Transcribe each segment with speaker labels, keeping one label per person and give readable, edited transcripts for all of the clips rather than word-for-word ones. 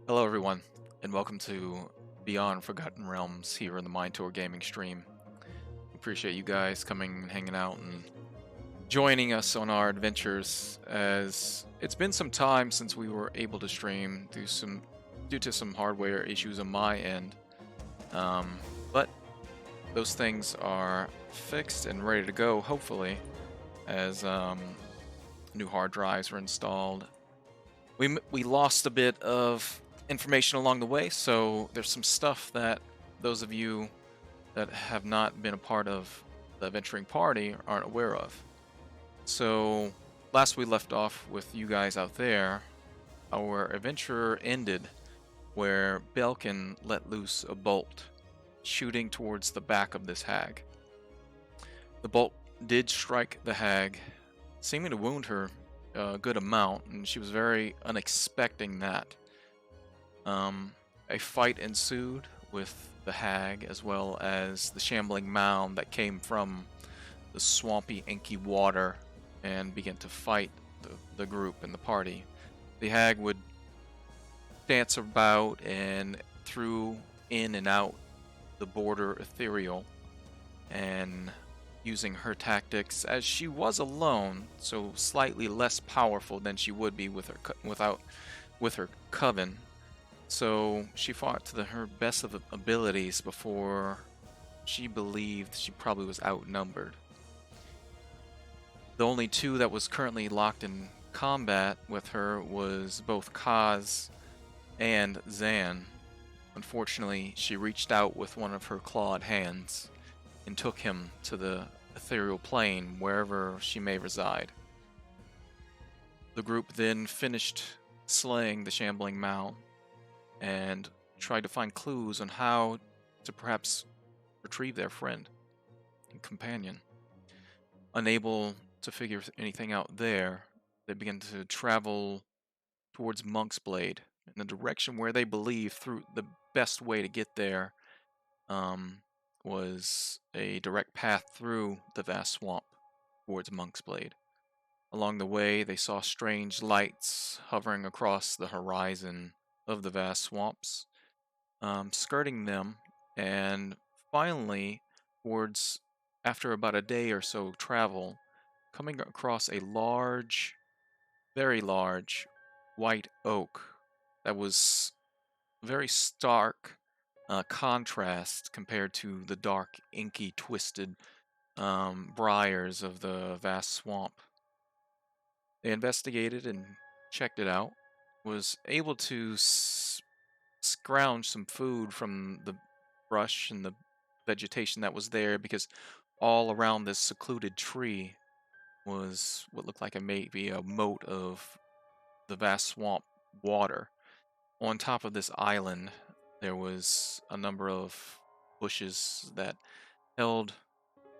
Speaker 1: Hello, everyone, and welcome to Beyond Forgotten Realms here in the MindTour Gaming stream. Appreciate you guys coming and hanging out and joining us on our adventures, as it's been some time since we were able to stream due to some hardware issues on my end. But those things are fixed and ready to go, hopefully, as new hard drives were installed. We lost a bit of information along the way, so there's some stuff that those of you that have not been a part of the adventuring party aren't aware of. So last we left off with you guys out there, our adventure ended where Belkin let loose a bolt, shooting towards the back of this hag. The bolt did strike the hag, seeming to wound her a good amount, and she was very unexpecting that. A fight ensued with the hag, as well as the shambling mound that came from the swampy, inky water and began to fight the group and the party. The hag would dance about and through in and out the border ethereal, and using her tactics, as she was alone, so slightly less powerful than she would be with her coven. So she fought to her best of abilities before she believed she probably was outnumbered. The only two that was currently locked in combat with her was both Kaz and Zan. Unfortunately, she reached out with one of her clawed hands and took him to the ethereal plane, wherever she may reside. The group then finished slaying the shambling mound and tried to find clues on how to perhaps retrieve their friend and companion. Unable to figure anything out there, they began to travel towards Monk's Blade, in the direction where they believed through the best way to get there was a direct path through the vast swamp towards Monk's Blade. Along the way, they saw strange lights hovering across the horizon of the vast swamps, skirting them, and finally, after about a day or so travel, coming across a large, very large, white oak that was very stark contrast compared to the dark, inky, twisted briars of the vast swamp. They investigated and checked it out, was able to scrounge some food from the brush and the vegetation that was there, because all around this secluded tree was what looked like maybe a moat of the vast swamp water. On top of this island, there was a number of bushes that held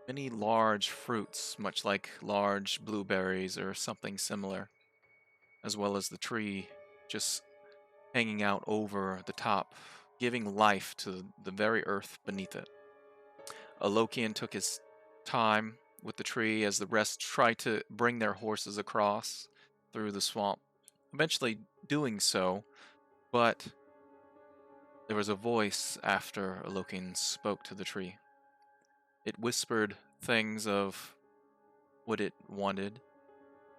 Speaker 1: many large fruits, much like large blueberries or something similar, as well as the tree just hanging out over the top, giving life to the very earth beneath it. Alokian took his time with the tree as the rest tried to bring their horses across through the swamp, eventually doing so, but there was a voice after Alokian spoke to the tree. It whispered things of what it wanted,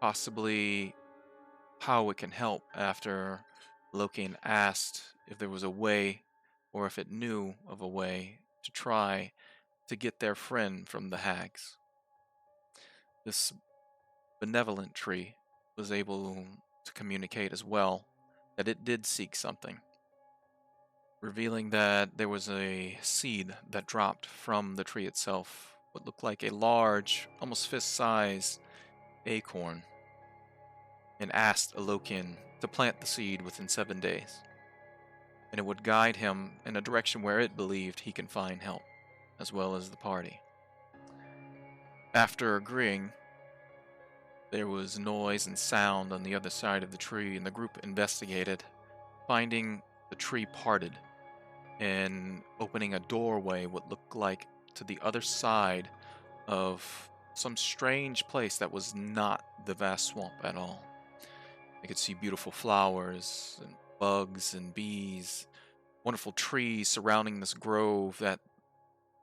Speaker 1: possibly how it can help, after Alokian asked if there was a way, or if it knew of a way, to try to get their friend from the hags. This benevolent tree was able to communicate as well that it did seek something, revealing that there was a seed that dropped from the tree itself, what looked like a large, almost fist-sized acorn, and asked Alokian to plant the seed within 7 days, and it would guide him in a direction where it believed he can find help, as well as the party. After agreeing, there was noise and sound on the other side of the tree, and the group investigated, finding the tree parted and opening a doorway what looked like to the other side of some strange place that was not the vast swamp at all. They could see beautiful flowers and bugs and bees, wonderful trees surrounding this grove that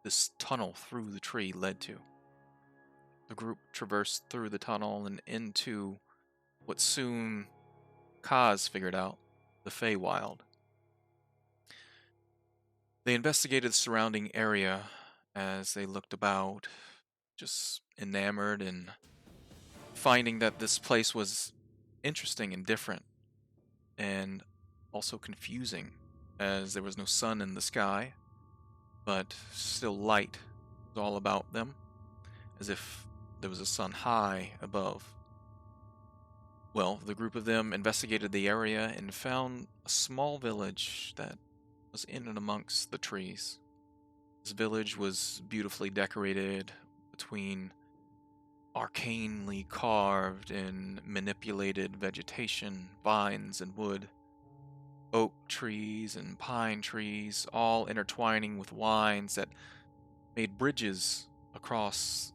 Speaker 1: this tunnel through the tree led to. The group traversed through the tunnel and into what soon Kaz figured out, the Feywild. They investigated the surrounding area as they looked about, just enamored and finding that this place was interesting and different, and also confusing, as there was no sun in the sky, but still light was all about them, as if there was a sun high above. Well, the group of them investigated the area and found a small village that was in and amongst the trees. This village was beautifully decorated between arcanely carved and manipulated vegetation, vines and wood, oak trees and pine trees, all intertwining with vines that made bridges across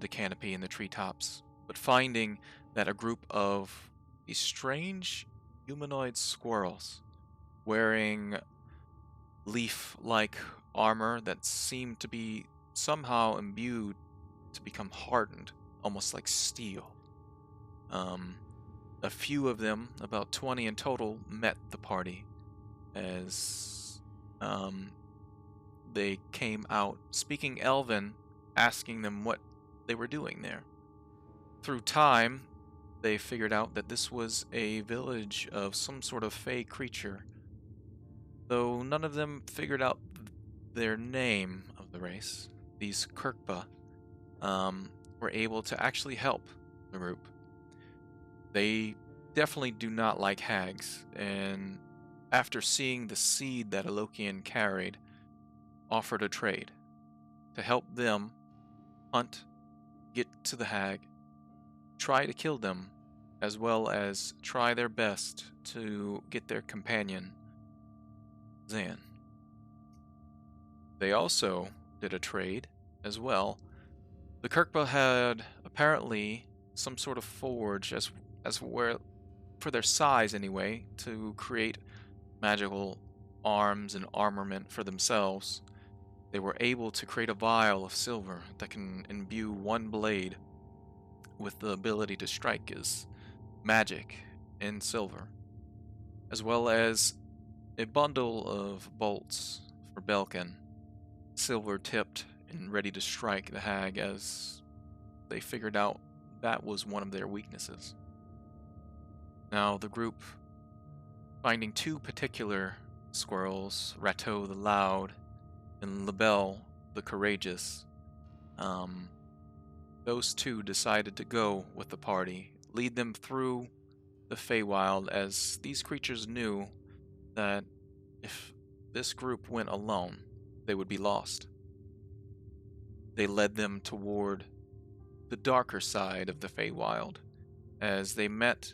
Speaker 1: the canopy and the treetops. But finding that a group of these strange humanoid squirrels wearing leaf-like armor that seemed to be somehow imbued to become hardened, almost like steel. A few of them, about 20 in total, met the party as they came out speaking Elven, asking them what they were doing there. Through time, they figured out that this was a village of some sort of fey creature, though none of them figured out their name of the race. These Kirkba were able to actually help the group. They definitely do not like hags, and after seeing the seed that Alokian carried, offered a trade to help them hunt, get to the hag, try to kill them, as well as try their best to get their companion, Zan. They also did a trade as well. The Kirkba had apparently some sort of forge, as where, for their size anyway, to create magical arms and armament for themselves. They were able to create a vial of silver that can imbue one blade with the ability to strike as magic in silver, as well as a bundle of bolts for Belkin, silver tipped and ready to strike the hag, as they figured out that was one of their weaknesses. Now the group, finding two particular squirrels, Rato the Loud and Labelle the Courageous, those two decided to go with the party, lead them through the Feywild, as these creatures knew that if this group went alone, they would be lost. They led them toward the darker side of the Feywild, as they met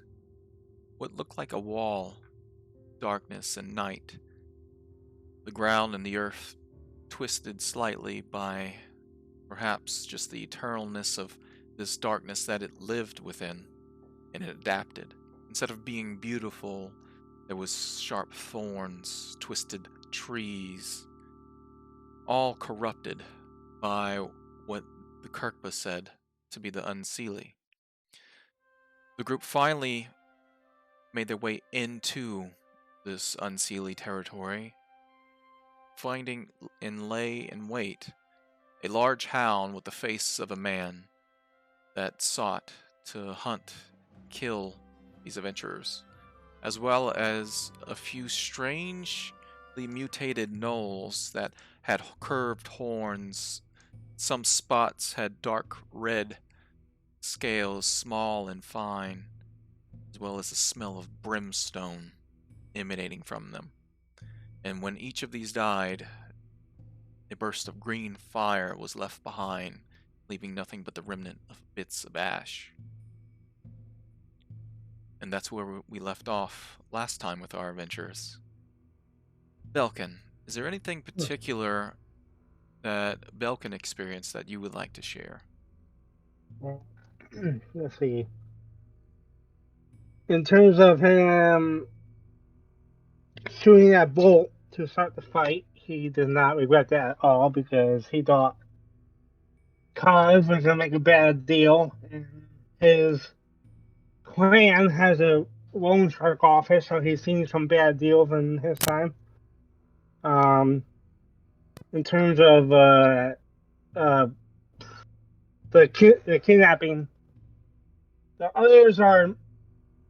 Speaker 1: what looked like a wall, darkness and night. The ground and the earth twisted slightly by perhaps just the eternalness of this darkness that it lived within, and it adapted. Instead of being beautiful, there was sharp thorns, twisted trees, all corrupted by what the Kirkba said to be the unseelie. The group finally made their way into this unseelie territory, finding in lay in wait a large hound with the face of a man that sought to hunt, kill these adventurers, as well as a few strangely mutated gnolls that had curved horns. Some spots had dark red scales, small and fine, as well as the smell of brimstone emanating from them. And when each of these died, a burst of green fire was left behind, leaving nothing but the remnant of bits of ash. And that's where we left off last time with our adventures. Belkin, is there anything particular that Belkin experienced that you would like to share?
Speaker 2: Let's see. In terms of him shooting that bolt to start the fight, he did not regret that at all because he thought Cause was going to make a bad deal. And his clan has a loan shark office, so he's seen some bad deals in his time. In terms of the kidnapping, the others are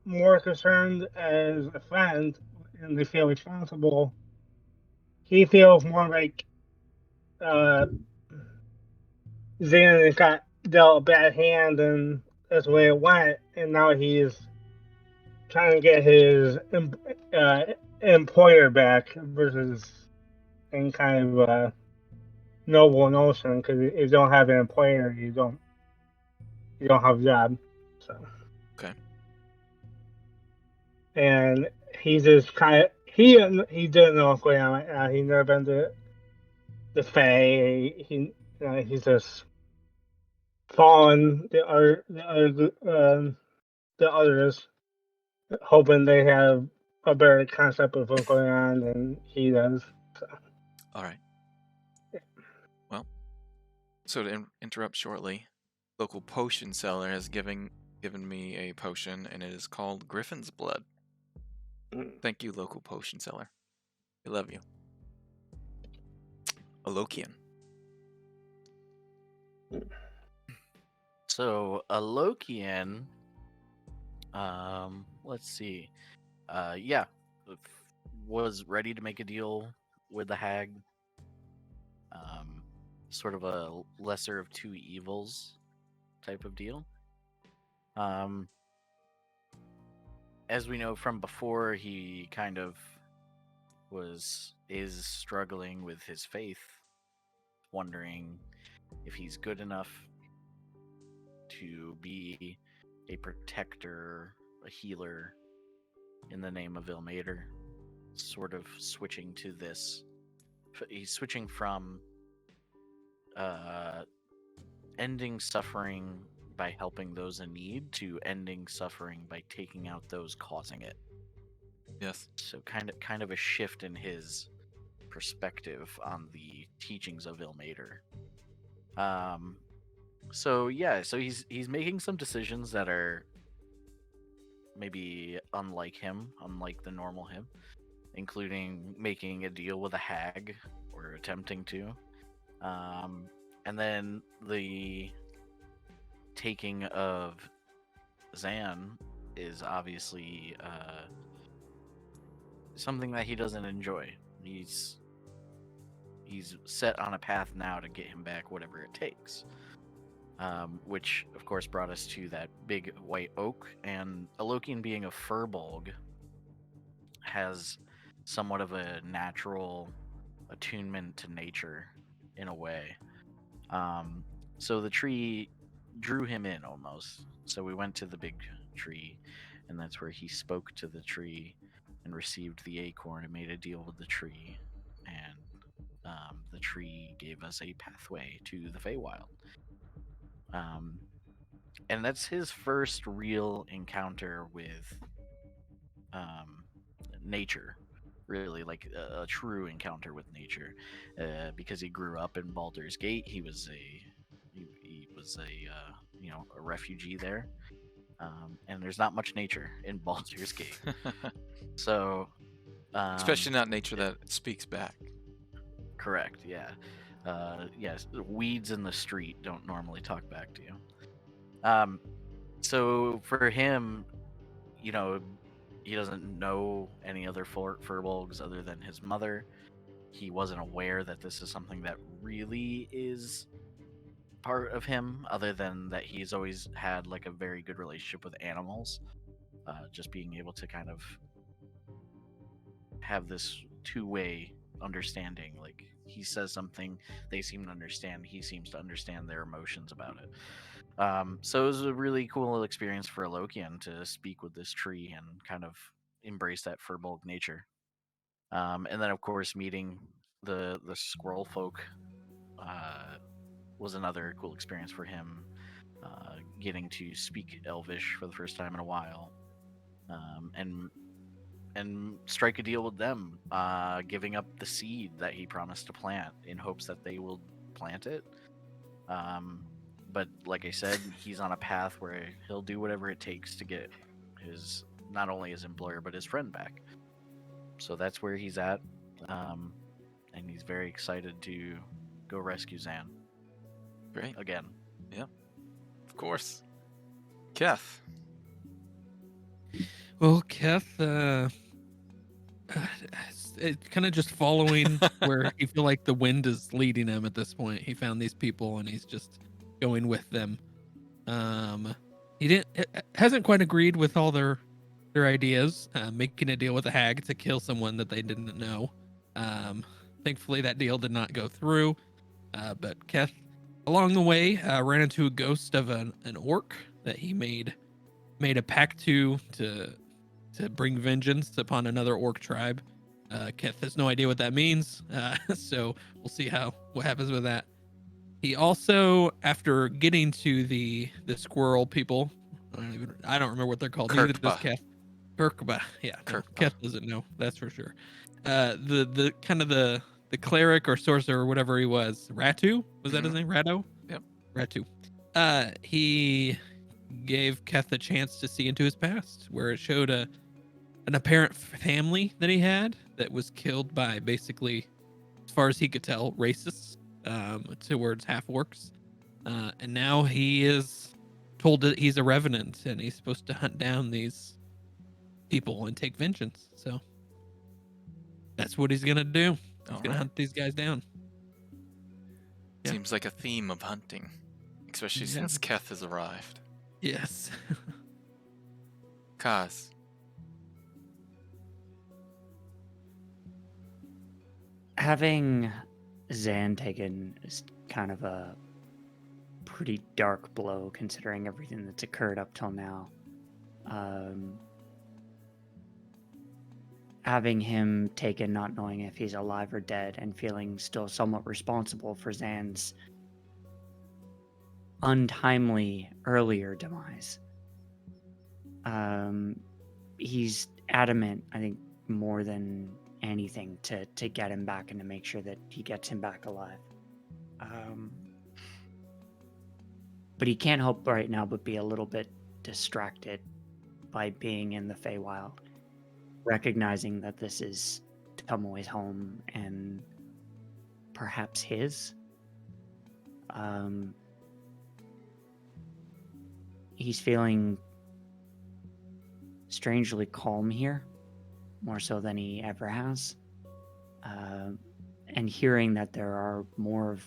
Speaker 2: more concerned as a friend and they feel responsible. He feels more like Xanon got dealt a bad hand and that's the way it went, and now he's trying to get his employer back versus any kind of noble notion, because if you don't have an employer, you don't have a job. So.
Speaker 1: Okay.
Speaker 2: And he just kind of he didn't know what's going on right now. He never been to the Fae. He's just following the others, hoping they have a better concept of what's going on than he does. So.
Speaker 1: All right. Well, so to interrupt shortly, local potion seller has given me a potion, and it is called Griffin's Blood. Thank you, local potion seller. I love you. Alokian.
Speaker 3: So Alokian, let's see, was ready to make a deal with the hag. Sort of a lesser of two evils type of deal. As we know from before, he kind of is struggling with his faith, wondering if he's good enough to be a protector, a healer in the name of Ilmater. Sort of switching to this. He's switching from ending suffering by helping those in need to ending suffering by taking out those causing it.
Speaker 1: Yes.
Speaker 3: So kind of a shift in his perspective on the teachings of Ilmater. So he's making some decisions that are maybe unlike him, unlike the normal him, including making a deal with a hag or attempting to. And then the taking of Zan is obviously something that he doesn't enjoy. He's set on a path now to get him back, whatever it takes. Which, of course, brought us to that big white oak. And Alokian, being a furbolg, has somewhat of a natural attunement to nature in a way. So the tree drew him in almost. So we went to the big tree, and that's where he spoke to the tree and received the acorn and made a deal with the tree. And the tree gave us a pathway to the Feywild. And that's his first real encounter with nature, really, like a true encounter with nature, because he grew up in Baldur's Gate. He was a refugee there, and there's not much nature in Baldur's Gate. So,
Speaker 1: especially not nature that speaks back.
Speaker 3: Correct. Yeah. Yes. Weeds in the street don't normally talk back to you. So for him, he doesn't know any other furbolgs other than his mother. He wasn't aware that this is something that really is part of him, other than that he's always had like a very good relationship with animals. Just being able to kind of have this two-way understanding. Like, he says something, they seem to understand, he seems to understand their emotions about it. So it was a really cool experience for Alokian to speak with this tree and kind of embrace that furbolg nature. And then, of course, meeting the squirrel folk was another cool experience for him. Getting to speak Elvish for the first time in a while, and and strike a deal with them, giving up the seed that he promised to plant in hopes that they will plant it. But like I said, he's on a path where he'll do whatever it takes to get his, not only his employer but his friend back. So that's where he's at, and he's very excited to go rescue Zan
Speaker 1: Great.
Speaker 3: again.
Speaker 1: Of course. Keth.
Speaker 4: Well, Keth, it's kind of just following where you feel like the wind is leading him at this point. He found these people and he's just going with them. He hasn't quite agreed with all their ideas, making a deal with a hag to kill someone that they didn't know. Thankfully that deal did not go through. But Keth, along the way, ran into a ghost of an orc that he made a pact to bring vengeance upon another orc tribe. Keth has no idea what that means, so we'll see what happens with that. He also, after getting to the squirrel people, I don't remember what they're called. Neither does
Speaker 1: Kirkba.
Speaker 4: Keth. Kirkba, yeah. No,
Speaker 1: Kirkba.
Speaker 4: Keth doesn't know, that's for sure. The kind of the cleric or sorcerer or whatever he was, Rato, was that his name? Rato?
Speaker 1: Yep.
Speaker 4: Rato. He gave Keth a chance to see into his past, where it showed an apparent family that he had that was killed by, basically, as far as he could tell, racists towards half-orcs. And now he is told that he's a revenant and he's supposed to hunt down these people and take vengeance. So that's what he's gonna do. He's
Speaker 1: All
Speaker 4: gonna
Speaker 1: right.
Speaker 4: hunt these guys down. Yeah.
Speaker 1: Seems like a theme of hunting, especially
Speaker 4: Yeah.
Speaker 1: since Keth has arrived.
Speaker 4: Yes.
Speaker 1: Kaz.
Speaker 5: Having Zan taken is kind of a pretty dark blow considering everything that's occurred up till now. Having him taken not knowing if he's alive or dead and feeling still somewhat responsible for Zan's untimely earlier demise. He's adamant, I think, more than anything to get him back and to make sure that he gets him back alive. But he can't help right now but be a little bit distracted by being in the Feywild, recognizing that this is Tomoe's home and perhaps his. He's feeling strangely calm here, more so than he ever has. And hearing that there are more of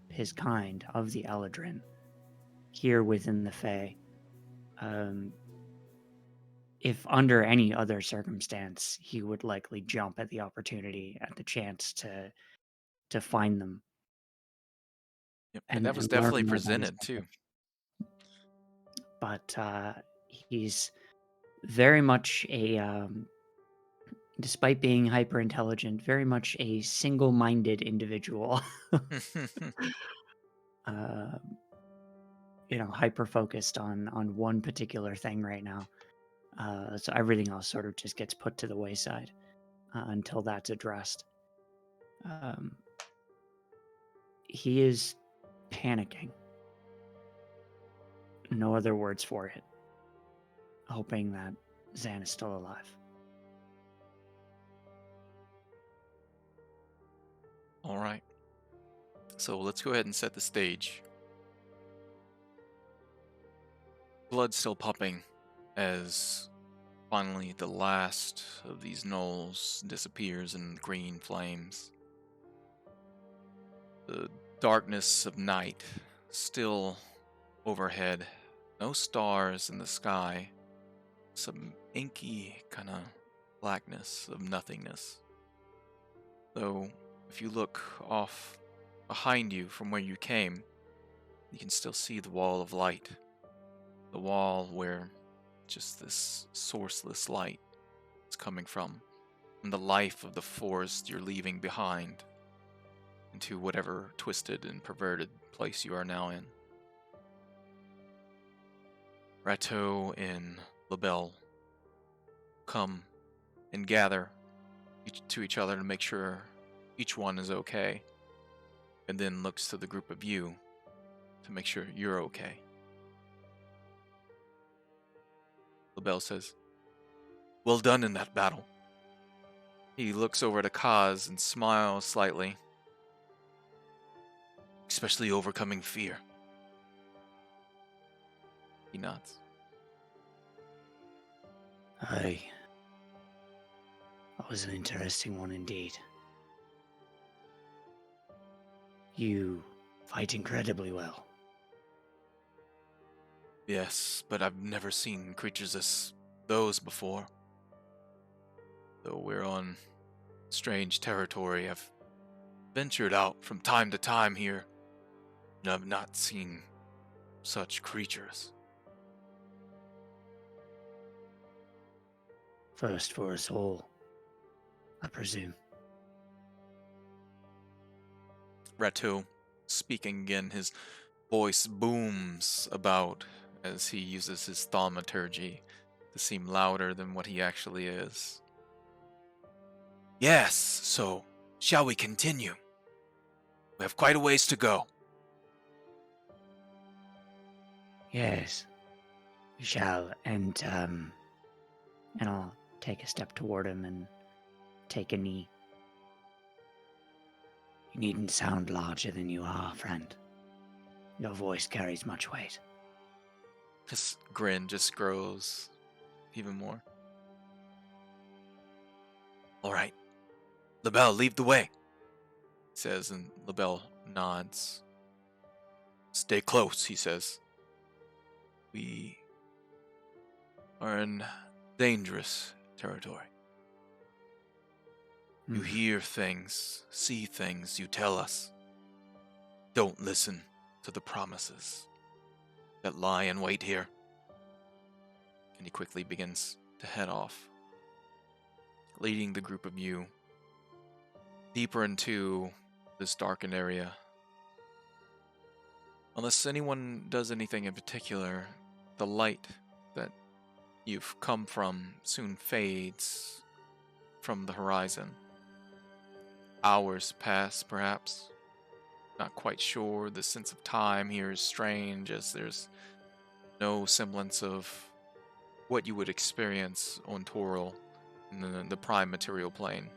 Speaker 5: his kind, of the Eladrin, here within the Fae. If under any other circumstance, he would likely jump at the opportunity, at the chance to find them.
Speaker 1: Yep. And that was
Speaker 5: learn
Speaker 1: definitely
Speaker 5: more about his
Speaker 1: presented too.
Speaker 5: But he's very much a, despite being hyper intelligent, very much a single-minded individual. Hyper focused on one particular thing right now. So everything else sort of just gets put to the wayside until that's addressed. He is panicking. No other words for it. Hoping that Zan is still alive.
Speaker 1: All right. So let's go ahead and set the stage. Blood still pumping as finally the last of these gnolls disappears in green flames. The darkness of night still overhead. No stars in the sky. Some inky kind of blackness of nothingness. Though, if you look off behind you from where you came, you can still see the wall of light. The wall where just this sourceless light is coming from the life of the forest you're leaving behind into whatever twisted and perverted place you are now in. Rato and Labelle come and gather to each other to make sure each one is okay, and then looks to the group of you to make sure you're okay. LaBelle says, "Well done in that battle." He looks over to Kaz and smiles slightly. "Especially overcoming fear." He nods.
Speaker 5: Aye. That was an interesting one indeed. You fight incredibly well.
Speaker 1: Yes, but I've never seen creatures as those before. Though we're on strange territory, I've ventured out from time to time here, and I've not seen such creatures.
Speaker 5: First for us all, I presume.
Speaker 1: Rato, speaking again, his voice booms about as he uses his thaumaturgy to seem louder than what he actually is. Yes, so shall we continue? We have quite a ways to go.
Speaker 5: Yes, we shall. And I'll take a step toward him and take a knee. You needn't sound larger than you are, friend. Your voice carries much weight.
Speaker 1: His grin just grows even more. All right, LaBelle, lead the way, he says, and LaBelle nods. Stay close, he says. We are in dangerous territory. You hear things, see things, you tell us. Don't listen to the promises that lie in wait here. And he quickly begins to head off, leading the group of you deeper into this darkened area. Unless anyone does anything in particular, the light that you've come from soon fades from the horizon. Hours pass, perhaps. Not quite sure. The sense of time here is strange, as there's no semblance of what you would experience on Toril in the prime material plane.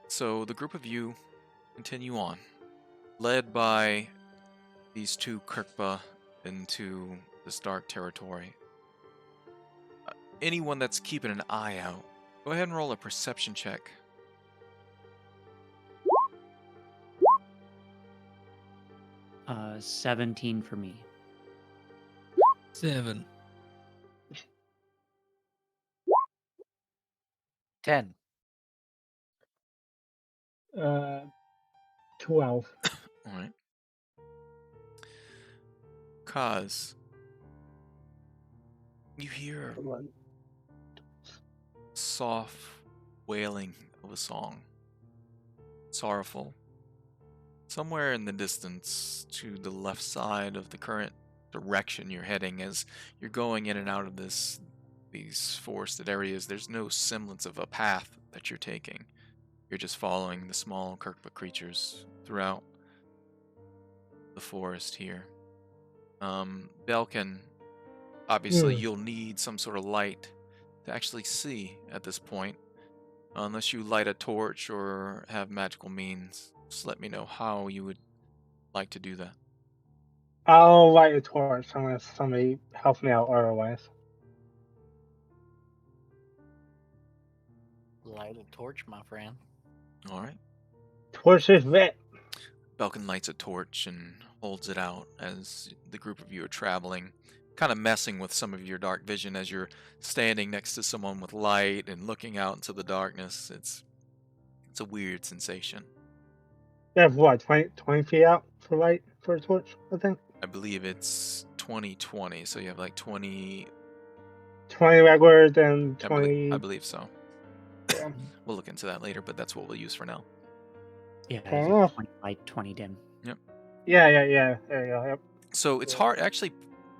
Speaker 1: So the group of you continue on, led by these two Kirkba into this dark territory. Anyone that's keeping an eye out, go ahead and roll a perception check.
Speaker 5: 17 for me.
Speaker 4: 7.
Speaker 3: 10.
Speaker 2: 12.
Speaker 1: Alright. Kaz, you hear soft wailing of a song. Sorrowful. Somewhere in the distance to the left side of the current direction you're heading, as you're going in and out of these forested areas, there's no semblance of a path that you're taking. You're just following the small Kirkba creatures throughout the forest here. Belkin, obviously you'll need some sort of light to actually see at this point. Unless you light a torch or have magical means, just let me know how you would like to do that.
Speaker 2: I'll light a torch unless somebody helps me out otherwise.
Speaker 3: Light a torch, my friend.
Speaker 1: Alright.
Speaker 2: Torch is lit.
Speaker 1: Belkin lights a torch and holds it out as the group of you are traveling, kind of messing with some of your dark vision as you're standing next to someone with light and looking out into the darkness. It's a weird sensation.
Speaker 2: You have what, 20 feet out for light for a torch, I think?
Speaker 1: I believe it's 20/20, so you have like 20.
Speaker 2: 20 regular, then 20.
Speaker 1: I believe so.
Speaker 2: Yeah.
Speaker 1: We'll look into that later, but that's what we'll use for now.
Speaker 5: Yeah,
Speaker 2: Fair
Speaker 5: it's
Speaker 2: enough.
Speaker 5: 20 light, 20 dim.
Speaker 2: Yeah. There you go. Yep.
Speaker 1: So it's hard, actually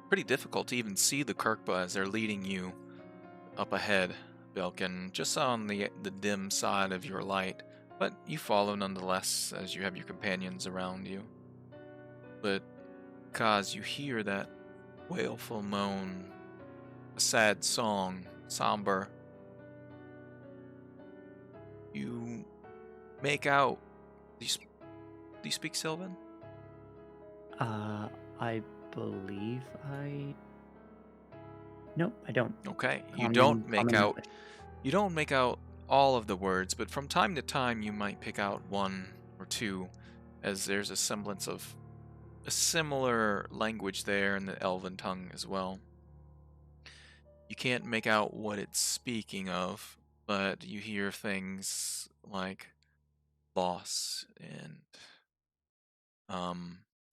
Speaker 1: pretty difficult to even see the Kirkba as they're leading you up ahead. Belkin, just on the dim side of your light, but you follow nonetheless as you have your companions around you. But Kaz, you hear that wailful moan, a sad song, somber. You make out. Do you speak Sylvan?
Speaker 5: I believe I. Nope, I don't.
Speaker 1: Okay, you
Speaker 5: Common-
Speaker 1: don't make
Speaker 5: common
Speaker 1: out.
Speaker 5: English.
Speaker 1: You don't make out all of the words, but from time to time you might pick out one or two, as there's a semblance of a similar language there in the Elven tongue as well. You can't make out what it's speaking of, but you hear things like loss and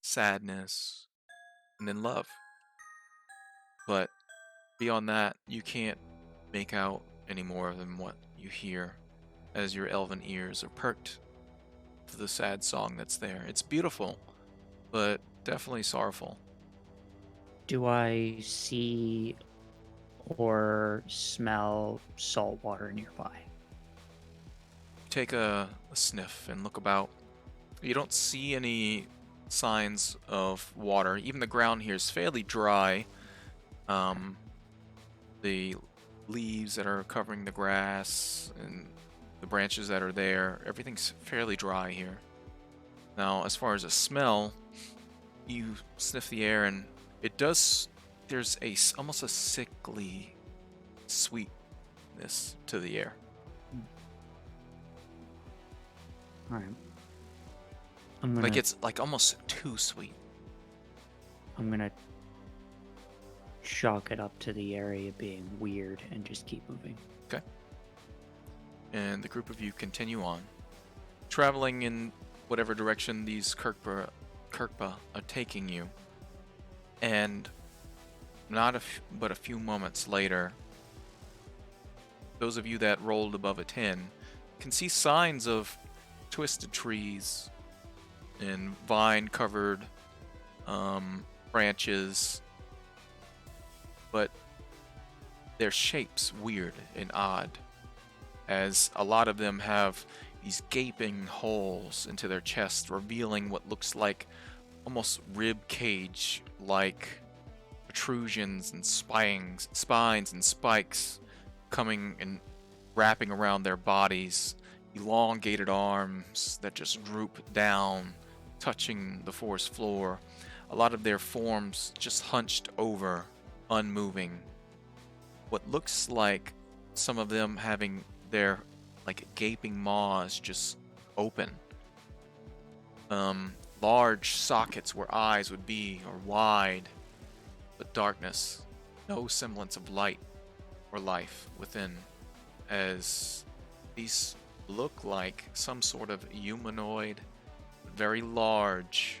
Speaker 1: sadness and then love. But beyond that, you can't make out any more than what you hear as your elven ears are perked to the sad song that's there. It's beautiful, but definitely sorrowful.
Speaker 5: Do I see or smell salt water nearby?
Speaker 1: Take a sniff and look about. You don't see any signs of water. Even the ground here is fairly dry. The leaves that are covering the grass and the branches that are there, everything's fairly dry here. Now, as far as a smell, you sniff the air and it does, there's almost a sickly sweetness to the air.
Speaker 5: All right. I'm gonna.
Speaker 1: Like it's like almost too sweet.
Speaker 5: I'm gonna chalk it up to the area being weird and just keep moving.
Speaker 1: And the group of you continue on, traveling in whatever direction these Kirkpa are taking you. And but a few moments later, those of you that rolled above a 10 can see signs of twisted trees and vine-covered branches, but their shapes weird and odd, as a lot of them have these gaping holes into their chest, revealing what looks like almost rib cage like protrusions and spines and spikes coming and wrapping around their bodies, elongated arms that just droop down, touching the forest floor. A lot of their forms just hunched over, unmoving. What looks like some of them having their like gaping maws just open. Large sockets where eyes would be are wide, but darkness, no semblance of light or life within, as these look like some sort of humanoid, very large,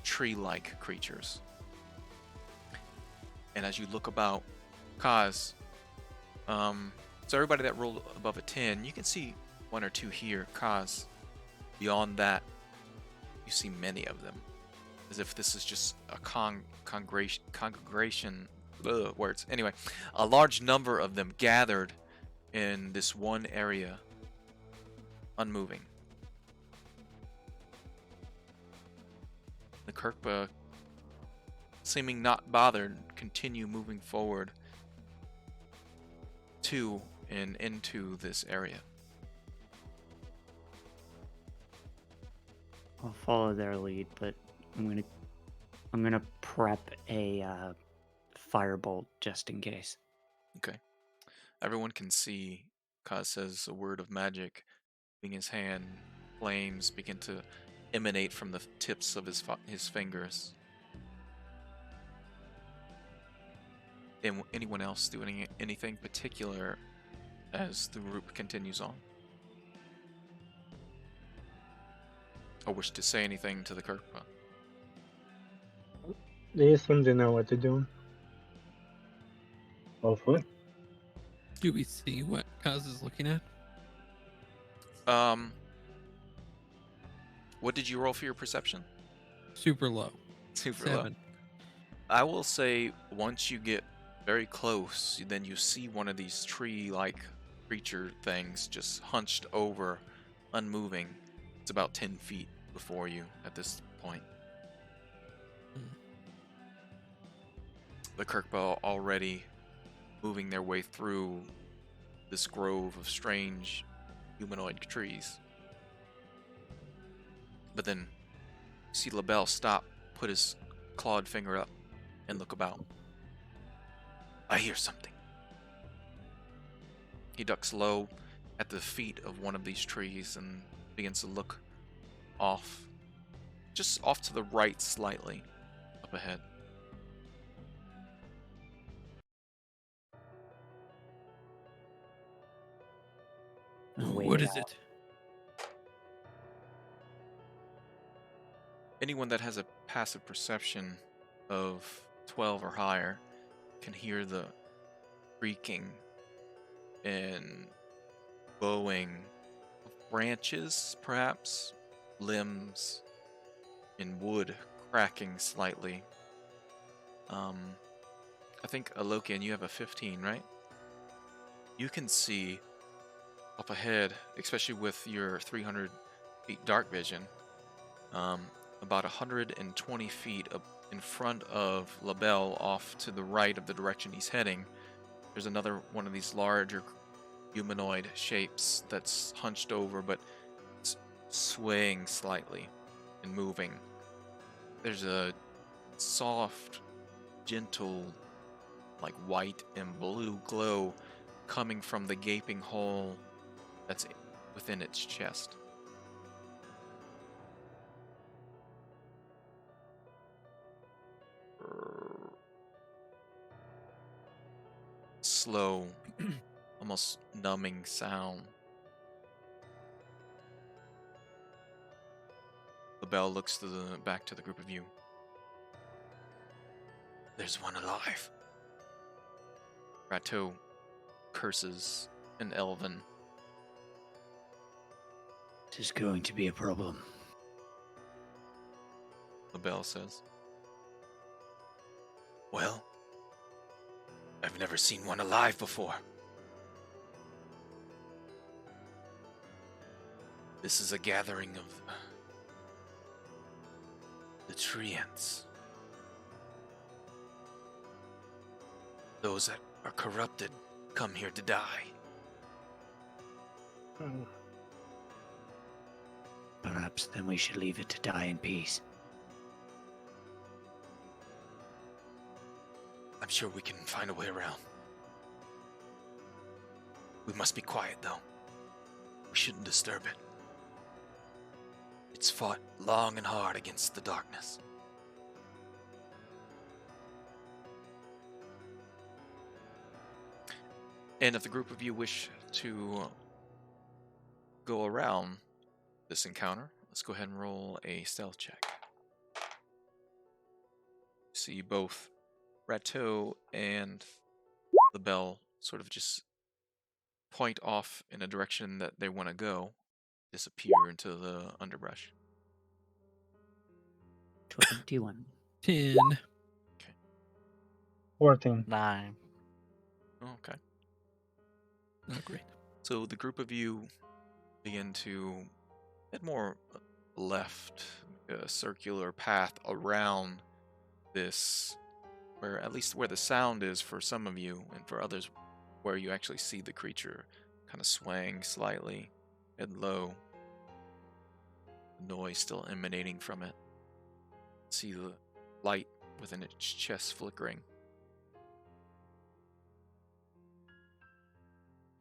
Speaker 1: tree-like creatures. And as you look about, Kaz, so everybody that rolled above a 10, you can see one or two here. Kaz, beyond that, you see many of them, as if this is just a congregation. Words. Anyway, a large number of them gathered in this one area, unmoving. The Kirkpa, seeming not bothered, continue moving forward to and into this area.
Speaker 5: I'll follow their lead, but I'm gonna prep a firebolt just in case.
Speaker 1: Okay. Everyone can see Kaz says a word of magic in his hand. Flames begin to emanate from the tips of his fingers. And anyone else doing anything particular as the group continues on? Or wish to say anything to the Kirkpa?
Speaker 2: They seem to know what they're doing. Hopefully.
Speaker 4: Do we see what Kaz is looking at?
Speaker 1: What did you roll for your perception?
Speaker 4: Super low.
Speaker 1: Super
Speaker 4: 7.
Speaker 1: low. I will say once you get very close, then you see one of these tree-like creature things just hunched over, unmoving. It's about 10 feet before you at this point. The Kirkbow already moving their way through this grove of strange humanoid trees. But then you see LaBelle stop, put his clawed finger up, and look about. I hear something. He ducks low at the feet of one of these trees and begins to look off, just off to the right slightly, up ahead.
Speaker 4: What is it?
Speaker 1: Anyone that has a passive perception of 12 or higher can hear the creaking and bowing of branches, perhaps, limbs, and wood cracking slightly. I think, Alokian, you have a 15, right? You can see up ahead, especially with your 300 feet dark vision, about 120 feet up in front of LaBelle, off to the right of the direction he's heading, there's another one of these larger humanoid shapes that's hunched over, but it's swaying slightly and moving. There's a soft, gentle, like white and blue glow coming from the gaping hole that's within its chest. Slow, almost numbing sound. LaBelle looks back to the group of you. There's one alive. Rato curses in Elven.
Speaker 5: This is going to be a problem.
Speaker 1: LaBelle says. Well, I've never seen one alive before. This is a gathering of the treants. Those that are corrupted come here to die.
Speaker 5: Perhaps then we should leave it to die in peace.
Speaker 1: I'm sure we can find a way around. We must be quiet, though. We shouldn't disturb it. It's fought long and hard against the darkness. And if the group of you wish to go around this encounter, let's go ahead and roll a stealth check. See both Rato and LaBelle sort of just point off in a direction that they want to go, disappear into the underbrush.
Speaker 5: 21.
Speaker 4: 10.
Speaker 2: 14.
Speaker 3: 9.
Speaker 1: Okay.
Speaker 4: Oh, great.
Speaker 1: So the group of you begin to head more left, a circular path around this, where at least where the sound is for some of you, and for others where you actually see the creature kind of swaying slightly, head low, the noise still emanating from it. See the light within its chest flickering.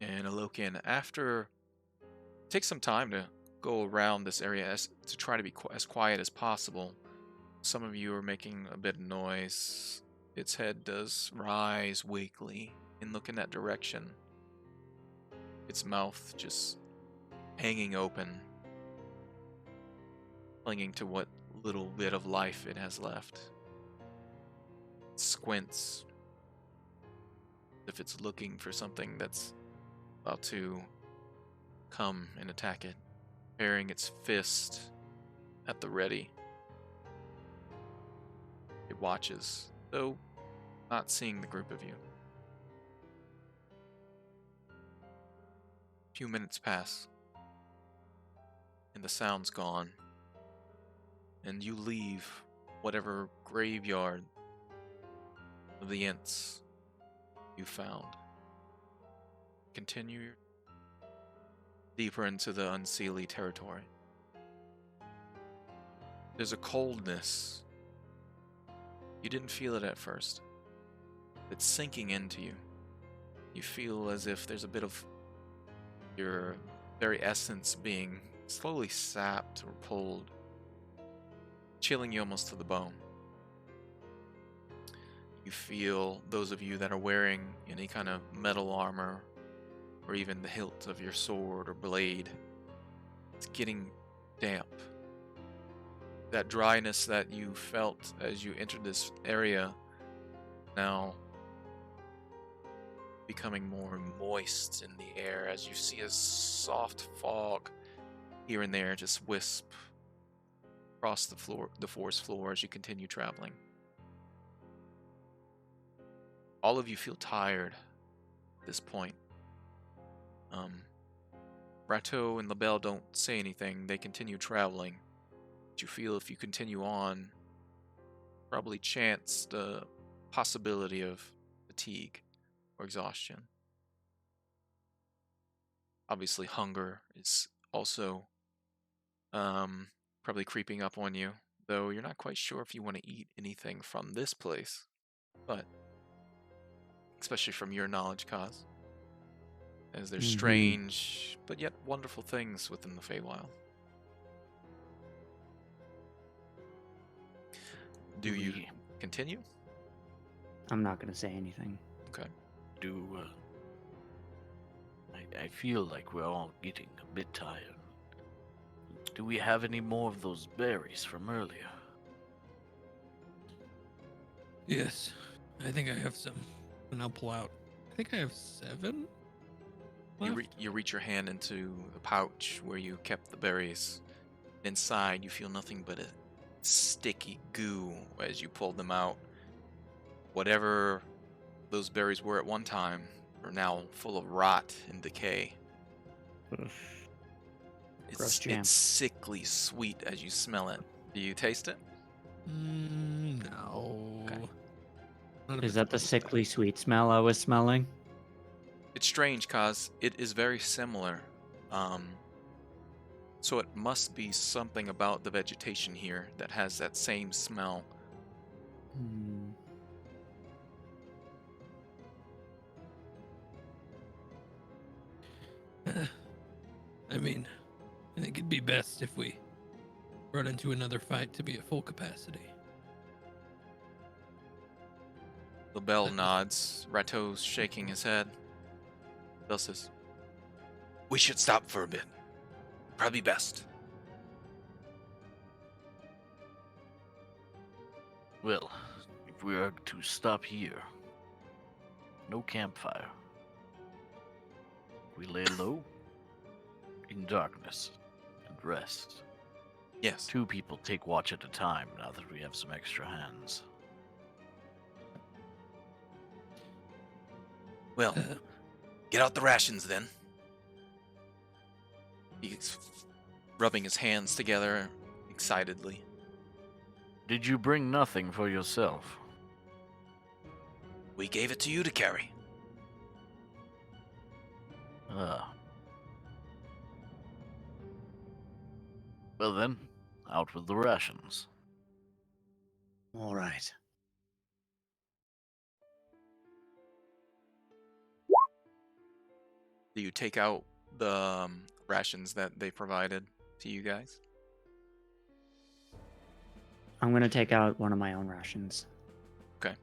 Speaker 1: And Alokian, after take some time to go around this area to try to be as quiet as possible. Some of you are making a bit of noise. Its head does rise weakly and look in that direction. Its mouth just hanging open, clinging to what little bit of life it has left. It squints, as if it's looking for something that's about to come and attack it, preparing its fist at the ready. It watches, though not seeing the group of you. few minutes pass, and the sound's gone, and you leave whatever graveyard of the Ents you found. Continue deeper into the unseelie territory. There's a coldness. You didn't feel it at first. It's sinking into you. You feel as if there's a bit of your very essence being slowly sapped or pulled, chilling you almost to the bone. You feel those of you that are wearing any kind of metal armor, or even the hilt of your sword or blade, it's getting damp. That dryness that you felt as you entered this area now becoming more moist in the air as you see a soft fog here and there just wisp across the forest floor as you continue traveling. All of you feel tired at this point. Rato and LaBelle don't say anything. They continue traveling. But you feel if you continue on, probably chance the possibility of fatigue or exhaustion. Obviously, hunger is also probably creeping up on you, though you're not quite sure if you want to eat anything from this place, but especially from your knowledge, Kaz, as there's strange but yet wonderful things within the Feywild. Do you continue?
Speaker 5: I'm not going to say anything.
Speaker 1: Okay.
Speaker 3: I feel like we're all getting a bit tired. Do we have any more of those berries from earlier?
Speaker 4: Yes, I think I have some. And I'll pull out. I think I have 7.
Speaker 1: You reach your hand into the pouch where you kept the berries. Inside, you feel nothing but a sticky goo as you pull them out. Whatever those berries were at one time are now full of rot and decay. It's sickly sweet as you smell it. Do you taste it?
Speaker 4: No.
Speaker 1: Okay.
Speaker 5: Is that the sickly sweet smell I was smelling?
Speaker 1: It's strange, cause it is very similar. So it must be something about the vegetation here that has that same smell.
Speaker 4: I mean, I think it'd be best if we run into another fight to be at full capacity.
Speaker 1: LaBelle nods. Rato's shaking his head. Bell says, "We should stop for a bit. Probably best."
Speaker 3: Well, if we are to stop here, no campfire. We lay low, in darkness, and rest.
Speaker 1: Yes.
Speaker 3: 2 people take watch at a time now that we have some extra hands.
Speaker 1: Well, get out the rations then. He's rubbing his hands together excitedly.
Speaker 3: Did you bring nothing for yourself?
Speaker 1: We gave it to you to carry.
Speaker 3: Well then, out with the rations.
Speaker 5: All right.
Speaker 1: Do you take out the rations that they provided to you guys?
Speaker 5: I'm going to take out one of my own rations.
Speaker 1: Okay.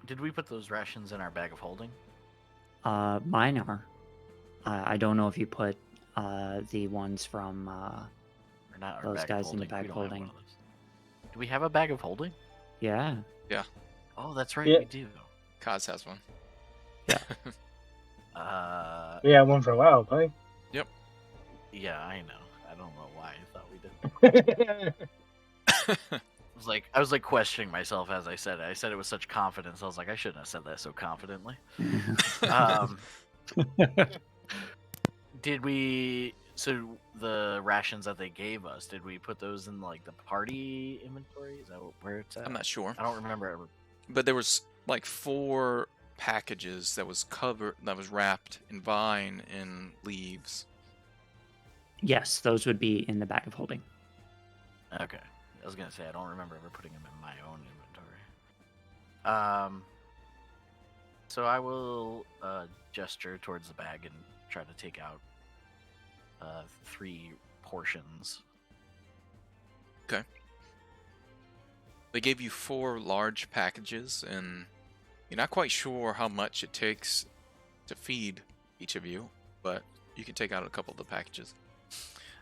Speaker 3: Did we put those rations in our bag of holding?
Speaker 5: Mine are. I don't know if you put the ones from
Speaker 3: Or not our
Speaker 5: those
Speaker 3: bag
Speaker 5: guys
Speaker 3: of
Speaker 5: in the
Speaker 3: holding?
Speaker 5: bag
Speaker 3: We don't have
Speaker 5: holding.
Speaker 3: one of those. Do we have a bag of holding?
Speaker 5: Yeah.
Speaker 3: Oh, that's right,
Speaker 2: Yeah.
Speaker 3: we do.
Speaker 1: Kaz has one.
Speaker 2: We had one for a while, right?
Speaker 3: Yeah, I know. I don't know why I thought we did. I was like questioning myself as I said it. I said it with such confidence. I was like, I shouldn't have said that so confidently. Did we? So the rations that they gave us, did we put those in like the party inventory? Is that where it's at?
Speaker 1: I'm not sure.
Speaker 3: I don't remember ever.
Speaker 1: But there was like 4 packages that was wrapped in vine and leaves.
Speaker 5: Yes, those would be in the bag of holding.
Speaker 3: Okay, I was gonna say I don't remember ever putting them in my own inventory. So I will gesture towards the bag and try to take out 3 portions.
Speaker 1: Okay. They gave you 4 large packages, and you're not quite sure how much it takes to feed each of you, but you can take out a couple of the packages.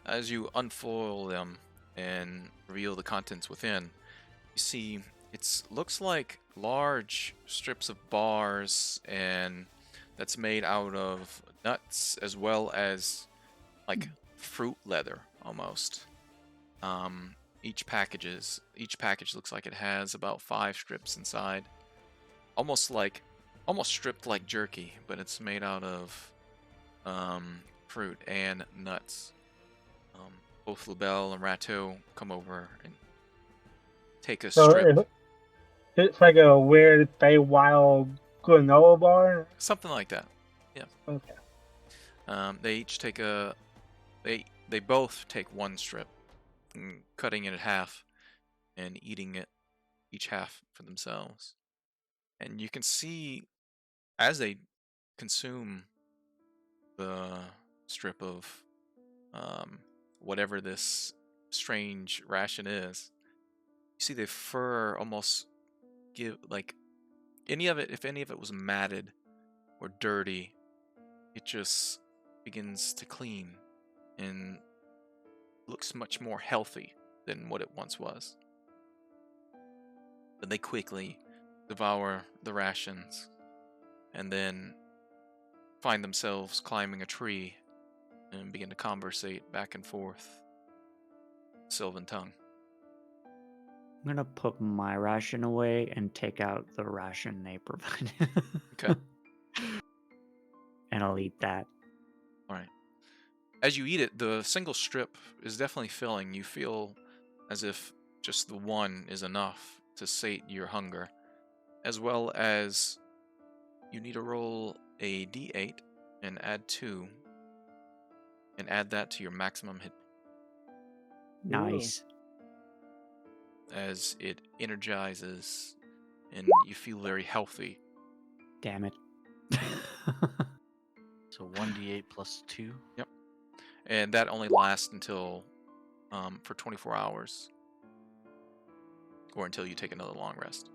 Speaker 1: As you unfoil them and reveal the contents within, you see it looks like large strips of bars, and that's made out of nuts as well as like fruit leather almost. Each package looks like it has about 5 strips inside, almost stripped like jerky, but it's made out of fruit and nuts. Both LaBelle and Rato come over and take a strip.
Speaker 2: It's like a weird Feywild granola bar.
Speaker 1: Something like that. Yeah.
Speaker 2: Okay.
Speaker 1: They each take they both take 1 strip, and cutting it in half and eating it each half for themselves. And you can see as they consume the strip of whatever this strange ration is, you see the fur almost give like if any of it was matted or dirty, it just begins to clean and looks much more healthy than what it once was. But they quickly devour the rations and then find themselves climbing a tree and begin to conversate back and forth, Sylvan tongue.
Speaker 5: I'm gonna put my ration away and take out the ration they provided.
Speaker 1: Okay.
Speaker 5: And I'll eat that.
Speaker 1: All right. As you eat it, the single strip is definitely filling. You feel as if just the one is enough to sate your hunger, as well as you need to roll a d8 and add 2, and add that to your maximum hit,
Speaker 5: Nice.
Speaker 1: as it energizes and you feel very healthy.
Speaker 5: Damn it.
Speaker 3: So 1d8 plus 2.
Speaker 1: Yep. And that only lasts until for 24 hours, or until you take another long rest.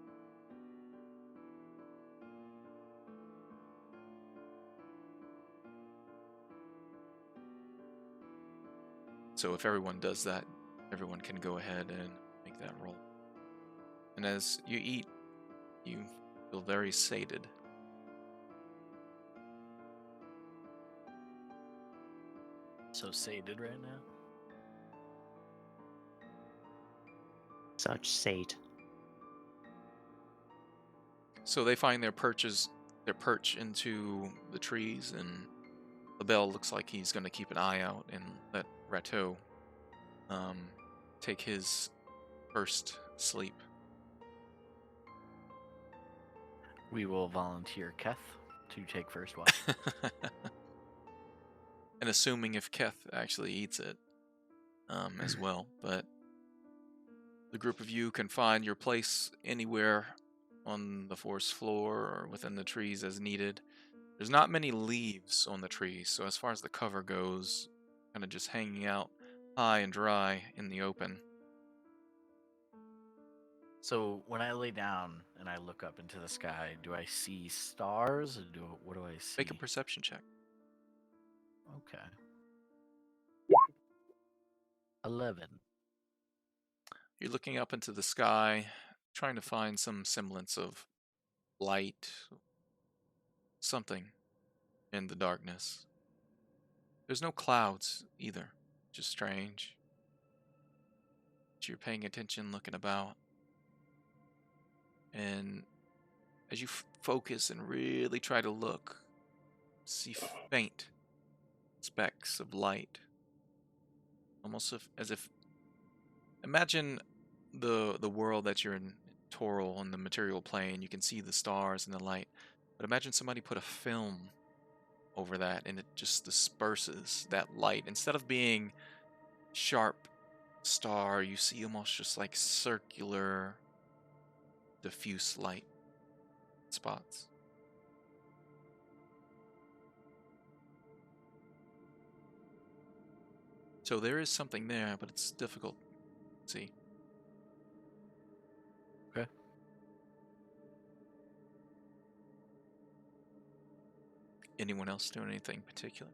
Speaker 1: So if everyone does that, everyone can go ahead and make that roll. And as you eat, you feel very sated.
Speaker 3: So sated right now.
Speaker 5: Such sate.
Speaker 1: So they find their perch into the trees, and LaBelle looks like he's going to keep an eye out and let Rato take his first sleep.
Speaker 3: We will volunteer Keth to take first watch.
Speaker 1: And assuming if Keth actually eats it as well. But the group of you can find your place anywhere on the forest floor or within the trees as needed. There's not many leaves on the trees, so as far as the cover goes, kind of just hanging out high and dry in the open.
Speaker 3: So when I lay down and I look up into the sky, do I see stars? Or what do I see?
Speaker 1: Make a perception check.
Speaker 3: Okay. 11.
Speaker 1: You're looking up into the sky, trying to find some semblance of light, something in the darkness. There's no clouds either, just strange. But you're paying attention, looking about. and as you focus and really try to look, see faint specks of light, almost as if imagine the world that you're in, Toral, on the material plane. You can see the stars and the light, but imagine somebody put a film over that and it just disperses that light. Instead of being sharp star, you see almost just like circular diffuse light spots. So there is something there, but it's difficult to see.
Speaker 3: Okay.
Speaker 1: Anyone else doing anything particular?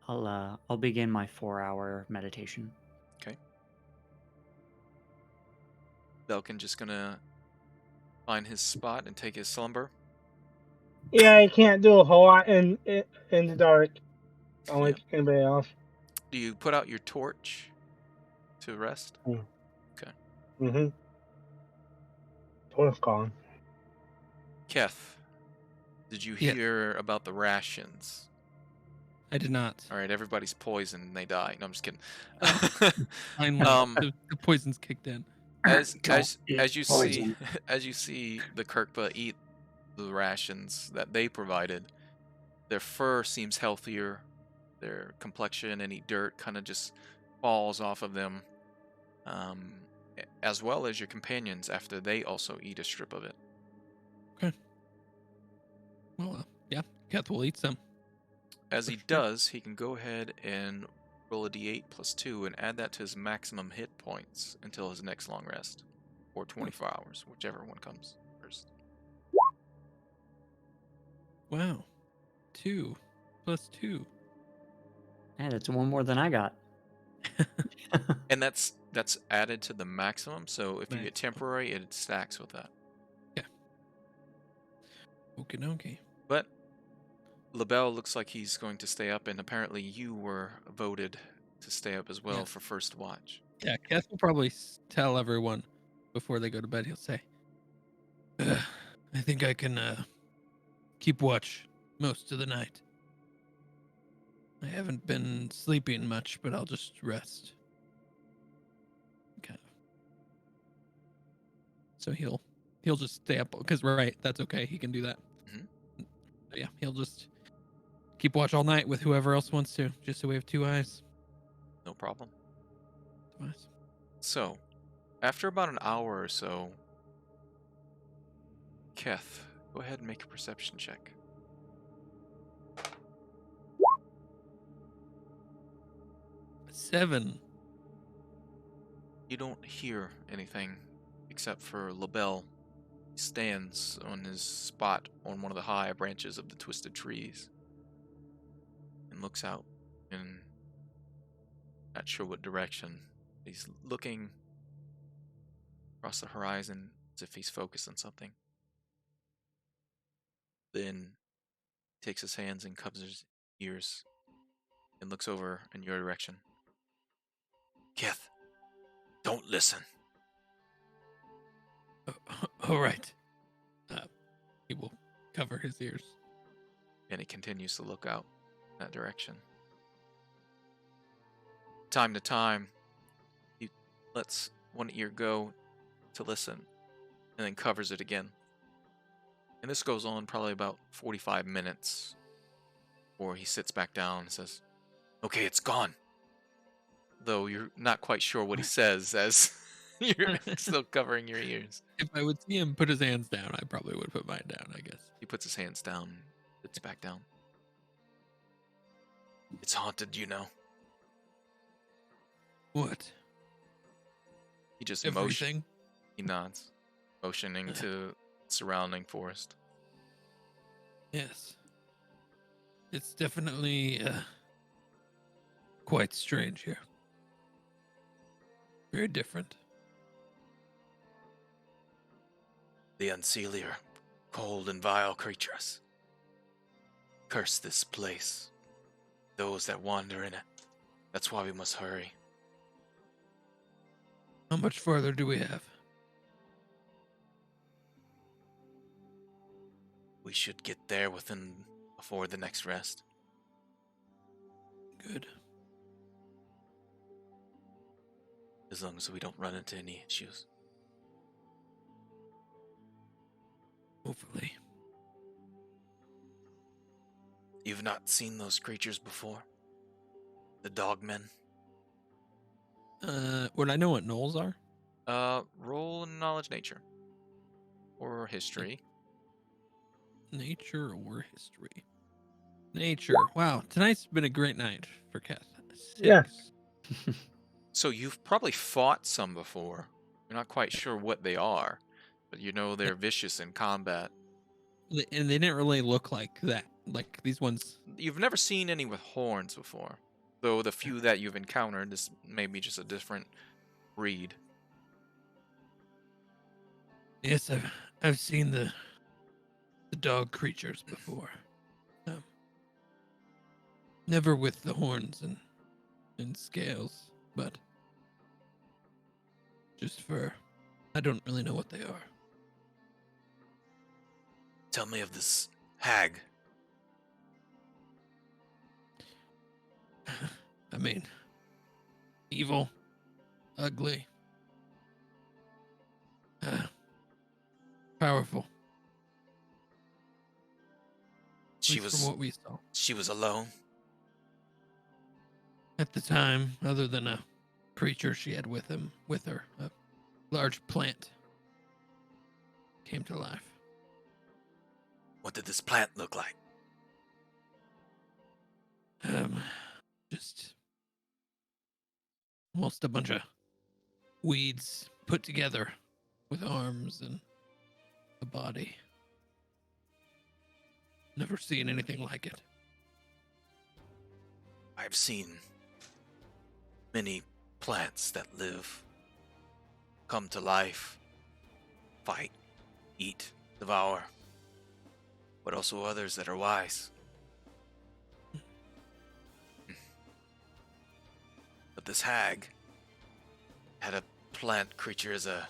Speaker 5: I'll begin my 4-hour meditation.
Speaker 1: Okay. Belkin just gonna find his spot and take his slumber.
Speaker 2: Yeah, I can't do a whole lot in the dark. Unlike
Speaker 1: Yeah.
Speaker 2: anybody else.
Speaker 1: Do you put out your torch to rest?
Speaker 2: Mm.
Speaker 1: Okay.
Speaker 2: Mm-hmm. Torch gone.
Speaker 1: Keth, did you
Speaker 4: Yeah.
Speaker 1: hear about the rations?
Speaker 4: I did not.
Speaker 1: All right, everybody's poisoned and they die. No, I'm just kidding.
Speaker 4: Finally,
Speaker 1: Um,
Speaker 4: the poison's kicked in.
Speaker 1: as
Speaker 5: Don't eat
Speaker 1: you
Speaker 5: poison.
Speaker 1: see as you see the Kirkpa eat the rations that they provided, their fur seems healthier. Their complexion, any dirt, kind of just falls off of them, as well as your companions after they also eat a strip of it.
Speaker 4: Well, yeah, Keth will eat some.
Speaker 1: As
Speaker 4: For
Speaker 1: he
Speaker 4: sure.
Speaker 1: does, he can go ahead and roll a d8 plus 2 and add that to his maximum hit points until his next long rest, or 24 hours, whichever one comes first.
Speaker 4: Wow. 2 plus 2.
Speaker 5: Hey, that's one more than I got.
Speaker 1: And that's added to the maximum, so if you get
Speaker 4: Maximum.
Speaker 1: temporary, it stacks with that.
Speaker 4: Okie dokie.
Speaker 1: But LaBelle looks like he's going to stay up, and apparently you were voted to stay up as well
Speaker 4: Yeah.
Speaker 1: for first watch.
Speaker 4: Yeah, Keth will probably tell everyone before they go to bed. He'll say, I think I can keep watch most of the night. I haven't been sleeping much, but I'll just rest. Kind of. So he'll just stay up because right, that's okay. He can do that.
Speaker 1: Mhm.
Speaker 4: Yeah, he'll just keep watch all night with whoever else wants to, just so we have 2 eyes.
Speaker 1: No problem.
Speaker 4: 2 eyes.
Speaker 1: So, after about an hour or so, Keth, go ahead and make a perception check.
Speaker 4: Seven.
Speaker 1: You don't hear anything except for LaBelle. He stands on his spot on one of the high branches of the twisted trees and looks out in not sure what direction. He's looking across the horizon as if he's focused on something. Then takes his hands and covers his ears and looks over in your direction. Keth, don't listen.
Speaker 4: All right. He will cover his ears.
Speaker 1: And he continues to look out that direction. Time to time, he lets one ear go to listen and then covers it again. And this goes on probably about 45 minutes before he sits back down and says, "Okay, it's gone." Though you're not quite sure what he says as you're still covering your ears.
Speaker 4: If I would see him put his hands down, I probably would put mine down, I guess.
Speaker 1: He puts his hands down, sits back down. It's haunted, you know.
Speaker 4: What?
Speaker 1: He just
Speaker 4: Everything?
Speaker 1: He nods, motioning to surrounding forest.
Speaker 4: Yes. It's definitely quite strange here. Very different.
Speaker 1: The unseelie are cold and vile creatures. Curse this place. Those that wander in it. That's why we must hurry.
Speaker 4: How much farther do we have?
Speaker 1: We should get there before the next rest.
Speaker 4: Good.
Speaker 1: As long as we don't run into any issues.
Speaker 4: Hopefully.
Speaker 1: You've not seen those creatures before? The dogmen?
Speaker 4: Would I know what gnolls are?
Speaker 1: Roll knowledge nature. Or history.
Speaker 4: Nature or history? Nature. Wow, tonight's been a great night for Kath. 6.
Speaker 2: Yeah.
Speaker 1: So you've probably fought some before. You're not quite sure what they are, but you know they're vicious in combat.
Speaker 4: And they didn't really look like that. Like these ones.
Speaker 1: You've never seen any with horns before. Though the few that you've encountered, this may be just a different breed.
Speaker 4: Yes, I've seen the dog creatures before. Never with the horns and scales, but just fur. I don't really know what they are.
Speaker 1: Tell me of this hag.
Speaker 4: I mean, evil, ugly, powerful.
Speaker 1: She
Speaker 4: At least
Speaker 1: was
Speaker 4: from what we saw
Speaker 1: she was alone.
Speaker 4: at the time, other than a creature she had with her, a large plant came to life.
Speaker 1: What did this plant look like?
Speaker 4: Just almost a bunch of weeds put together with arms and a body. Never seen anything like it.
Speaker 1: I've seen many plants that live, come to life, fight, eat, devour, but also others that are wise. But this hag had a plant creature as a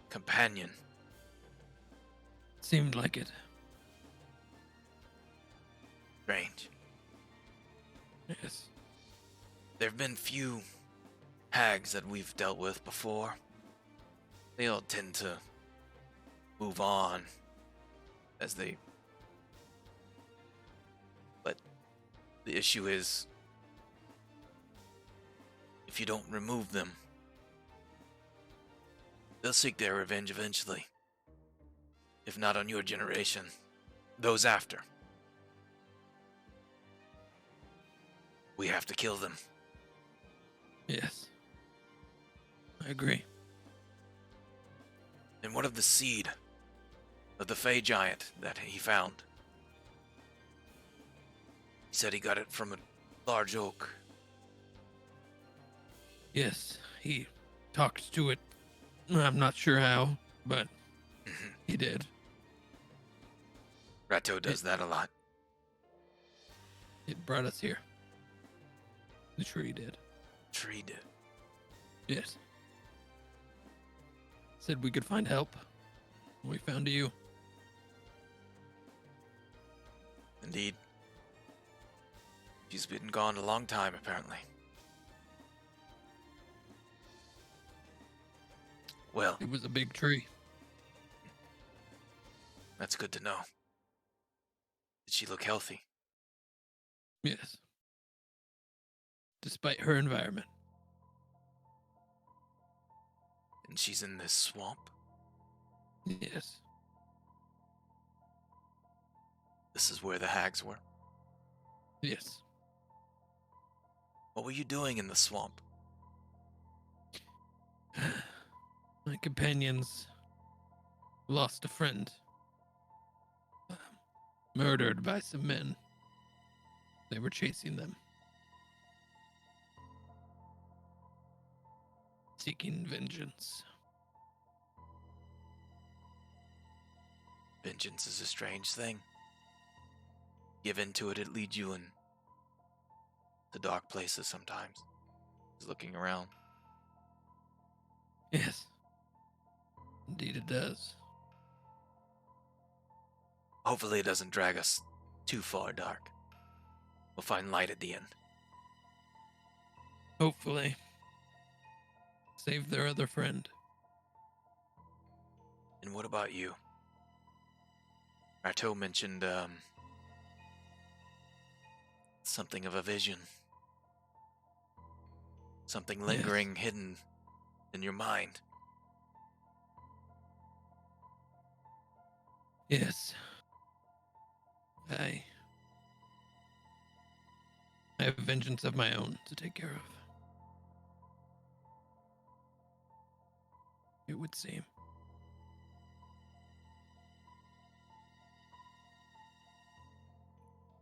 Speaker 1: companion.
Speaker 4: Seemed like it.
Speaker 1: Strange.
Speaker 4: Yes.
Speaker 1: There have been few hags that we've dealt with before. They all tend to move on as they... But the issue is, if you don't remove them, they'll seek their revenge eventually. If not on your generation, those after. We have to kill them.
Speaker 4: Yes. I agree.
Speaker 1: And what of the seed of the Fey giant that he found? He said he got it from a large oak.
Speaker 4: Yes, he talked to it. I'm not sure how, but he did.
Speaker 1: Rato does that a lot.
Speaker 4: It brought us here. The tree did.
Speaker 1: Tree did.
Speaker 4: Yes. Said we could find help. We found you.
Speaker 1: Indeed. She's been gone a long time, apparently. Well,
Speaker 4: It was a big tree.
Speaker 1: that's good to know. Did she look healthy?
Speaker 4: Yes. Despite her environment.
Speaker 1: And she's in this swamp?
Speaker 4: Yes.
Speaker 1: This is where the hags were.
Speaker 4: Yes.
Speaker 1: What were you doing in the swamp?
Speaker 4: My companions lost a friend. Murdered by some men. They were chasing them. Seeking vengeance.
Speaker 1: Vengeance is a strange thing. Give in to it, it leads you in the dark places sometimes. Just looking around.
Speaker 4: Yes. Indeed it does.
Speaker 1: Hopefully it doesn't drag us too far dark. We'll find light at the end.
Speaker 4: Hopefully. Save their other friend.
Speaker 1: And what about you? Rato mentioned something of a vision. Something lingering hidden in your mind.
Speaker 4: Yes. I have vengeance of my own to take care of. It would seem.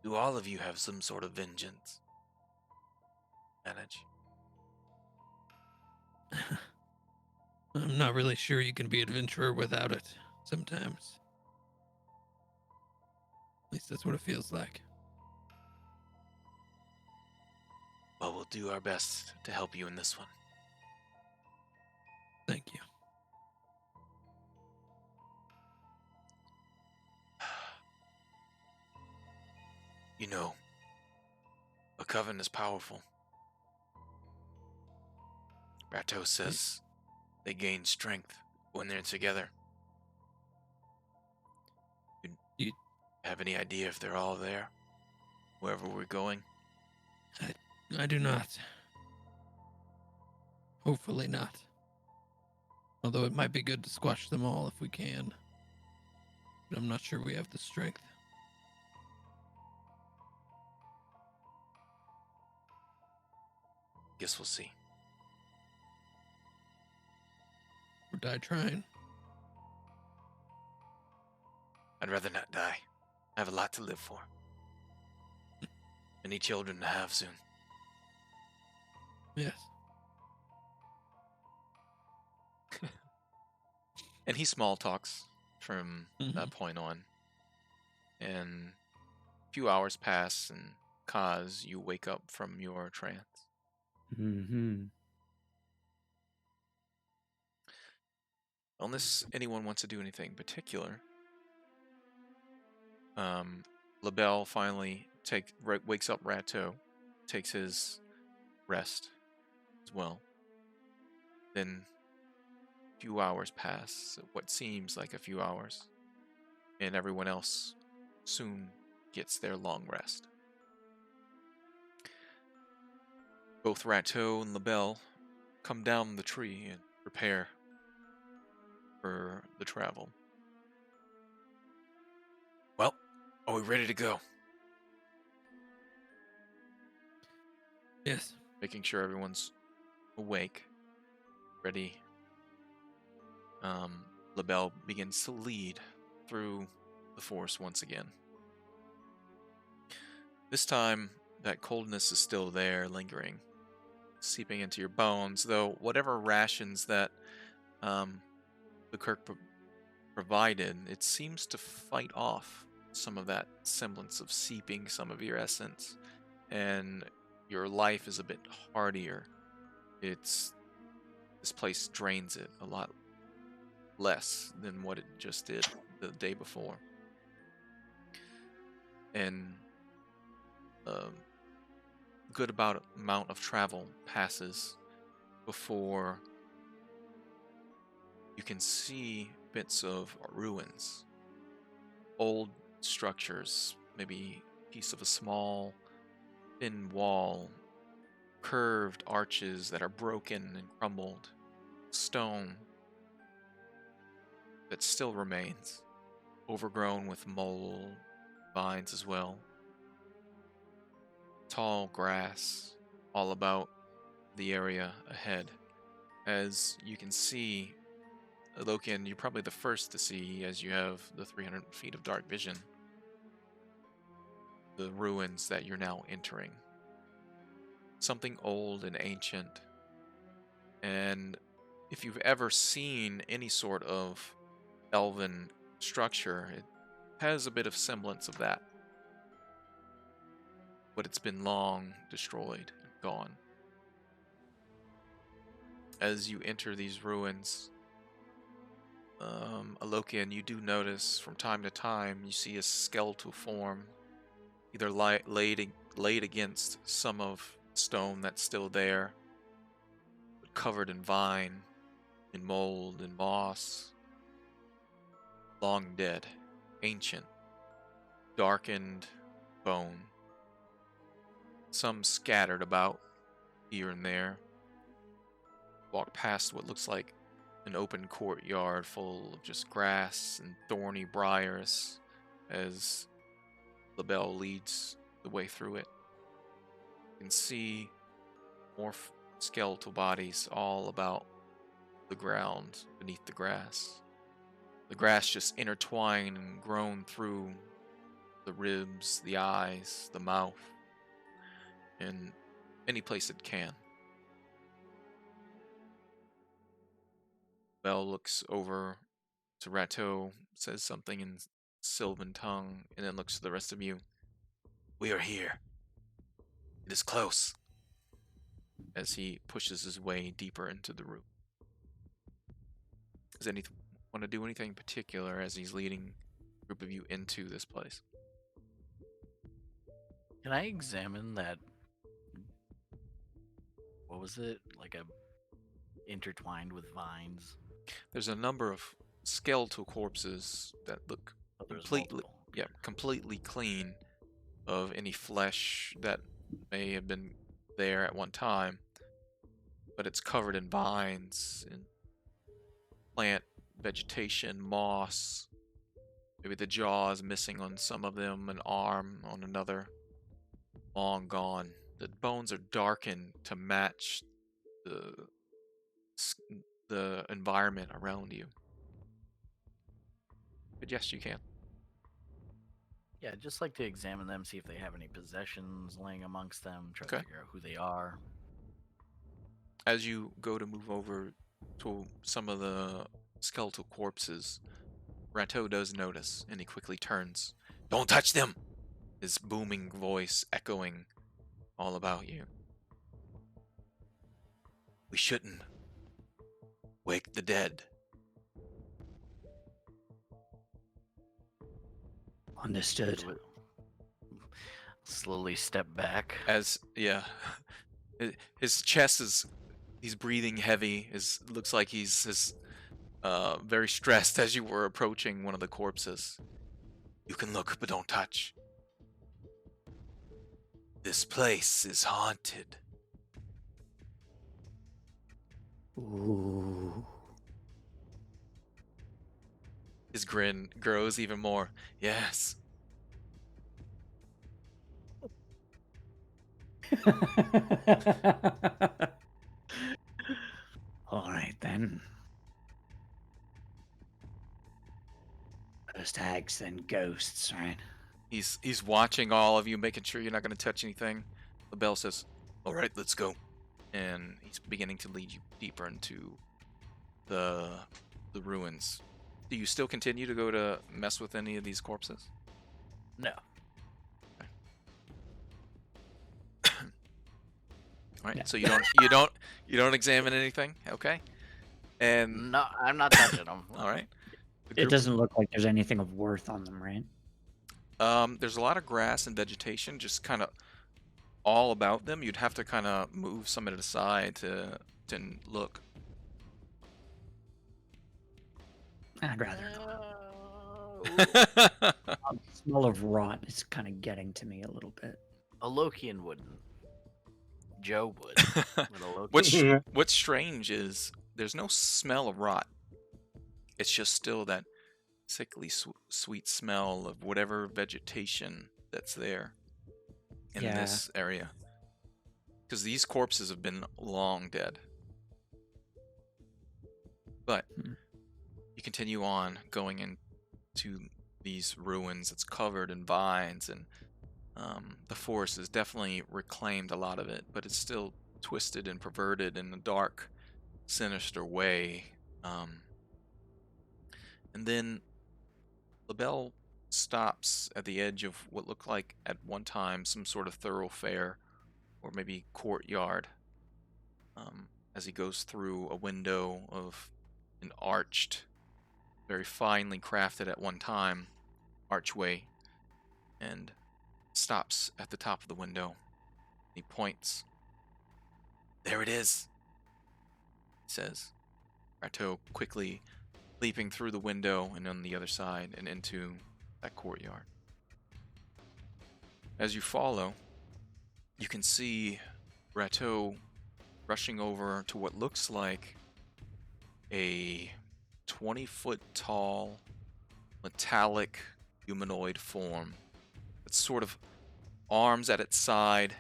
Speaker 1: Do all of you have some sort of vengeance? Manage.
Speaker 4: I'm not really sure you can be adventurer without it sometimes. At least that's what it feels like.
Speaker 1: Well, we'll do our best to help you in this one.
Speaker 4: Thank you.
Speaker 1: You know, a coven is powerful. Rato says they gain strength when they're together.
Speaker 4: You-
Speaker 1: have any idea if they're all there? Wherever we're going?
Speaker 4: I do not. Hopefully not. Although it might be good to squash them all if we can. But I'm not sure we have the strength.
Speaker 1: Guess we'll see.
Speaker 4: Or die trying.
Speaker 1: I'd rather not die. I have a lot to live for. Many children to have soon.
Speaker 4: Yes.
Speaker 1: And he small talks from
Speaker 4: Mhm.
Speaker 1: that point on. And a few hours pass, and Kaz, you wake up from your trance.
Speaker 5: Mm-hmm.
Speaker 1: Unless anyone wants to do anything particular. LaBelle finally wakes up Rato, takes his rest as well. Then a few hours pass, what seems like a few hours, and everyone else soon gets their long rest. Both Rato and LaBelle come down the tree and prepare for the travel. Well, are we ready to go?
Speaker 4: Yes.
Speaker 1: Making sure everyone's awake, ready. LaBelle begins to lead through the forest once again. This time, that coldness is still there, lingering, seeping into your bones, though whatever rations that the Kirk provided, it seems to fight off some of that semblance of seeping some of your essence, and your life is a bit hardier. This place drains it a lot less than what it just did the day before. And a good amount of travel passes before you can see bits of ruins, old structures, maybe a piece of a small thin wall, curved arches that are broken and crumbled, stone that still remains, overgrown with mold, vines as well, tall grass all about the area ahead. As you can see, Lokian, you're probably the first to see, as you have the 300 feet of dark vision, the ruins that you're now entering. Something old and ancient. And if you've ever seen any sort of elven structure, it has a bit of semblance of that. But it's been long destroyed and gone. As you enter these ruins, Alokian, you do notice from time to time you see a skeletal form either laid against some of stone that's still there, but covered in vine, in mold, and moss, long dead, ancient, darkened bone. Some scattered about here and there. Walk past what looks like an open courtyard full of just grass and thorny briars as LaBelle leads the way through it. You can see more skeletal bodies all about the ground beneath the grass. The grass just intertwined and grown through the ribs, the eyes, the mouth, and any place it can. Belle looks over to Rato, says something in Sylvan tongue, and then looks to the rest of you. We are here. It is close. As he pushes his way deeper into the room. Does anyone want to do anything particular as he's leading a group of you into this place?
Speaker 3: Can I examine that? What was it? Like a intertwined with vines?
Speaker 1: There's a number of skeletal corpses that look
Speaker 3: Oh, there's
Speaker 1: completely,
Speaker 3: multiple.
Speaker 1: completely clean of any flesh that may have been there at one time, but it's covered in vines and plant vegetation, moss. Maybe the jaw is missing on some of them, an arm on another. Long gone. The bones are darkened to match the environment around you. But yes, you can.
Speaker 3: Yeah, I'd just like to examine them, see if they have any possessions laying amongst them, try
Speaker 1: Okay.
Speaker 3: to figure out who they are.
Speaker 1: As you go to move over to some of the skeletal corpses, Rato does notice, and he quickly turns. Don't touch them! His booming voice echoing all about you. We shouldn't wake the dead.
Speaker 5: Understood.
Speaker 3: Slowly step back.
Speaker 1: His chest is, he's breathing heavy. Looks like he's very stressed as you were approaching one of the corpses. You can look, but don't touch. This place is haunted.
Speaker 5: Ooh.
Speaker 1: His grin grows even more. Yes.
Speaker 5: All right then. First hags, then ghosts, right?
Speaker 1: He's watching all of you, making sure you're not going to touch anything. LaBelle says, "All right, let's go," and he's beginning to lead you deeper into the ruins. Do you still continue to go to mess with any of these corpses?
Speaker 3: No.
Speaker 1: All right,
Speaker 5: Yeah.
Speaker 1: so you don't examine anything, okay? And
Speaker 3: No, I'm not touching them.
Speaker 1: all right,
Speaker 5: It doesn't look like there's anything of worth on them, right?
Speaker 1: there's a lot of grass and vegetation, just kind of all about them. You'd have to kind of move some of it aside to look.
Speaker 5: I'd rather not.
Speaker 3: No.
Speaker 5: The smell of rot is kind of getting to me a little bit.
Speaker 3: A Lokian wouldn't. Joe would. But a Lokian-
Speaker 1: What's strange is there's no smell of rot. It's just still that sickly sweet smell of whatever vegetation that's there in
Speaker 5: Yeah.
Speaker 1: this area. Because these corpses have been long dead. But
Speaker 5: Hmm.
Speaker 1: you continue on going into these ruins. It's covered in vines, and the forest has definitely reclaimed a lot of it, but it's still twisted and perverted in a dark, sinister way. And then LaBelle stops at the edge of what looked like at one time some sort of thoroughfare or maybe courtyard, as he goes through a window of an arched very finely crafted at one time archway, and stops at the top of the window. He points. "There it is," he says. Rato quickly leaping through the window and on the other side and into that courtyard. As you follow, you can see Rato rushing over to what looks like a 20-foot tall metallic humanoid form. It's sort of arms at its side.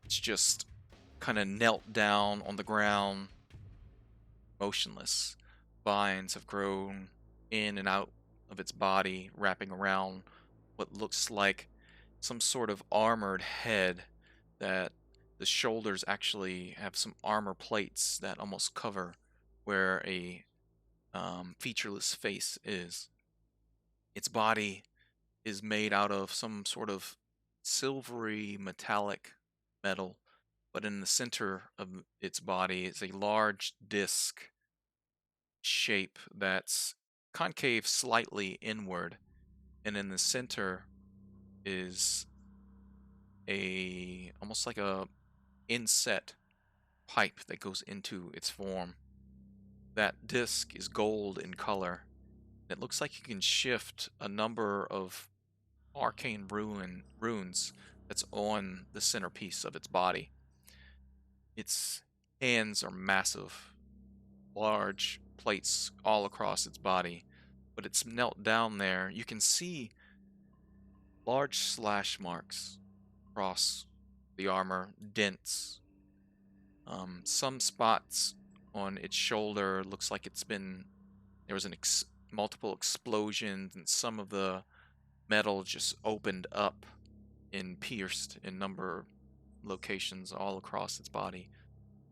Speaker 1: It's just kind of knelt down on the ground, motionless. Vines have grown in and out of its body, wrapping around what looks like some sort of armored head, that the shoulders actually have some armor plates that almost cover where a featureless face is. Its body is made out of some sort of silvery metallic metal, but in the center of its body is a large disc shape that's concave slightly inward, and in the center is a almost like a inset pipe that goes into its form. That disc is gold in color. It looks like you can shift a number of arcane runes that's on the centerpiece of its body. Its hands are massive, large plates all across its body, but it's knelt down there. You can see large slash marks across the armor, dents. Some spots on its shoulder looks like there was multiple explosions, and some of the metal just opened up and pierced in number of locations all across its body.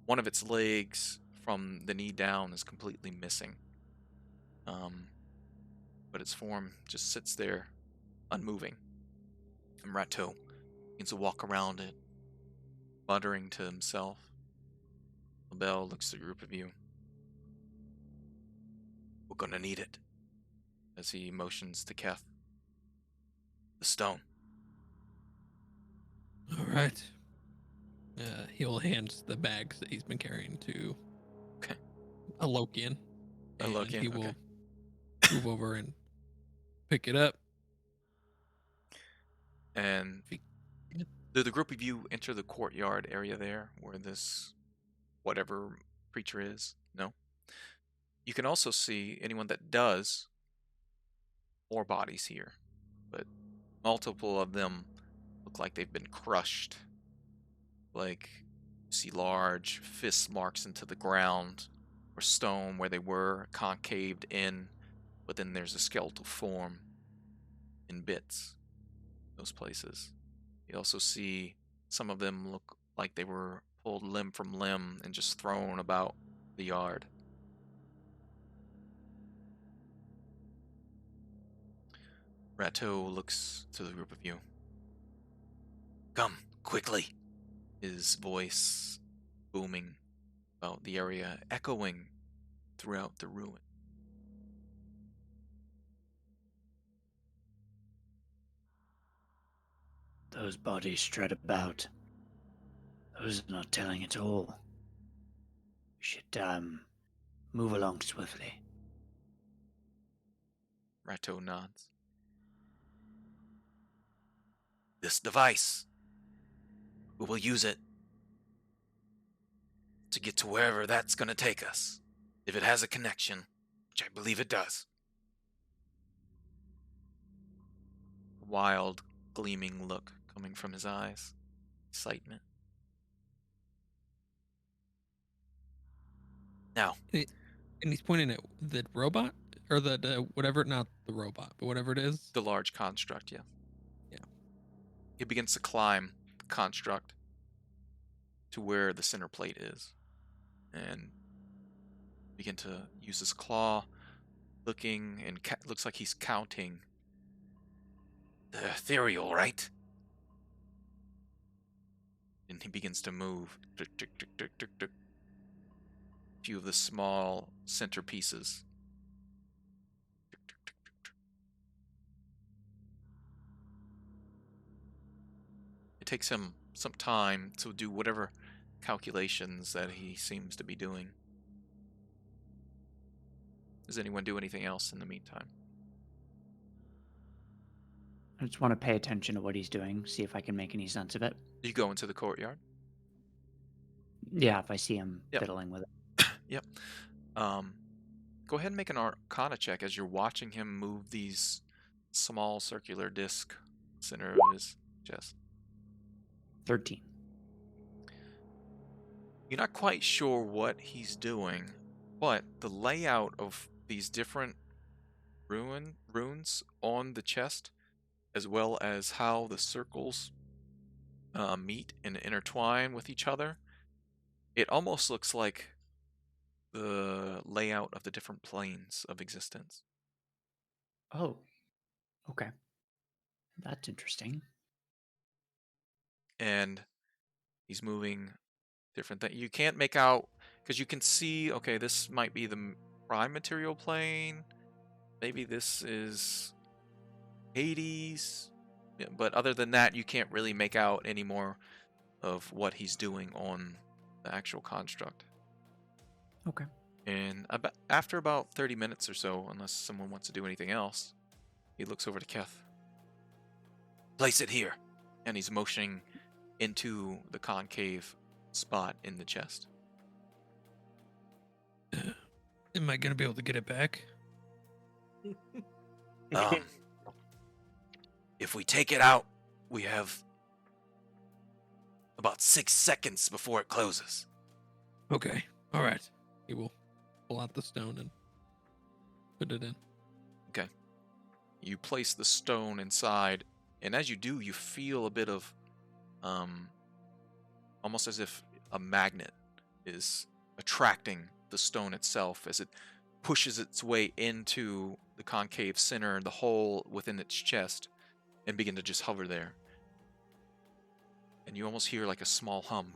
Speaker 1: One of its legs from the knee down is completely missing. But its form just sits there, unmoving. And Rato begins to walk around it, muttering to himself. LaBelle looks at the group of you. "We're gonna need it," as he motions to Keth. "The stone."
Speaker 4: All right. He'll hand the bags that he's been carrying to
Speaker 1: Okay.
Speaker 4: a Lokian.
Speaker 1: A
Speaker 4: And
Speaker 1: Lokian,
Speaker 4: he will
Speaker 1: okay.
Speaker 4: move over and pick it up.
Speaker 1: And do the group of you enter the courtyard area there where this whatever creature is? No? You can also see anyone that does more bodies here, but multiple of them look like they've been crushed. Like you see large fist marks into the ground or stone where they were concaved in, but then there's a skeletal form in bits. Those places. You also see some of them look like they were pulled limb from limb and just thrown about the yard. Rato looks to the group of you. "Come, quickly!" His voice booming about the area, echoing throughout the ruin.
Speaker 5: Those bodies strut about. Those are not telling at all. We should move along swiftly.
Speaker 1: Rato nods. "This device, we will use it to get to wherever that's going to take us. If it has a connection, which I believe it does." A wild, gleaming look coming from his eyes. Excitement. Now,
Speaker 4: And he's pointing at the robot or the whatever, not the robot, but whatever it is.
Speaker 1: the large construct, yeah.
Speaker 4: Yeah.
Speaker 1: He begins to climb the construct to where the center plate is, and begin to use his claw, looking, and looks like he's counting. "The ethereal, right?" And he begins to move. Tick, tick, tick, tick, tick, tick. A few of the small centerpieces. Tick, takes him some time to do whatever calculations that he seems to be doing. Does anyone do anything else in the meantime?
Speaker 5: I just want to pay attention to what he's doing, see if I can make any sense of it.
Speaker 1: You go into the courtyard.
Speaker 5: Yeah, if I see him
Speaker 1: Yep.
Speaker 5: fiddling with it.
Speaker 1: Yep. Go ahead and make an Arcana check as you're watching him move these small circular disc center of his chest.
Speaker 5: 13.
Speaker 1: You're not quite sure what he's doing, but the layout of these different runes on the chest, as well as how the circles meet and intertwine with each other, it almost looks like the layout of the different planes of existence.
Speaker 5: Oh, okay. That's interesting.
Speaker 1: And he's moving different things. You can't make out, because you can see, okay, this might be the prime material plane. Maybe this is Hades. Yeah, but other than that, you can't really make out any more of what he's doing on the actual construct.
Speaker 5: Okay.
Speaker 1: And after about 30 minutes or so, unless someone wants to do anything else, he looks over to Keth. Place it here. And he's motioning into the concave spot in the chest.
Speaker 4: Am I gonna be able to get it back?
Speaker 1: If we take it out, we have about 6 seconds before it closes.
Speaker 4: Okay. All right. He will pull out the stone and put it in.
Speaker 1: Okay. You place the stone inside, and as you do, you feel a bit of, almost as if a magnet is attracting the stone itself as it pushes its way into the concave center, the hole within its chest, and begin to just hover there. And you almost hear like a small hum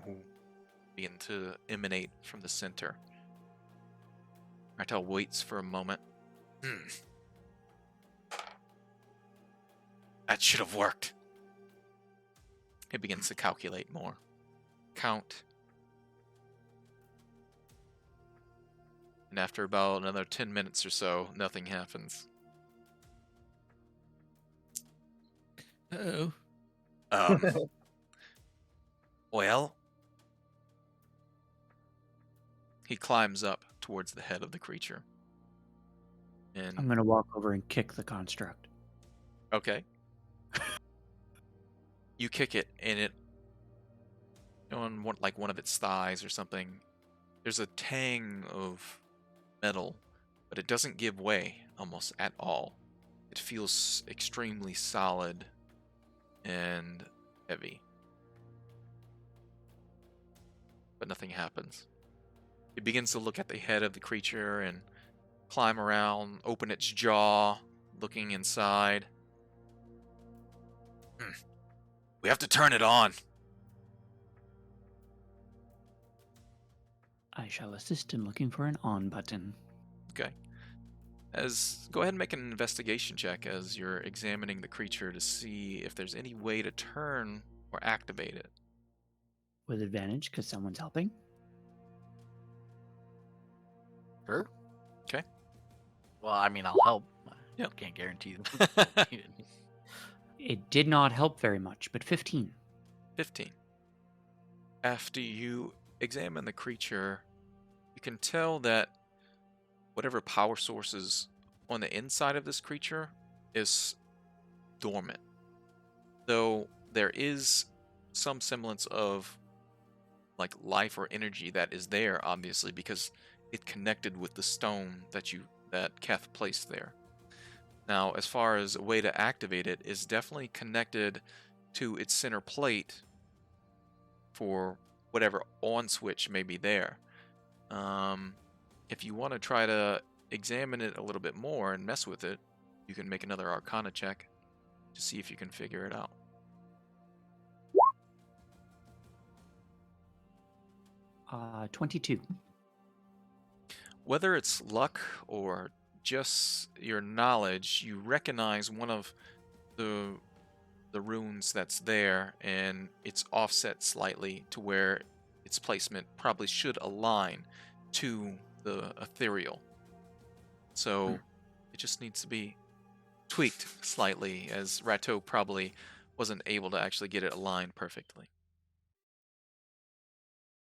Speaker 1: begin to emanate from the center. Rato waits for a moment. That should have worked. He begins to calculate more. Count. And after about another 10 minutes or so, nothing happens.
Speaker 4: Uh-oh.
Speaker 1: Well, he climbs up towards the head of the creature. And
Speaker 5: I'm going to walk over and kick the construct.
Speaker 1: okay. You kick it, and it, on one of its thighs or something, there's a tang of metal, but it doesn't give way almost at all. It feels extremely solid and heavy. But nothing happens. It begins to look at the head of the creature and climb around, open its jaw, looking inside. We have to turn it on.
Speaker 5: I shall assist in looking for an on button.
Speaker 1: Okay. Go ahead and make an investigation check as you're examining the creature to see if there's any way to turn or activate it.
Speaker 5: With advantage, because someone's helping.
Speaker 3: Sure.
Speaker 1: Okay.
Speaker 3: Well, I mean, I'll help.
Speaker 1: Yep.
Speaker 3: I can't guarantee that.
Speaker 5: It did not help very much, but 15.
Speaker 1: 15. After you examine the creature, you can tell that whatever power sources on the inside of this creature is dormant. Though there is some semblance of like life or energy that is there, obviously, because it connected with the stone that Keth placed there. Now, as far as a way to activate it, is definitely connected to its center plate for whatever on switch may be there. If you want to try to examine it a little bit more and mess with it, you can make another Arcana check to see if you can figure it out.
Speaker 5: Uh, 22.
Speaker 1: Whether it's luck or just your knowledge, you recognize one of the the runes that's there, and it's offset slightly to where its placement probably should align to the ethereal. So it just needs to be tweaked slightly, as Rato probably wasn't able to actually get it aligned perfectly.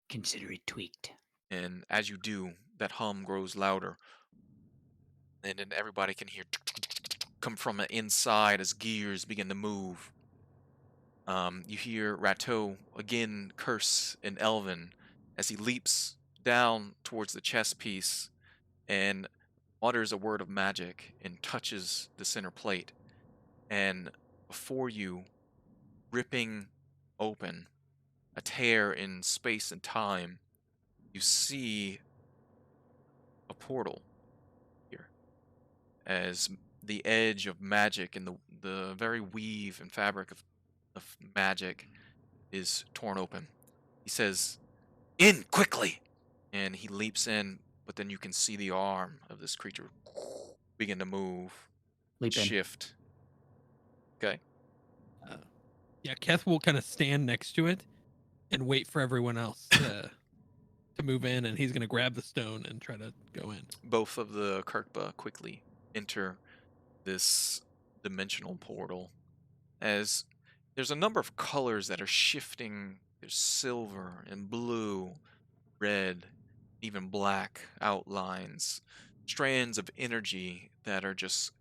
Speaker 5: Consider it tweaked.
Speaker 1: And as you do, that hum grows louder, and then everybody can hear come from the inside as gears begin to move. You hear Rato again curse in Elven as he leaps down towards the chess piece and mutters a word of magic and touches the center plate. And before you, ripping open a tear in space and time, you see a portal here as the edge of magic and the very weave and fabric of magic is torn open. He says, "In quickly!" And he leaps in, but then you can see the arm of this creature begin to move,
Speaker 5: Leap in.
Speaker 1: shift. Okay.
Speaker 4: Yeah, Keth will kind of stand next to it and wait for everyone else to move in, and he's gonna grab the stone and try to go in.
Speaker 1: Both of the Kirkba quickly enter this dimensional portal as there's a number of colors that are shifting. There's silver and blue, red, even black outlines, strands of energy that are just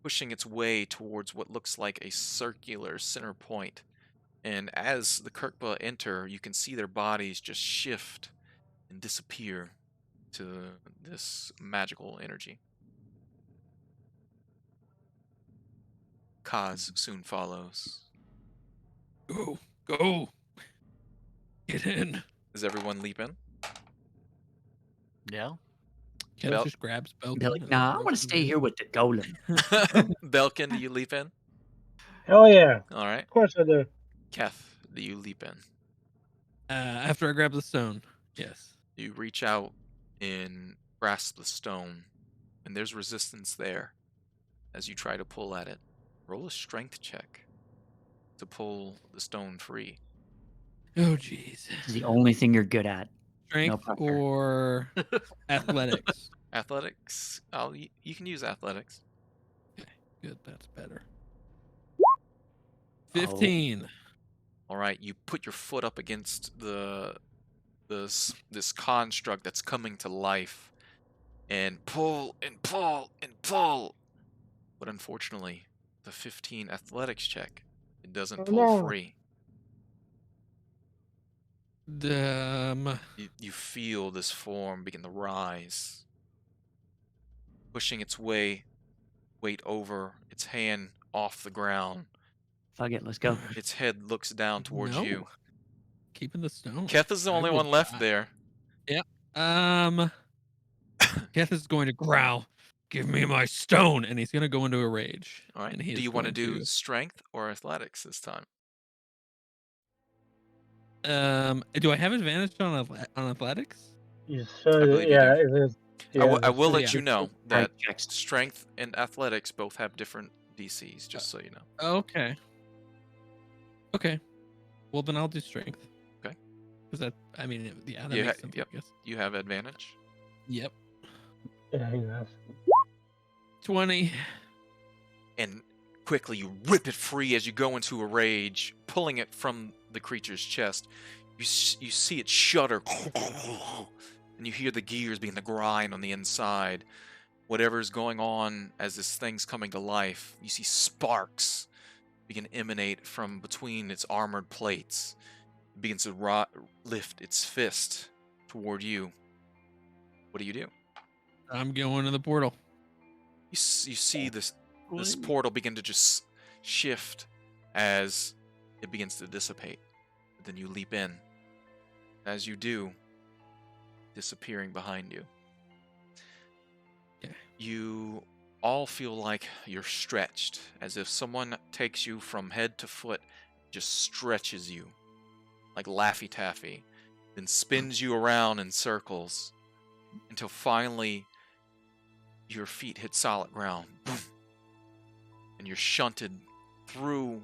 Speaker 1: pushing its way towards what looks like a circular center point. And as the Kirkba enter, you can see their bodies just shift and disappear to this magical energy. Kaz soon follows.
Speaker 4: Go. Get in.
Speaker 1: Does everyone leap in?
Speaker 3: Yeah.
Speaker 4: Keth
Speaker 1: Bel-
Speaker 4: just grabs Belkin.
Speaker 5: Be like,
Speaker 4: and
Speaker 5: nah, I
Speaker 4: throws
Speaker 5: want to
Speaker 4: him
Speaker 5: stay
Speaker 4: in.
Speaker 5: here with the golem.
Speaker 1: Belkin, do you leap in?
Speaker 2: Hell yeah.
Speaker 1: All right.
Speaker 2: Of course I do.
Speaker 1: Keth, do you leap in?
Speaker 4: After I grab the stone, yes.
Speaker 1: You reach out and grasp the stone, and there's resistance there as you try to pull at it. Roll a strength check to pull the stone free.
Speaker 4: Oh, jeez.
Speaker 5: This is the only thing you're good at.
Speaker 4: Strength
Speaker 5: pressure.
Speaker 4: or athletics?
Speaker 1: Athletics. You can use athletics.
Speaker 4: Okay, good. That's better.
Speaker 5: Oh.
Speaker 4: 15.
Speaker 1: All right. You put your foot up against this construct that's coming to life, and pull and pull and pull. But unfortunately, the 15 athletics check, it doesn't
Speaker 2: Oh,
Speaker 1: pull
Speaker 2: no.
Speaker 1: free. You feel this form begin to rise, pushing its weight over its hand off the ground.
Speaker 5: Fuck it, let's go.
Speaker 1: Its head looks down towards
Speaker 4: No.
Speaker 1: you.
Speaker 4: Keeping the stone.
Speaker 1: Keth is the
Speaker 4: I
Speaker 1: only
Speaker 4: will
Speaker 1: one left
Speaker 4: die.
Speaker 1: there.
Speaker 4: Keth is going to growl. Give me my stone, and he's going to go into a rage.
Speaker 1: All right.
Speaker 4: And he
Speaker 1: Do
Speaker 4: is
Speaker 1: you want to
Speaker 4: going
Speaker 1: do strength or athletics this time?
Speaker 4: Do I have advantage on athletics?
Speaker 2: You
Speaker 1: I
Speaker 2: should,
Speaker 1: believe you
Speaker 2: yeah,
Speaker 1: do.
Speaker 2: it is.
Speaker 1: I will let
Speaker 4: yeah.
Speaker 1: you know
Speaker 5: Strength
Speaker 1: that
Speaker 5: checks.
Speaker 1: strength and athletics both have different DCs, just so you know.
Speaker 4: Okay. Well, then I'll do strength.
Speaker 1: Okay.
Speaker 4: Because that that
Speaker 1: Yeah,
Speaker 4: makes sense,
Speaker 1: yep.
Speaker 4: I guess.
Speaker 1: You have advantage.
Speaker 4: Yep.
Speaker 2: Yeah, he does.
Speaker 4: 20.
Speaker 1: And quickly you rip it free as you go into a rage, pulling it from the creature's chest. You see it shudder, and you hear the gears begin to grind on the inside. Whatever's going on as this thing's coming to life, you see sparks begin to emanate from between its armored plates. It begins to lift its fist toward you. What do?
Speaker 4: I'm going to the portal.
Speaker 1: You see this portal begin to just shift as it begins to dissipate. But then you leap in. As you do, disappearing behind you.
Speaker 4: Okay.
Speaker 1: You all feel like you're stretched, as if someone takes you from head to foot, just stretches you like Laffy Taffy, then spins you around in circles until finally your feet hit solid ground. Boom. And you're shunted through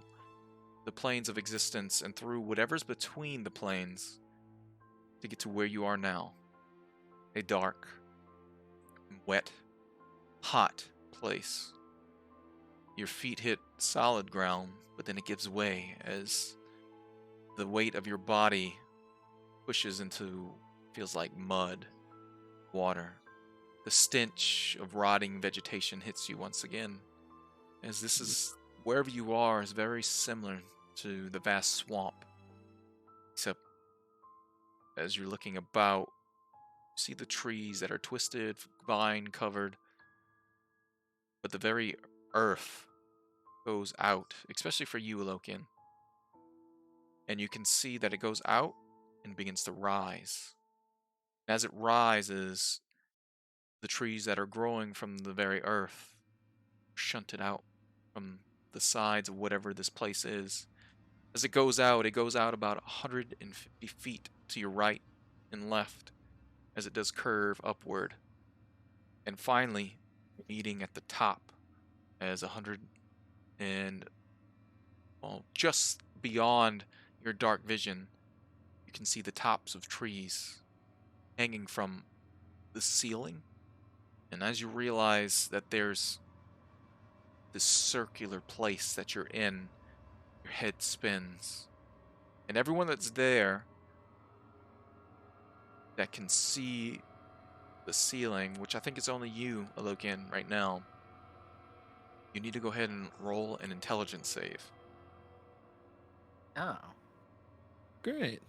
Speaker 1: the planes of existence and through whatever's between the planes to get to where you are now. A dark, wet, hot place. Your feet hit solid ground, but then it gives way as the weight of your body pushes into, feels like mud, water. The stench of rotting vegetation hits you once again, as this is, wherever you are, is very similar to the vast swamp. Except, as you're looking about, you see the trees that are twisted, vine-covered, but the very earth goes out, especially for you, Alokian. And you can see that it goes out and begins to rise. As it rises, the trees that are growing from the very earth are shunted out from the sides of whatever this place is. As it goes out about 150 feet to your right and left as it does curve upward. And finally, meeting at the top as 100 and, well, just beyond your dark vision, you can see the tops of trees hanging from the ceiling. And as you realize that there's this circular place that you're in, your head spins. And everyone that's there that can see the ceiling, which I think is only you, Alokian, right now, you need to go ahead and roll an intelligence save.
Speaker 3: Oh.
Speaker 4: Great.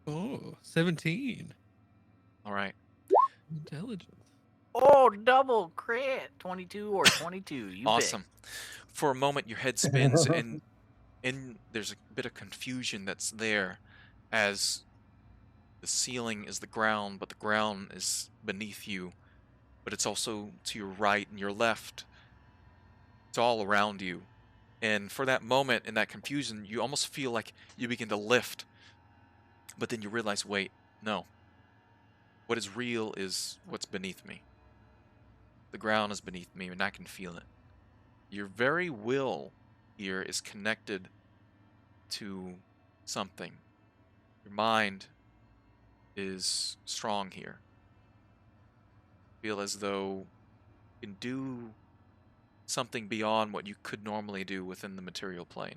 Speaker 4: Oh, 17.
Speaker 1: All right.
Speaker 4: Intelligence.
Speaker 3: Oh, double crit. 22 or 22. You
Speaker 1: Awesome.
Speaker 3: pick.
Speaker 1: For a moment, your head spins, and there's a bit of confusion that's there, as the ceiling is the ground, but the ground is beneath you, but it's also to your right and your left. It's all around you. And for that moment, in that confusion, you almost feel like you begin to lift, but then you realize, wait, no. What is real is what's beneath me. The ground is beneath me, and I can feel it. Your very will here is connected to something. Your mind is strong here. Feel as though you can do something beyond what you could normally do within the material plane.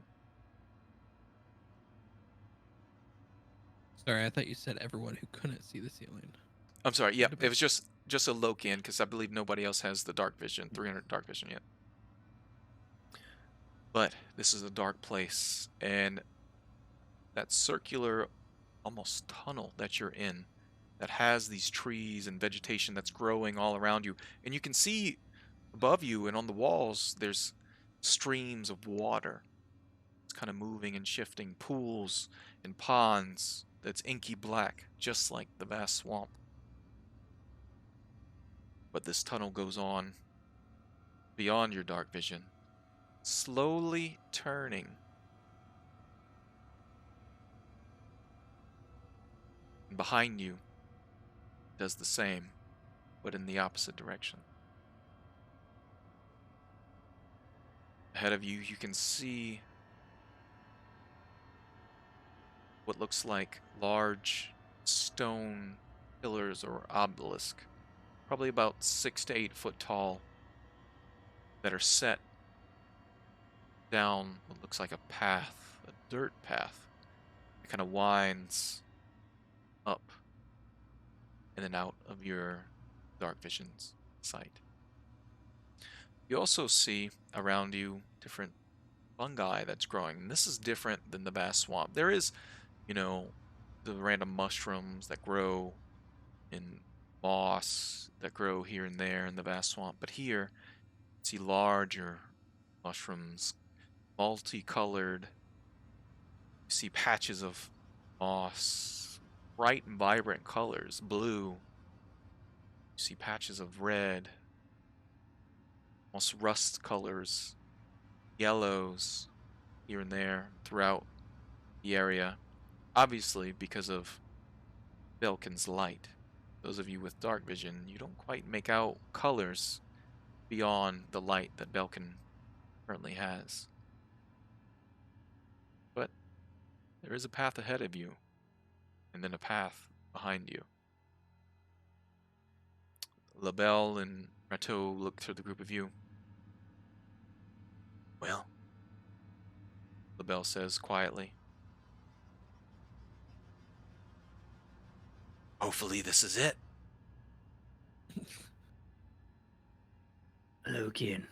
Speaker 4: Sorry, I thought you said everyone who couldn't see the ceiling.
Speaker 1: I'm sorry, yeah, it was just a Lokian, because I believe nobody else has the dark vision, 300 dark vision yet. But this is a dark place, and that circular, almost tunnel that you're in, that has these trees and vegetation that's growing all around you, and you can see above you and on the walls there's streams of water. It's kind of moving and shifting, pools and ponds that's inky black, just like the vast swamp. But this tunnel goes on beyond your dark vision, slowly turning. And behind you does the same, but in the opposite direction. Ahead of you, you can see what looks like large stone pillars or obelisk, probably about 6 to 8 foot tall, that are set down what looks like a path, a dirt path. It kind of winds up in and out of your dark vision's sight. You also see around you different fungi that's growing. And this is different than the vast swamp. There is, the random mushrooms that grow in moss that grow here and there in the vast swamp. But here, you see larger mushrooms, multicolored. You see patches of moss, bright and vibrant colors, blue. You see patches of red, almost rust colors, yellows here and there throughout the area. Obviously, because of Belkin's light. Those of you with dark vision, you don't quite make out colors beyond the light that Belkin currently has. But there is a path ahead of you, and then a path behind you. LaBelle and Rato look through the group of you. Well, LaBelle says quietly. Hopefully this is it.
Speaker 5: Logan,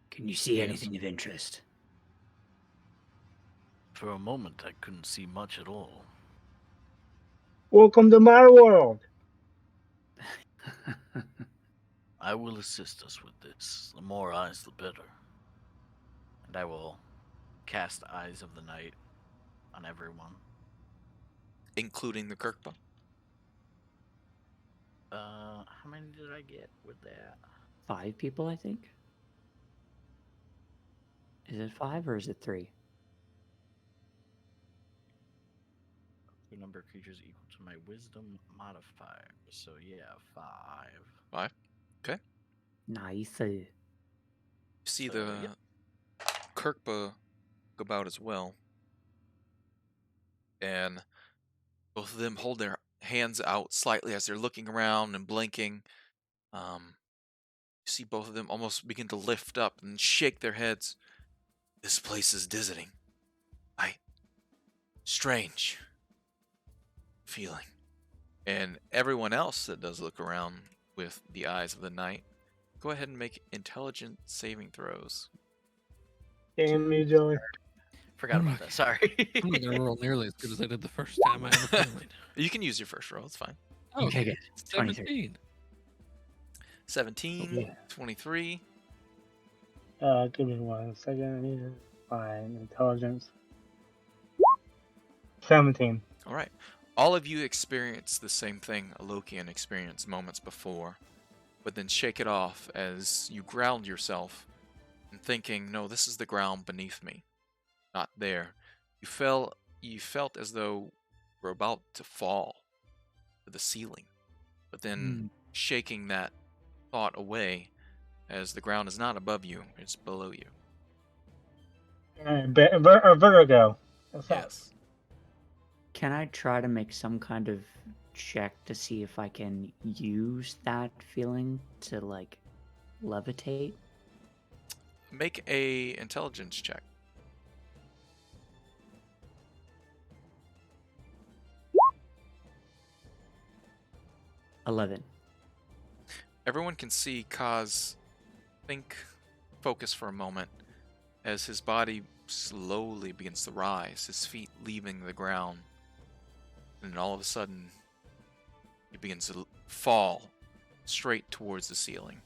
Speaker 5: can you see
Speaker 3: Yes.
Speaker 5: anything of interest?
Speaker 3: For a moment, I couldn't see much at all.
Speaker 2: Welcome to my world.
Speaker 3: I will assist us with this. The more eyes, the better. And I will cast Eyes of the Night on everyone.
Speaker 1: Including the Kirkba.
Speaker 3: How many did I get with that?
Speaker 5: 5 people, I think. Is it 5 or is it 3?
Speaker 3: The number of creatures equal to my wisdom modifier. So yeah, 5.
Speaker 1: 5. Okay.
Speaker 5: Nice.
Speaker 1: You see
Speaker 3: So,
Speaker 1: the
Speaker 3: yep.
Speaker 1: Kirkba go about as well. And both of them hold their hands out slightly as they're looking around and blinking. You see both of them almost begin to lift up and shake their heads. This place is dizzying. Strange feeling. And everyone else that does look around with the eyes of the night, go ahead and make intelligence saving throws.
Speaker 2: Damn me, Joey.
Speaker 3: Forgot
Speaker 4: I'm
Speaker 3: about
Speaker 4: not-
Speaker 3: that. Sorry.
Speaker 4: I'm not gonna roll nearly as good as I did the first time I ever played.
Speaker 1: You can use your first roll, it's fine.
Speaker 4: Oh,
Speaker 5: Okay, good. 23.
Speaker 4: 17.
Speaker 1: 17,
Speaker 2: Yeah.
Speaker 1: 23.
Speaker 2: Give me 1 second. I need to find intelligence. 17.
Speaker 1: All right. All of you experience the same thing Alokian experienced moments before, but then shake it off as you ground yourself and thinking, no, this is the ground beneath me, not there. You felt as though you were about to fall to the ceiling, but then shaking that thought away as the ground is not above you, it's below you.
Speaker 2: Vertigo. What's up?
Speaker 1: Yes.
Speaker 5: Can I try to make some kind of check to see if I can use that feeling to, like, levitate?
Speaker 1: Make a intelligence check.
Speaker 5: $11.
Speaker 1: Everyone can see Kaz focus for a moment as his body slowly begins to rise, his feet leaving the ground. And then all of a sudden, he begins to fall straight towards the ceiling.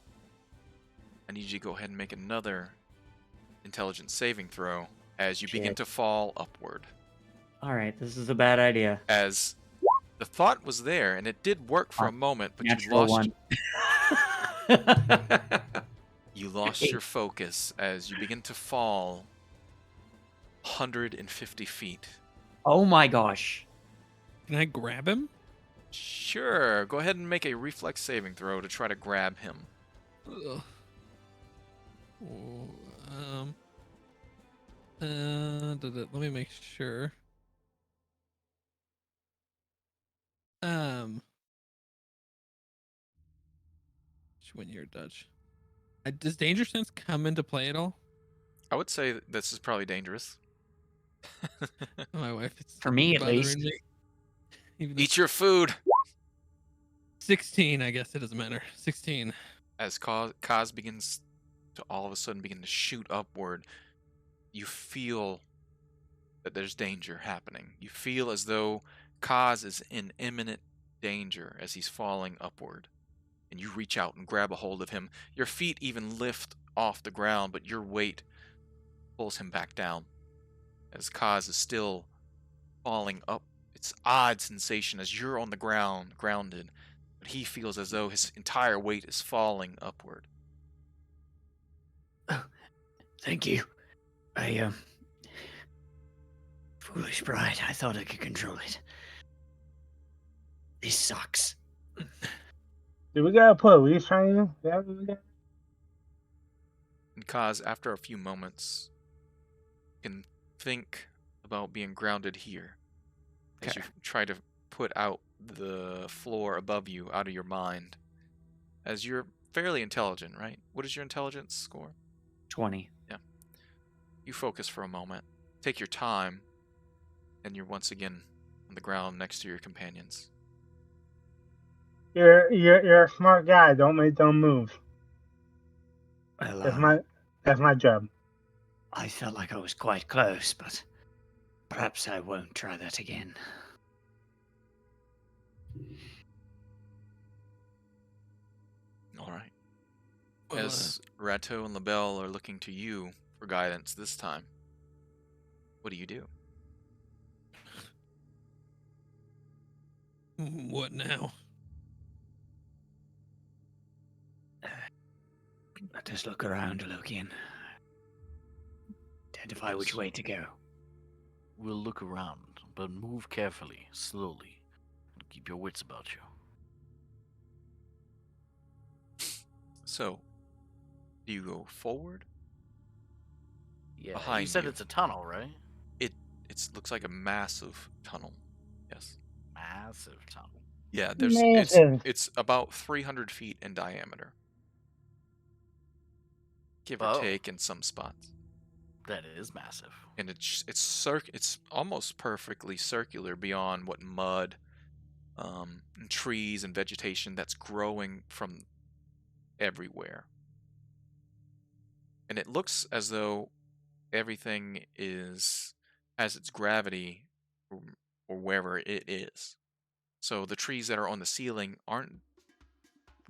Speaker 1: I need you to go ahead and make another intelligence saving throw as you begin
Speaker 5: Shit.
Speaker 1: to fall upward.
Speaker 5: Alright, this is a bad idea.
Speaker 1: As the thought was there, and it did work for a moment, but you
Speaker 5: Natural
Speaker 1: lost
Speaker 5: 1.
Speaker 1: You lost your focus as you begin to fall 150 feet.
Speaker 5: Oh my gosh.
Speaker 4: Can I grab him?
Speaker 1: Sure, go ahead and make a reflex saving throw to try to grab him.
Speaker 4: Ugh. Oh, let me make sure. When you're Dutch. Does Danger Sense come into play at all?
Speaker 1: I would say that this is probably dangerous.
Speaker 4: My wife, it's
Speaker 5: For me, at
Speaker 4: bothering
Speaker 5: least.
Speaker 4: me. Even
Speaker 1: Eat your food!
Speaker 4: 16, I guess it doesn't matter. 16.
Speaker 1: As Kaz begins to all of a sudden begin to shoot upward, you feel that there's danger happening. You feel as though Kaz is in imminent danger as he's falling upward. And you reach out and grab a hold of him. Your feet even lift off the ground, but your weight pulls him back down. As Kaz is still falling up, it's odd sensation as you're on the ground, grounded, but he feels as though his entire weight is falling upward.
Speaker 5: Thank you. Foolish bride. I thought I could control it. This sucks.
Speaker 2: Do we gotta put a leash on you? Is that what we got?
Speaker 1: And Kaz, after a few moments, you can think about being grounded here as you try to put out the floor above you out of your mind. As you're fairly intelligent, right? What is your intelligence score?
Speaker 5: 20.
Speaker 1: Yeah. You focus for a moment, take your time, and you're once again on the ground next to your companions.
Speaker 2: You're a smart guy. Don't make dumb moves.
Speaker 5: Well,
Speaker 2: That's my job.
Speaker 5: I felt like I was quite close, but perhaps I won't try that again.
Speaker 1: All right.
Speaker 4: Well,
Speaker 1: As Rato and LaBelle are looking to you for guidance this time, what do you do?
Speaker 4: what now?
Speaker 5: Let us look around, Lokian. Identify which way to go.
Speaker 3: We'll look around, but move carefully, slowly, and keep your wits about you.
Speaker 1: So, do you go forward?
Speaker 3: Yeah, you
Speaker 1: Behind
Speaker 3: said
Speaker 1: you.
Speaker 3: it's a tunnel, right?
Speaker 1: It looks like a massive tunnel. Yes.
Speaker 3: Massive tunnel.
Speaker 1: Yeah,
Speaker 2: Massive.
Speaker 1: it's about 300 feet in diameter. Give or
Speaker 3: Oh.
Speaker 1: take in some spots.
Speaker 3: That is massive.
Speaker 1: And it's almost perfectly circular beyond what mud, and trees and vegetation that's growing from everywhere. And it looks as though everything has its gravity or wherever it is. So the trees that are on the ceiling aren't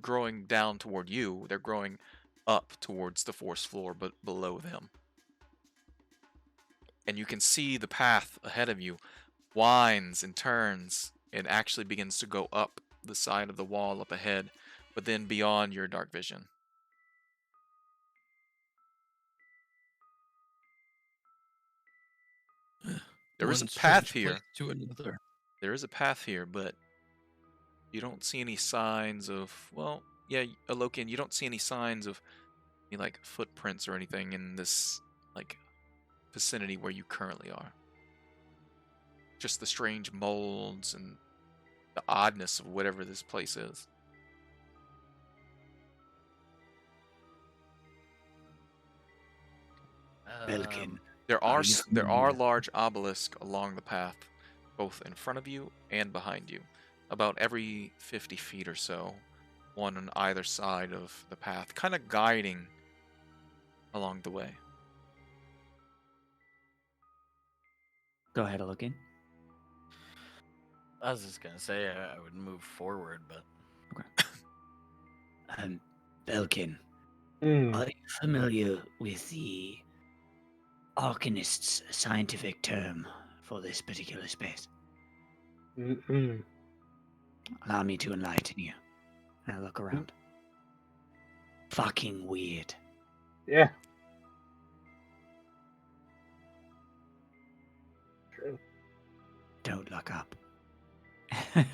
Speaker 1: growing down toward you, they're growing up towards the forest floor but below them. And you can see the path ahead of you winds and turns and actually begins to go up the side of the wall up ahead, but then beyond your dark vision. There is a
Speaker 4: One
Speaker 1: path
Speaker 4: strange
Speaker 1: here.
Speaker 4: place to another.
Speaker 1: There is a path here, but you don't see any signs of, well, yeah, Alokian, you don't see any signs of any, like, footprints or anything in this, like, vicinity where you currently are. Just the strange molds and the oddness of whatever this place is.
Speaker 5: Belkin.
Speaker 1: There
Speaker 5: Are
Speaker 1: are
Speaker 5: you
Speaker 1: there are
Speaker 5: familiar?
Speaker 1: large obelisks along the path, both in front of you and behind you, about every 50 feet or so, one on either side of the path, kind of guiding along the way.
Speaker 5: Go ahead, Lokian.
Speaker 3: I was just gonna say I would move forward, but
Speaker 5: Belkin,
Speaker 2: Mm.
Speaker 5: are you familiar with the Arcanist's scientific term for this particular space?
Speaker 2: Mm-mm.
Speaker 5: Allow me to enlighten you. I look around. Fucking weird.
Speaker 2: Yeah. True.
Speaker 5: Don't look up.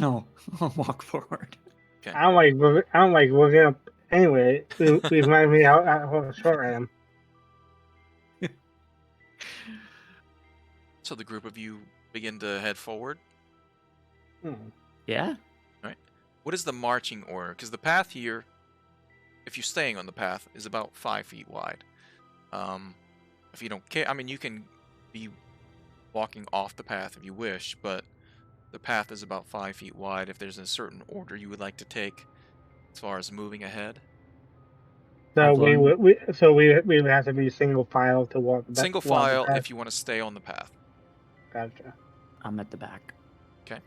Speaker 5: I'll walk forward.
Speaker 2: I'm like looking up. Anyway, it reminds me how short I am.
Speaker 1: So the group of you begin to head forward.
Speaker 2: Hmm.
Speaker 5: Yeah?
Speaker 1: Right. What is the marching order? Because the path here, if you're staying on the path, is about 5 feet wide. If you don't care, I mean, you can be walking off the path if you wish, but the path is about 5 feet wide. If there's a certain order you would like to take as far as moving ahead.
Speaker 2: So
Speaker 5: How
Speaker 2: we
Speaker 5: long-
Speaker 2: would have to be single file to walk the
Speaker 1: Single
Speaker 2: walk the
Speaker 1: file
Speaker 2: path.
Speaker 1: if you want to stay on the path.
Speaker 2: Gotcha.
Speaker 5: I'm at the back.
Speaker 1: Okay.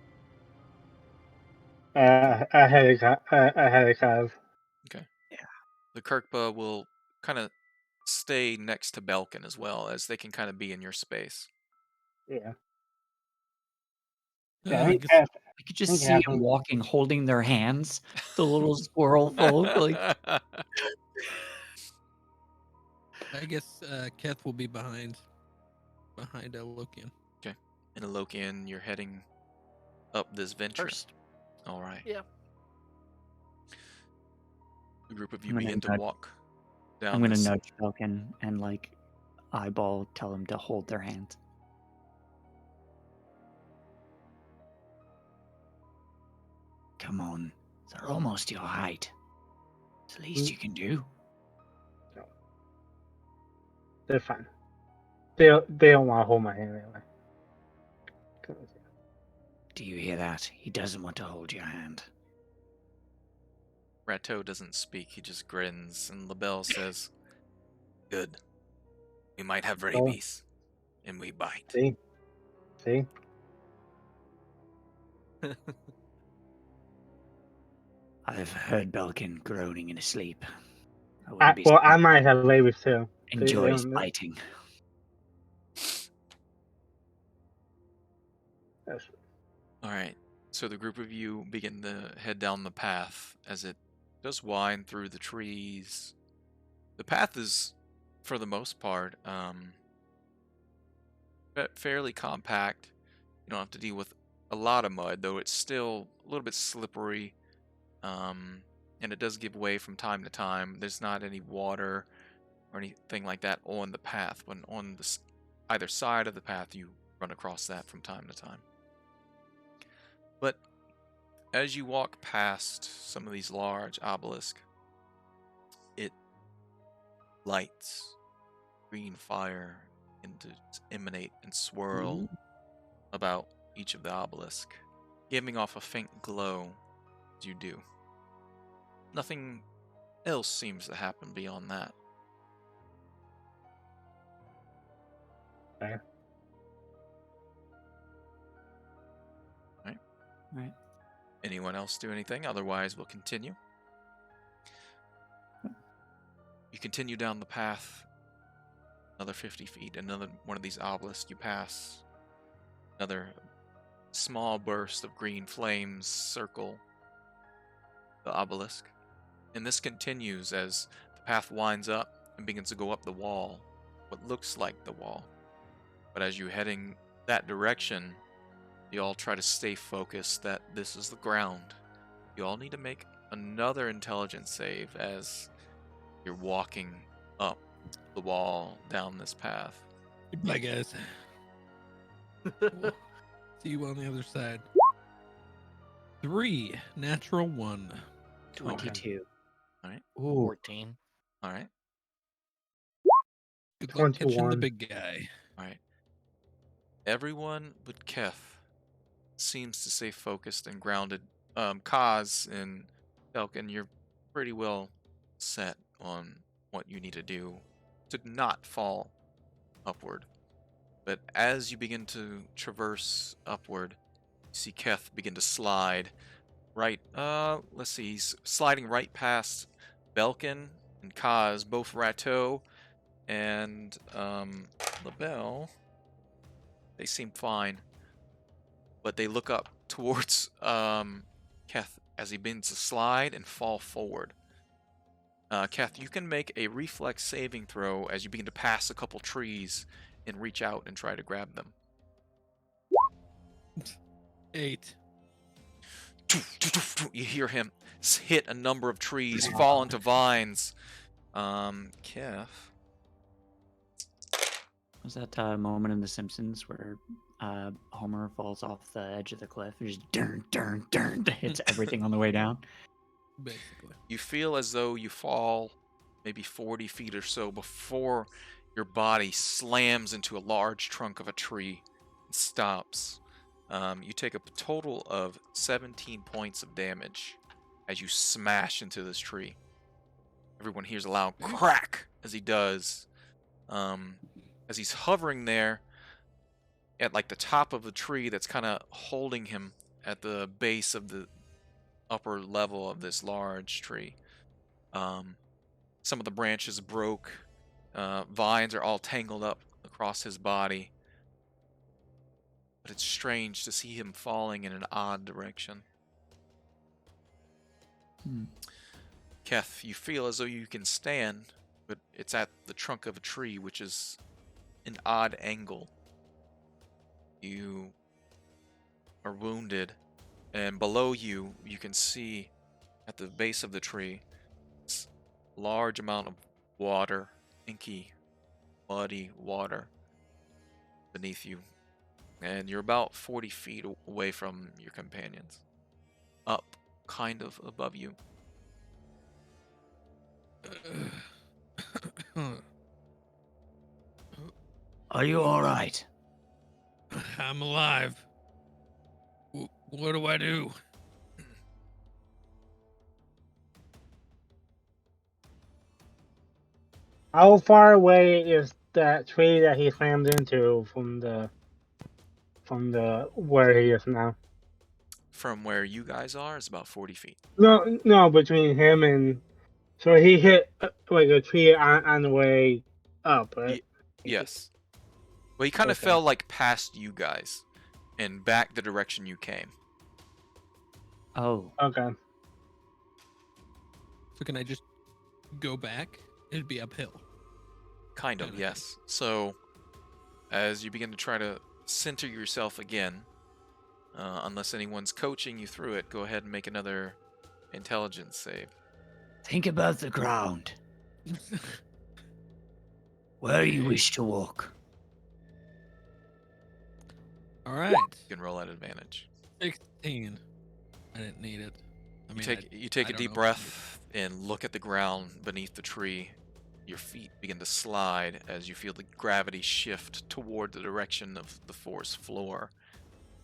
Speaker 2: Ahead of Kaz.
Speaker 1: Okay.
Speaker 5: Yeah.
Speaker 1: The Kirkba will kind of stay next to Belkin as well, as they can kind of be in your space.
Speaker 2: Yeah.
Speaker 4: I
Speaker 2: Yeah.
Speaker 4: guess
Speaker 5: I could just
Speaker 2: Okay,
Speaker 5: see them walking, holding their hands. The little squirrel folk, like.
Speaker 4: I guess Keth will be behind Alokian.
Speaker 1: Okay. And Alokian, you're heading up this venture.
Speaker 3: first.
Speaker 1: All right.
Speaker 3: Yeah.
Speaker 1: The group of you
Speaker 5: I'm gonna
Speaker 1: begin to
Speaker 5: nudge-
Speaker 1: walk. down
Speaker 5: I'm gonna
Speaker 1: this.
Speaker 5: nudge Falcon and like eyeball tell him to hold their hands.
Speaker 6: Come on, they're almost your height. It's the least you can do.
Speaker 2: They're fine. They don't want to hold my hand anyway.
Speaker 6: Do you hear that? He doesn't want to hold your hand.
Speaker 1: Rato doesn't speak, he just grins, and LaBelle says, "Good. We might have rabies, and we bite."
Speaker 2: See?
Speaker 6: I've heard Belkin groaning in his sleep. I wouldn't be
Speaker 2: I might have rabies too.
Speaker 6: enjoys biting.
Speaker 1: Alright, so the group of you begin to head down the path as it does wind through the trees. The path is, for the most part, fairly compact. You don't have to deal with a lot of mud, though it's still a little bit slippery, and it does give way from time to time. There's not any water or anything like that on the path. When on the either side of the path, you run across that from time to time. But as you walk past some of these large obelisks, it lights green fire to emanate and swirl about each of the obelisk, giving off a faint glow as you do. Nothing else seems to happen beyond that.
Speaker 2: Okay.
Speaker 5: Right.
Speaker 1: Anyone else do anything? Otherwise, we'll continue. You continue down the path. Another 50 feet. Another one of these obelisks you pass. Another small burst of green flames circle the obelisk. And this continues as the path winds up and begins to go up the wall. What looks like the wall. But as you're heading that direction, you all try to stay focused that this is the ground. You all need to make another intelligence save as you're walking up the wall down this path.
Speaker 4: Goodbye, guys. Cool. See you on the other side. 3, natural 1.
Speaker 5: 22.
Speaker 3: Ooh.
Speaker 6: 14.
Speaker 1: All right.
Speaker 4: Good luck catching the
Speaker 2: 21.
Speaker 4: big guy.
Speaker 1: All right. Everyone but Keth seems to stay focused and grounded. Kaz and Falcon, you're pretty well set on what you need to do to not fall upward. But as you begin to traverse upward, you see Keth begin to slide right. Let's see. He's sliding right past Belkin and Kaz, both Rato and LaBelle. They seem fine, but they look up towards Keth as he begins to slide and fall forward. Keth, you can make a reflex saving throw as you begin to pass a couple trees and reach out and try to grab them.
Speaker 4: 8.
Speaker 1: You hear him hit a number of trees, fall into vines. Keth.
Speaker 5: Was that moment in The Simpsons where Homer falls off the edge of the cliff and just dun, hits everything on the way down?
Speaker 4: Basically.
Speaker 1: You feel as though you fall maybe 40 feet or so before your body slams into a large trunk of a tree and stops. You take a total of 17 points of damage as you smash into this tree. Everyone hears a loud crack as he does. As he's hovering there at like the top of the tree that's kind of holding him at the base of the upper level of this large tree. Some of the branches broke. Vines are all tangled up across his body. But it's strange to see him falling in an odd direction. Keth, you feel as though you can stand, but it's at the trunk of a tree, which is an odd angle. You are wounded, and below you, you can see at the base of the tree, this large amount of water, inky, muddy water beneath you. And you're about 40 feet away from your companions. Up, kind of above you.
Speaker 6: Are you all right?
Speaker 4: I'm alive. What do I do?
Speaker 2: How far away is that tree that he slammed into from the where he is now?
Speaker 1: From where you guys are is about 40 feet.
Speaker 2: No, between him and so he hit like a tree on the way up, right?
Speaker 1: Yes. Well, he kind of
Speaker 2: Okay.
Speaker 1: fell like past you guys and back the direction you came.
Speaker 5: Oh,
Speaker 2: Okay.
Speaker 4: So can I just go back? It'd be uphill.
Speaker 1: Kind of,
Speaker 4: Okay.
Speaker 1: yes. So, as you begin to try to center yourself again, unless anyone's coaching you through it, go ahead and make another intelligence save.
Speaker 6: Think about the ground. Where you wish to walk.
Speaker 4: All right.
Speaker 1: You can roll at advantage.
Speaker 4: 16. I didn't need it. I mean,
Speaker 1: You take
Speaker 4: I
Speaker 1: a
Speaker 4: don't
Speaker 1: deep
Speaker 4: know.
Speaker 1: breath and look at the ground beneath the tree. Your feet begin to slide as you feel the gravity shift toward the direction of the forest floor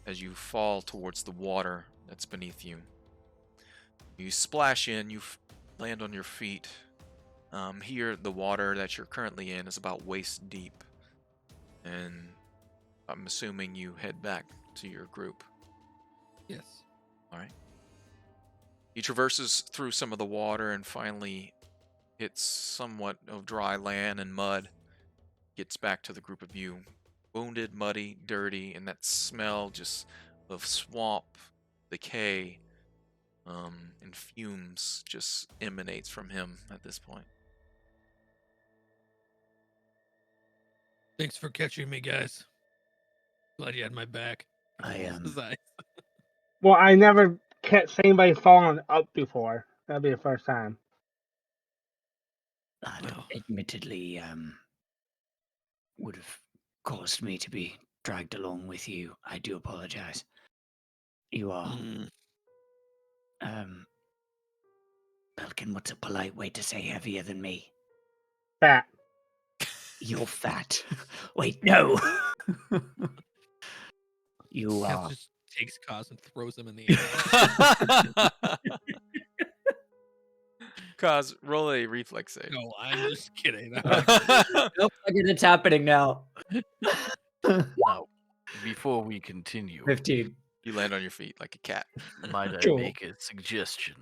Speaker 1: as you fall towards the water that's beneath you. You splash in, land on your feet. Here, the water that you're currently in is about waist deep. And I'm assuming you head back to your group.
Speaker 4: Yes.
Speaker 1: All right. He traverses through some of the water and finally hits somewhat of dry land and mud. Gets back to the group of you. Wounded, muddy, dirty, and that smell just of swamp, decay, and fumes just emanates from him at this point.
Speaker 4: Thanks for catching me, guys. Glad you had my back.
Speaker 6: I am.
Speaker 2: Well, I never catch anybody falling up before. That'd be the first time.
Speaker 6: That
Speaker 4: Well.
Speaker 6: admittedly would have caused me to be dragged along with you. I do apologize. You are Belkin, what's a polite way to say heavier than me?
Speaker 2: Fat.
Speaker 6: You're fat. Wait, no. You
Speaker 4: Kaz
Speaker 6: are.
Speaker 4: just takes Kaz and throws him in the air.
Speaker 1: Cause roll a reflex save.
Speaker 4: No, I'm just kidding.
Speaker 5: nope, it's happening now.
Speaker 3: Now, before we continue,
Speaker 5: 15.
Speaker 1: You land on your feet like a cat.
Speaker 3: might I
Speaker 2: Cool.
Speaker 3: make a suggestion?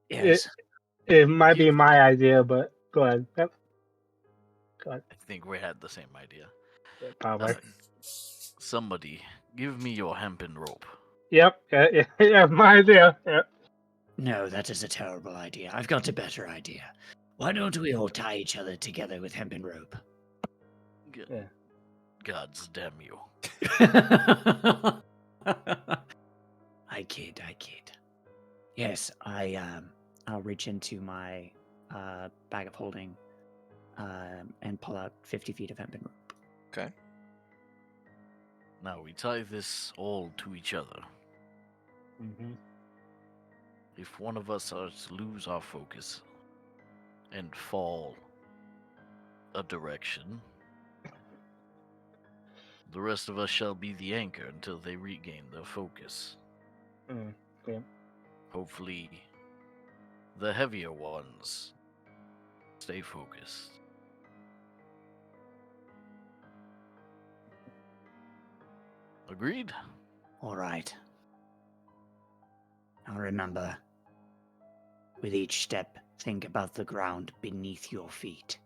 Speaker 6: Yes.
Speaker 2: It might be my idea, but go ahead. Yep. Go ahead.
Speaker 3: I think we had the same idea.
Speaker 2: Probably.
Speaker 3: Somebody, give me your hempen rope.
Speaker 2: Yep. Yeah, my idea. Yep.
Speaker 6: No, that is a terrible idea. I've got a better idea. Why don't we all tie each other together with hempen rope?
Speaker 2: Yeah.
Speaker 3: Gods damn you.
Speaker 6: I kid. Yes, I'll reach into my bag of holding and pull out 50 feet of hempen rope.
Speaker 1: Okay.
Speaker 3: Now we tie this all to each other.
Speaker 2: Mm-hmm.
Speaker 3: If one of us are to lose our focus and fall a direction, the rest of us shall be the anchor until they regain their focus.
Speaker 2: Yeah.
Speaker 3: Hopefully, the heavier ones stay focused. Agreed?
Speaker 6: All right. Now remember, with each step, think about the ground beneath your feet.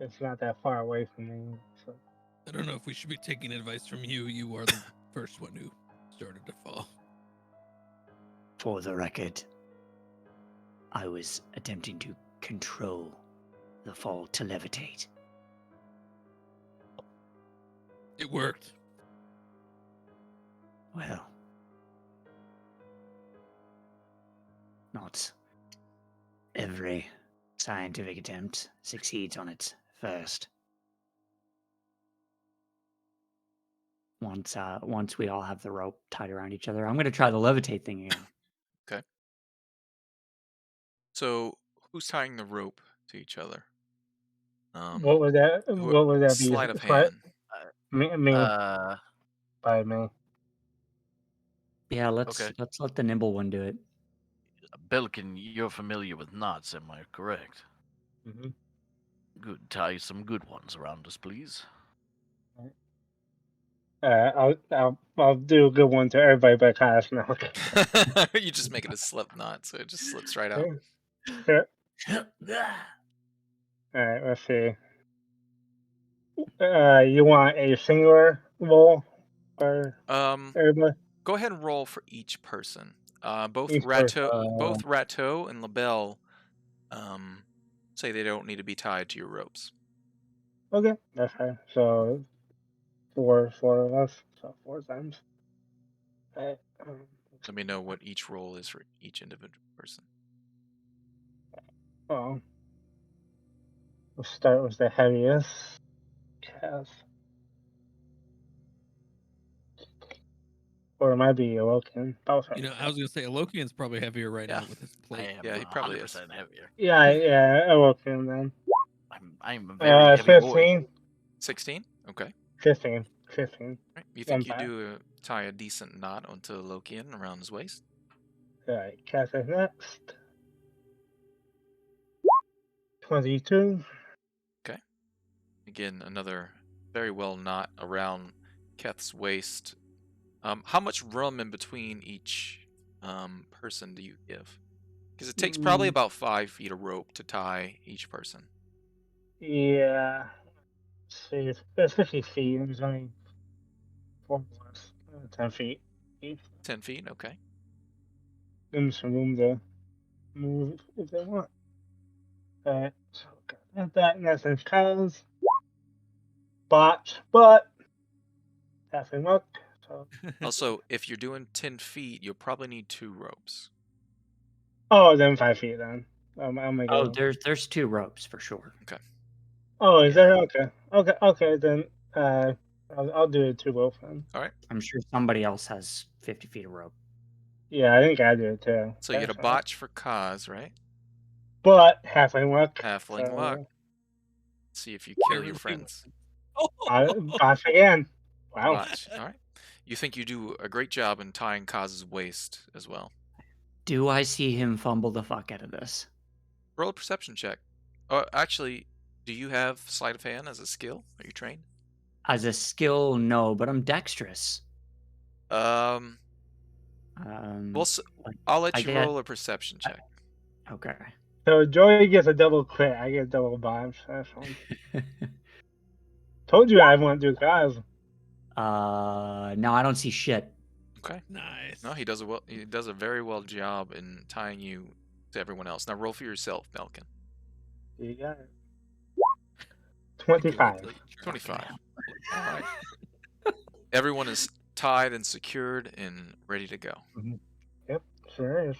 Speaker 2: It's not that far away from me. So.
Speaker 4: I don't know if we should be taking advice from you. You are the first one who started to fall.
Speaker 6: For the record, I was attempting to control the fall to levitate.
Speaker 4: It worked.
Speaker 6: Well, not every scientific attempt succeeds on its first. Once we all have the rope tied around each other, I'm going to try the levitate thing again.
Speaker 1: Okay. So who's tying the rope to each other?
Speaker 2: What would that?
Speaker 1: who-
Speaker 2: What would that be?
Speaker 1: Sleight of
Speaker 2: Sleight-
Speaker 1: hand.
Speaker 2: Me
Speaker 3: Uh,
Speaker 2: by me.
Speaker 6: Yeah,
Speaker 3: Okay.
Speaker 6: let's let the nimble one do it.
Speaker 3: Belkin, you're familiar with knots, am I correct?
Speaker 2: Mm-hmm.
Speaker 3: Good. Tie some good ones around us, please.
Speaker 2: I'll do a good one to everybody but Kaz now.
Speaker 1: You just make it a slip knot, so it just slips right out.
Speaker 2: Yeah. All right, let's see. You want a singular roll for everybody?
Speaker 1: Go ahead and roll for each person. Both
Speaker 2: Each person.
Speaker 1: Rato and LaBelle say they don't need to be tied to your ropes.
Speaker 2: Okay, that's fine. So four of us. So 4 times. Alright,
Speaker 1: Let me know what each roll is for each individual person.
Speaker 2: we'll start with the heaviest. Kaz. Or it might be awoken. Both
Speaker 4: You know, I was gonna say Alokian's probably heavier right
Speaker 1: Yeah.
Speaker 4: now with his
Speaker 3: I
Speaker 4: plate.
Speaker 3: am
Speaker 1: Yeah, he probably is.
Speaker 3: 100% heavier.
Speaker 2: Yeah, awoken then.
Speaker 3: I'm a very heavy boy.
Speaker 2: 15.
Speaker 1: 16? Okay.
Speaker 2: 15.
Speaker 1: Right. You think you
Speaker 2: 15.
Speaker 1: do tie a decent knot onto Lokian around his waist?
Speaker 2: Alright, Kaz is next. 22.
Speaker 1: Again, another very well knot around Keth's waist. How much room in between each person do you give? Because it takes probably about 5 feet of rope to tie each person.
Speaker 2: Yeah. See, it's 50 feet. There's only 4 of us. 10 feet each.
Speaker 1: 10 feet, okay.
Speaker 2: Give them some room to move if they want. Alright, so got that. And that's in Kaz. Botch, but passing luck. So,
Speaker 1: Also, if you're doing 10 feet, you'll probably need 2 ropes.
Speaker 2: then 5 feet then. I'll make
Speaker 6: Oh,
Speaker 2: it.
Speaker 6: there's 2 ropes for sure.
Speaker 2: Oh, is there?
Speaker 6: Yeah.
Speaker 2: Okay. Then I'll do it 2 rope then.
Speaker 1: All right.
Speaker 6: I'm sure somebody else has 50 feet of rope.
Speaker 2: Yeah, I think I do it too.
Speaker 1: So you get a
Speaker 2: That's fine.
Speaker 1: botch for Kaz, right?
Speaker 2: But halfling luck.
Speaker 1: Halfling
Speaker 2: so,
Speaker 1: luck. See if you kill your friends.
Speaker 2: Botch again. Wow.
Speaker 1: Botch. All right. You think you do a great job in tying Kaz's waist as well.
Speaker 6: Do I see him fumble the fuck out of this?
Speaker 1: Roll a perception check. Oh, actually, do you have sleight of hand as a skill? Are you trained?
Speaker 6: As a skill, no, but I'm dexterous.
Speaker 1: Well,
Speaker 6: Like,
Speaker 1: I'll let
Speaker 6: I
Speaker 1: you
Speaker 6: get-
Speaker 1: roll a perception check.
Speaker 6: Okay.
Speaker 2: So Joey gets a double crit. I get double botch. That's fine. Told you I wouldn't do guys.
Speaker 6: No, I don't see shit.
Speaker 1: Okay.
Speaker 4: Nice.
Speaker 1: No, he does a well. He does a very well job in tying you to everyone else. Now roll for yourself, Malkin.
Speaker 2: You got it. 25.
Speaker 1: 25. All right. Everyone is tied and secured and ready to go.
Speaker 2: Yep, sure is.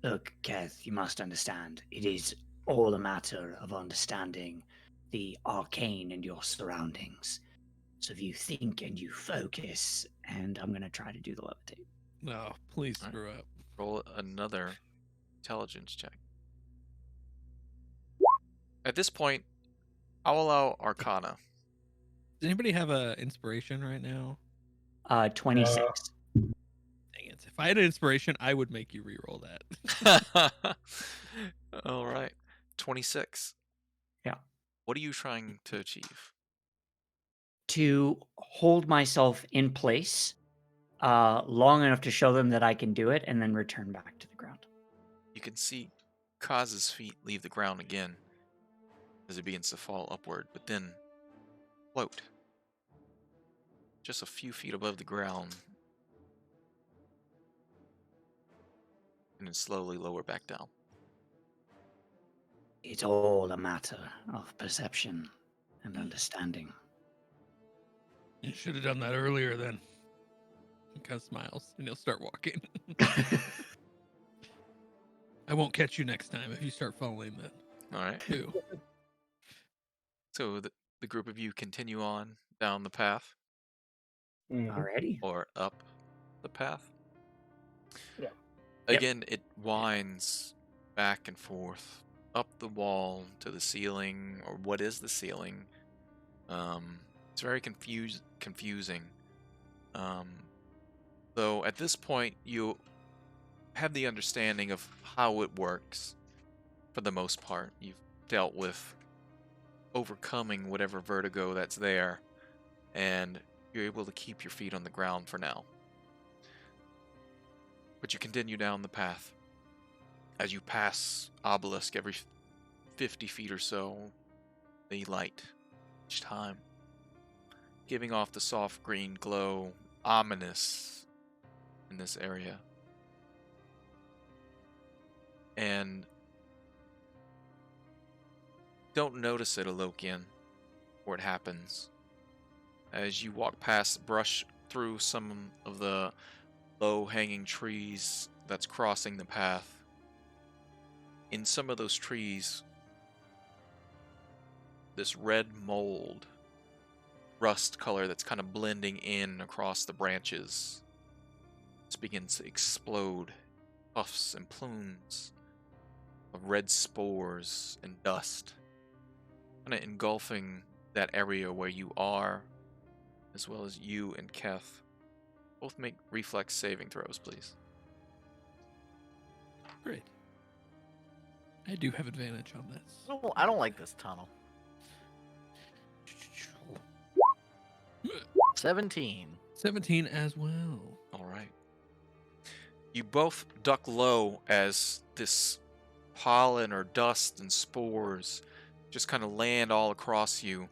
Speaker 6: Look, Keth, you must understand. It is all a matter of understanding the arcane in your surroundings. So if you think and you focus, and I'm going to try to do the levitate.
Speaker 4: No, please
Speaker 1: All right.
Speaker 4: screw up.
Speaker 1: Roll another intelligence check. At this point, I'll allow Arcana.
Speaker 4: Does anybody have a inspiration right now?
Speaker 6: 26.
Speaker 4: Dang it. If I had an inspiration, I would make you re-roll that.
Speaker 1: All right. 26.
Speaker 6: Yeah.
Speaker 1: What are you trying to achieve?
Speaker 6: To hold myself in place long enough to show them that I can do it and then return back to the ground.
Speaker 1: You can see Kaz's feet leave the ground again as it begins to fall upward, but then float just a few feet above the ground and then slowly lower back down.
Speaker 6: It's all a matter of perception and understanding.
Speaker 4: You should have done that earlier then. He kind of smiles and he'll start walking. I won't catch you next time if you start following that
Speaker 1: All right.
Speaker 4: too.
Speaker 1: So the group of you continue on down the path
Speaker 2: Mhm.
Speaker 5: Alrighty.
Speaker 1: or up the path.
Speaker 2: Yeah.
Speaker 5: Yep.
Speaker 1: Again, it winds back and forth up the wall to the ceiling, or what is the ceiling. It's very confusing. Though at this point you have the understanding of how it works for the most part. You've dealt with overcoming whatever vertigo that's there, and you're able to keep your feet on the ground for now. But you continue down the path. As you pass obelisk every 50 feet or so, they light each time, giving off the soft green glow, ominous in this area. And don't notice it, Alokian, or it happens. As you walk past, brush through some of the low-hanging trees that's crossing the path. In some of those trees, this red mold, rust color that's kind of blending in across the branches, just begins to explode, puffs and plumes of red spores and dust, kind of engulfing that area where you are, as well as you and Keth. Both make reflex saving throws, please.
Speaker 4: Great. I do have advantage on this.
Speaker 3: Oh, I don't like this tunnel. 17.
Speaker 4: 17 as well.
Speaker 1: All right. You both duck low as this pollen or dust and spores just kind of land all across you,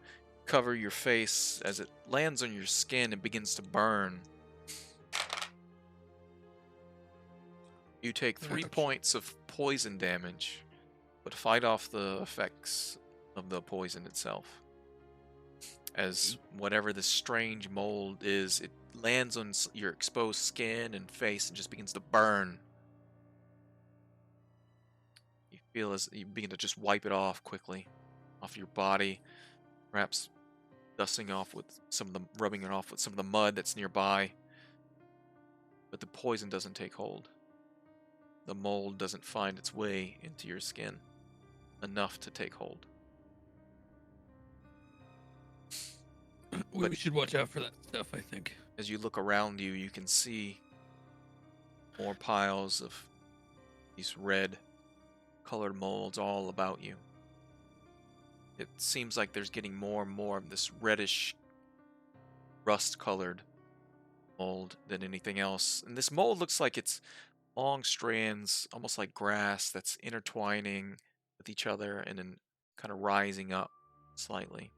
Speaker 1: cover your face. As it lands on your skin, it begins to burn. You take 3
Speaker 4: Ouch.
Speaker 1: points of poison damage, but fight off the effects of the poison itself. As whatever this strange mold is, it lands on your exposed skin and face and just begins to burn. You feel as you begin to just wipe it off quickly, off your body, perhaps rubbing it off with some of the mud that's nearby. But the poison doesn't take hold. The mold doesn't find its way into your skin enough to take hold.
Speaker 4: We
Speaker 1: But-
Speaker 4: should watch out for that stuff, I think.
Speaker 1: As you look around you, you can see more piles of these red colored molds all about you. It seems like there's getting more and more of this reddish, rust colored mold than anything else. And this mold looks like it's long strands, almost like grass, that's intertwining with each other and then kind of rising up slightly.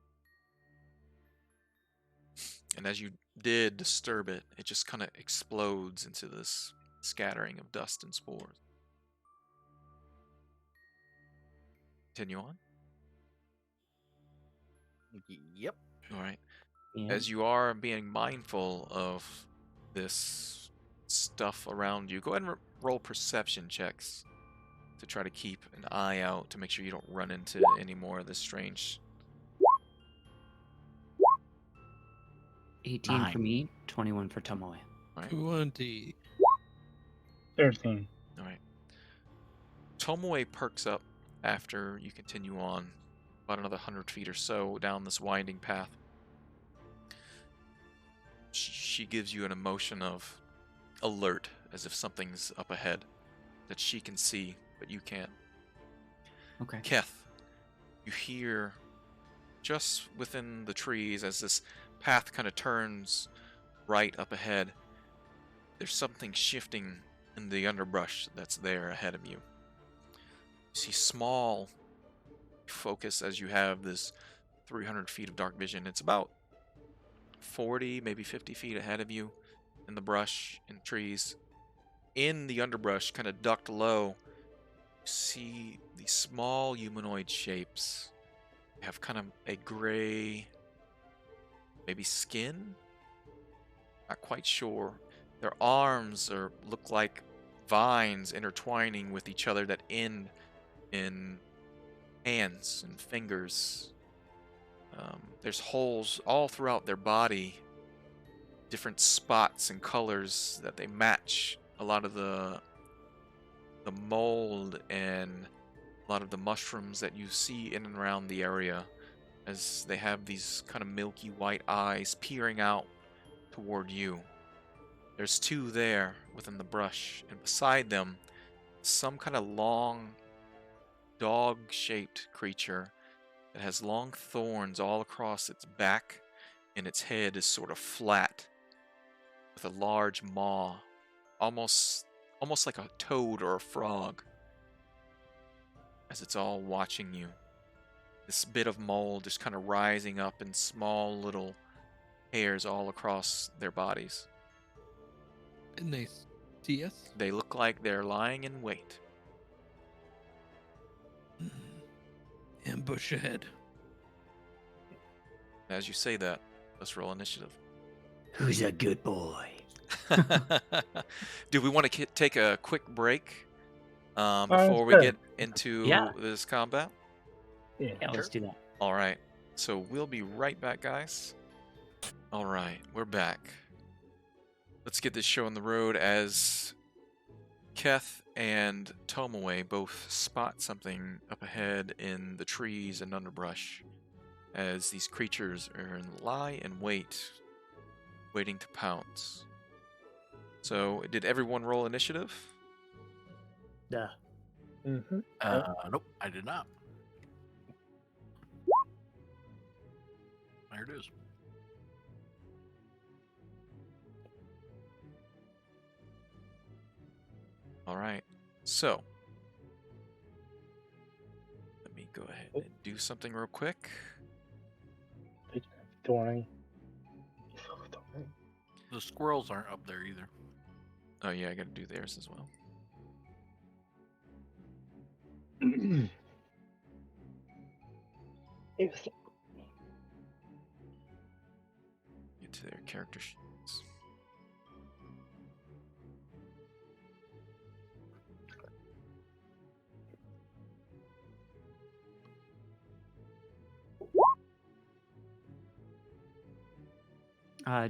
Speaker 1: And as you did disturb it, it just kind of explodes into this scattering of dust and spores. Continue on.
Speaker 3: Yep.
Speaker 1: All right.
Speaker 5: Yeah.
Speaker 1: As you are being mindful of this stuff around you, go ahead and roll perception checks to try to keep an eye out to make sure you don't run into any more of this strange.
Speaker 5: 18 for
Speaker 3: 9.
Speaker 5: me, 21 for Tomoe.
Speaker 1: All right.
Speaker 4: 20.
Speaker 2: 13.
Speaker 1: All right. Tomoe perks up after you continue on about another 100 feet or so down this winding path. She gives you an emotion of alert, as if something's up ahead that she can see, but you can't.
Speaker 5: Okay.
Speaker 1: Keth, you hear just within the trees as this path kind of turns right up ahead, there's something shifting in the underbrush that's there ahead of you. You see small focus as you have this 300 feet of dark vision. It's about 40, maybe 50 feet ahead of you in the brush and trees. In the underbrush, kind of ducked low, you see these small humanoid shapes. They have kind of a gray, maybe skin? Not quite sure. Their arms look like vines intertwining with each other that end in hands and fingers. There's holes all throughout their body, different spots and colors that they match a lot of the mold and a lot of the mushrooms that you see in and around the area, as they have these kind of milky white eyes peering out toward you. There's two there within the brush, and beside them, some kind of long, dog-shaped creature that has long thorns all across its back, and its head is sort of flat, with a large maw, almost like a toad or a frog, as it's all watching you. This bit of mold just kind of rising up in small little hairs all across their bodies.
Speaker 4: And they see us?
Speaker 1: They look like they're lying in wait.
Speaker 4: Ambush ahead.
Speaker 1: As you say that, let's roll initiative.
Speaker 6: Who's a good boy?
Speaker 1: Do we want to take a quick break before
Speaker 2: Sounds
Speaker 1: we
Speaker 2: good.
Speaker 1: get into
Speaker 5: Yeah.
Speaker 1: this combat?
Speaker 2: Yeah.
Speaker 5: Yeah, let's do that.
Speaker 1: All right. So we'll be right back, guys. All right, we're back. Let's get this show on the road as Keth and Tomoe both spot something up ahead in the trees and underbrush, as these creatures are in lie and wait, waiting to pounce. So, did everyone roll initiative?
Speaker 5: Duh.
Speaker 2: Mm-hmm.
Speaker 3: Nope, I did not. There it is.
Speaker 1: All right. So, let me go ahead and do something real quick.
Speaker 2: Thorny.
Speaker 3: The squirrels aren't up there either.
Speaker 1: Oh yeah, I got to do theirs as well.
Speaker 2: It's
Speaker 1: Get to their character sheets.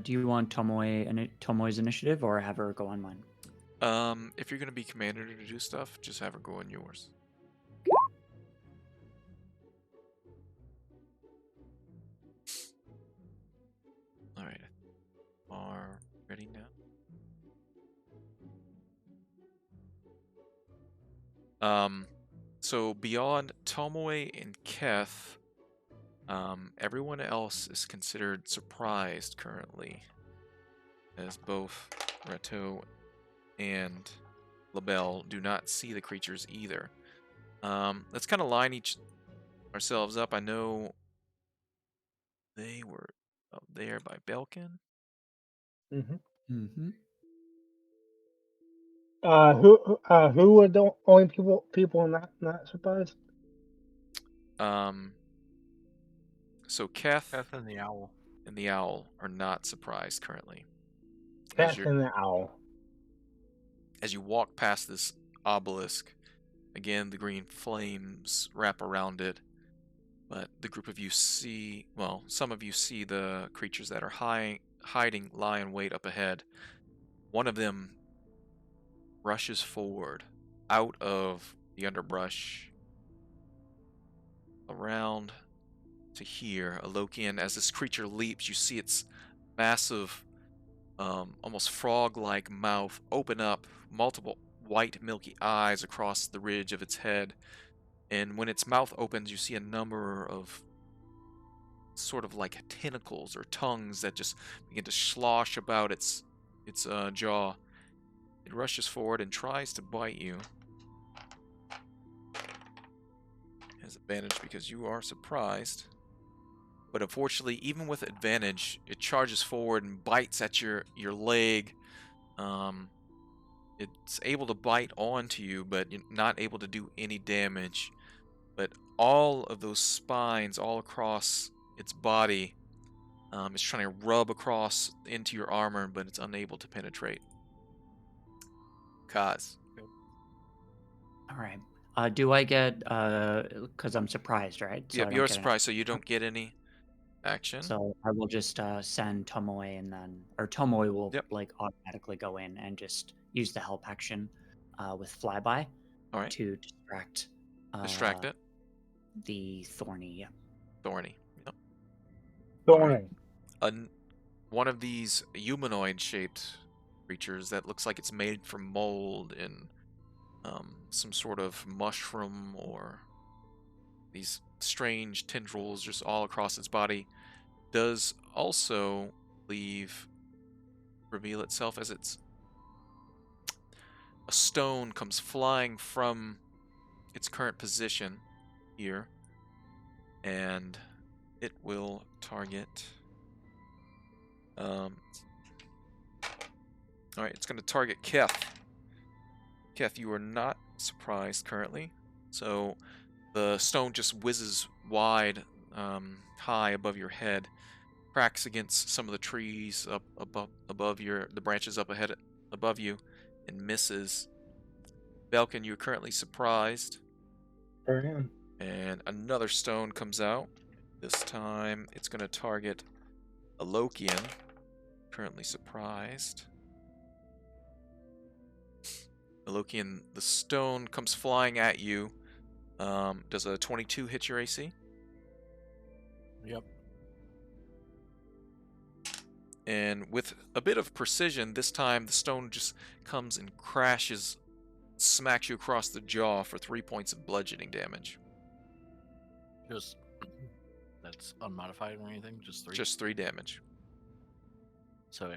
Speaker 5: Do you want Tomoe's initiative or have her go on mine?
Speaker 1: If you're gonna be commander to do stuff, just have her go on yours. All right, are ready now. So beyond Tomoe and Keth, everyone else is considered surprised currently, as both Rato and LaBelle do not see the creatures either. Let's kind of line ourselves up. I know they were up there by Belkin.
Speaker 2: mm-hmm.
Speaker 5: Mm-hmm.
Speaker 2: Who were the only people not surprised?
Speaker 1: So Keth
Speaker 3: Death and the owl.
Speaker 1: and the owl are not surprised currently.
Speaker 2: Cat and the owl.
Speaker 1: As you walk past this obelisk, again the green flames wrap around it, but the group of you see, well, some of you see the creatures that are hiding, lie in wait up ahead. One of them rushes forward out of the underbrush around to here, Alokian. As this creature leaps, you see its massive, almost frog-like mouth open up, multiple white milky eyes across the ridge of its head, and when its mouth opens, you see a number of sort of like tentacles or tongues that just begin to slosh about its jaw. It rushes forward and tries to bite you. It has advantage because you are surprised. But unfortunately, even with advantage, it charges forward and bites at your leg. It's able to bite onto you, but you're not able to do any damage. But all of those spines all across its body, it's trying to rub across into your armor, but it's unable to penetrate. Kaz.
Speaker 5: All right. Do I get because I'm surprised, right? So I
Speaker 1: Yep,
Speaker 5: don't
Speaker 1: you're
Speaker 5: get an
Speaker 1: surprised, so you don't get any action.
Speaker 5: So I will just send Tomoe and then, or Tomoe will
Speaker 1: Yep.
Speaker 5: like automatically go in and just use the help action with flyby
Speaker 1: All right.
Speaker 5: to distract
Speaker 1: Distract it.
Speaker 5: the thorny. Yeah.
Speaker 1: Thorny. Yep.
Speaker 2: Thorny.
Speaker 1: One of these humanoid-shaped creatures that looks like it's made from mold and some sort of mushroom or these strange tendrils just all across its body does also reveal itself as a stone comes flying from its current position here, and it will target. All right, it's going to target Keth. Keth, you are not surprised currently, so the stone just whizzes wide, high above your head, cracks against some of the trees up above the branches up ahead above you, and misses. Belkin, you're currently surprised.
Speaker 2: For him.
Speaker 1: And another stone comes out. This time it's going to target Alokian, currently surprised. Alokian, the stone comes flying at you. Does a 22 hit your AC?
Speaker 3: Yep.
Speaker 1: And with a bit of precision, this time the stone just comes and crashes, smacks you across the jaw for 3 points of bludgeoning damage.
Speaker 3: Just that's unmodified or anything. Just 3.
Speaker 1: Just 3 damage.
Speaker 3: So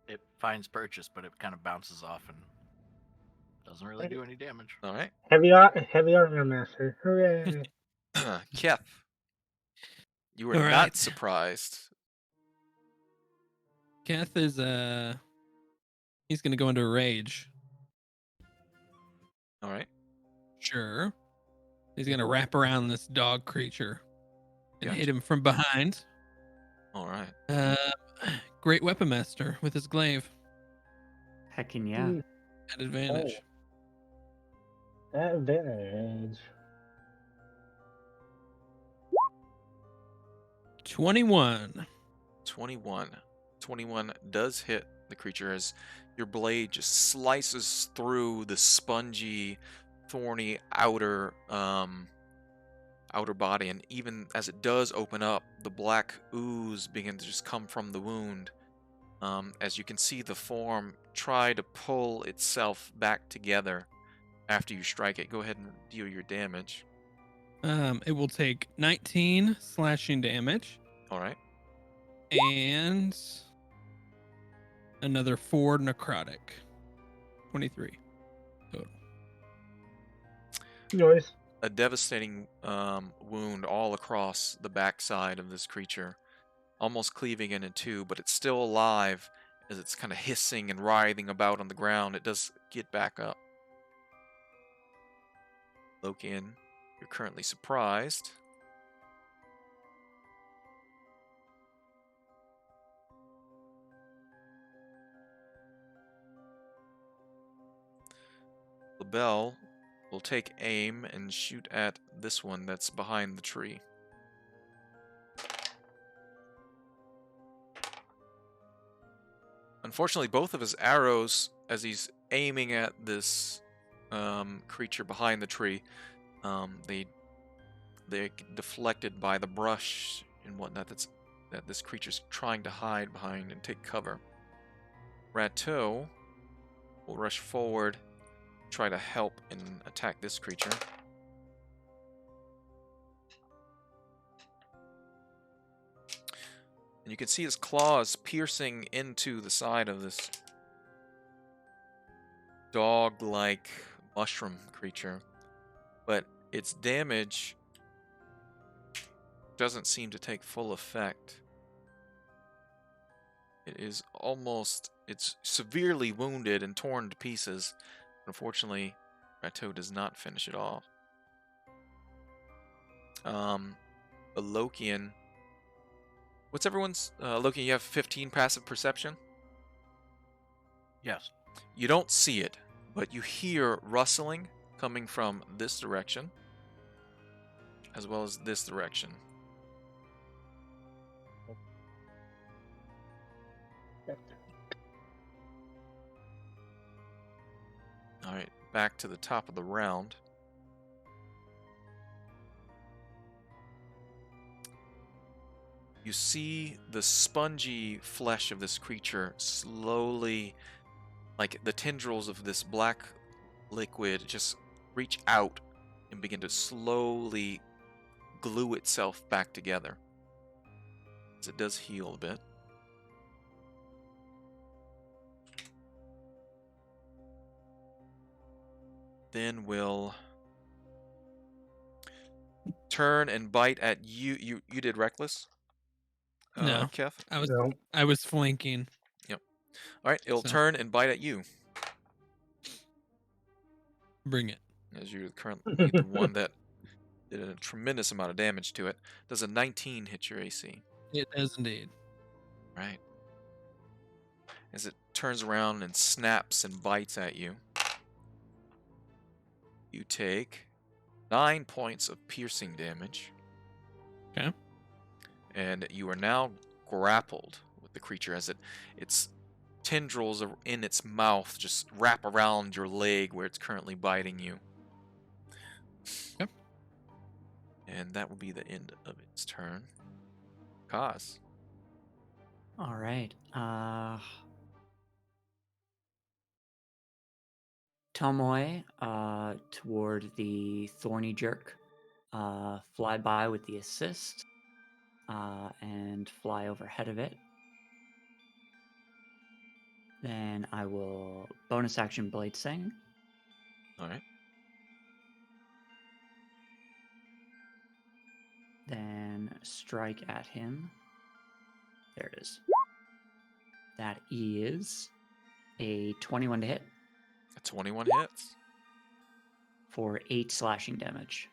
Speaker 3: it finds purchase, but it kind of bounces off and doesn't really do any damage.
Speaker 1: All right.
Speaker 2: Heavy armor master. Hooray.
Speaker 1: Keth, you were
Speaker 4: All
Speaker 1: not
Speaker 4: right.
Speaker 1: surprised.
Speaker 4: Keth is he's gonna go into a rage.
Speaker 1: All right.
Speaker 4: Sure. He's gonna wrap around this dog creature and
Speaker 1: Gotcha.
Speaker 4: hit him from behind.
Speaker 1: All right.
Speaker 4: Great weapon master with his glaive
Speaker 5: Heckin' yeah.
Speaker 4: at advantage.
Speaker 2: Advantage.
Speaker 4: 21.
Speaker 1: 21 does hit the creature as your blade just slices through the spongy, thorny outer body, and even as it does open up, the black ooze begins to just come from the wound. As you can see the form try to pull itself back together after you strike it. Go ahead and deal your damage.
Speaker 4: It will take 19 slashing damage
Speaker 1: All right.
Speaker 4: and another 4 necrotic. 23 total.
Speaker 2: Noise.
Speaker 1: A devastating wound all across the backside of this creature, almost cleaving it in two, but it's still alive as it's kind of hissing and writhing about on the ground. It does get back up. Lokian, you're currently surprised. LaBelle will take aim and shoot at this one that's behind the tree. Unfortunately, both of his arrows, as he's aiming at this creature behind the tree, they get deflected by the brush and whatnot that this creature's trying to hide behind and take cover. Rato will rush forward, try to help and attack this creature. And you can see his claws piercing into the side of this dog-like mushroom creature, but its damage doesn't seem to take full effect. It's severely wounded and torn to pieces. Unfortunately, Rato does not finish it off. Alokian. What's everyone's... Alokian, you have 15 passive perception?
Speaker 3: Yes.
Speaker 1: You don't see it, but you hear rustling coming from this direction, as well as this direction. All right, back to the top of the round. You see the spongy flesh of this creature slowly, like the tendrils of this black liquid, just reach out and begin to slowly glue itself back together. As it does heal a bit. Then we'll turn and bite at you. You did reckless?
Speaker 4: No.
Speaker 1: Keth?
Speaker 2: No.
Speaker 4: I was flanking.
Speaker 1: All right, it'll
Speaker 4: So-
Speaker 1: turn and bite at you.
Speaker 4: Bring it.
Speaker 1: As you're currently the one that did a tremendous amount of damage to it. Does a 19 hit your AC?
Speaker 4: It does indeed.
Speaker 1: Right. As it turns around and snaps and bites at you, you take 9 points of piercing damage.
Speaker 4: Okay.
Speaker 1: And you are now grappled with the creature as its tendrils in its mouth just wrap around your leg where it's currently biting you.
Speaker 4: Yep.
Speaker 1: And that will be the end of its turn. Kaz.
Speaker 5: All right. Tomoe, toward the thorny jerk, fly by with the assist, and fly overhead of it. Then I will bonus action blade sing.
Speaker 1: All right.
Speaker 5: Then strike at him. There it is. That is a 21 to hit
Speaker 1: A 21 hits.
Speaker 5: for 8 slashing damage.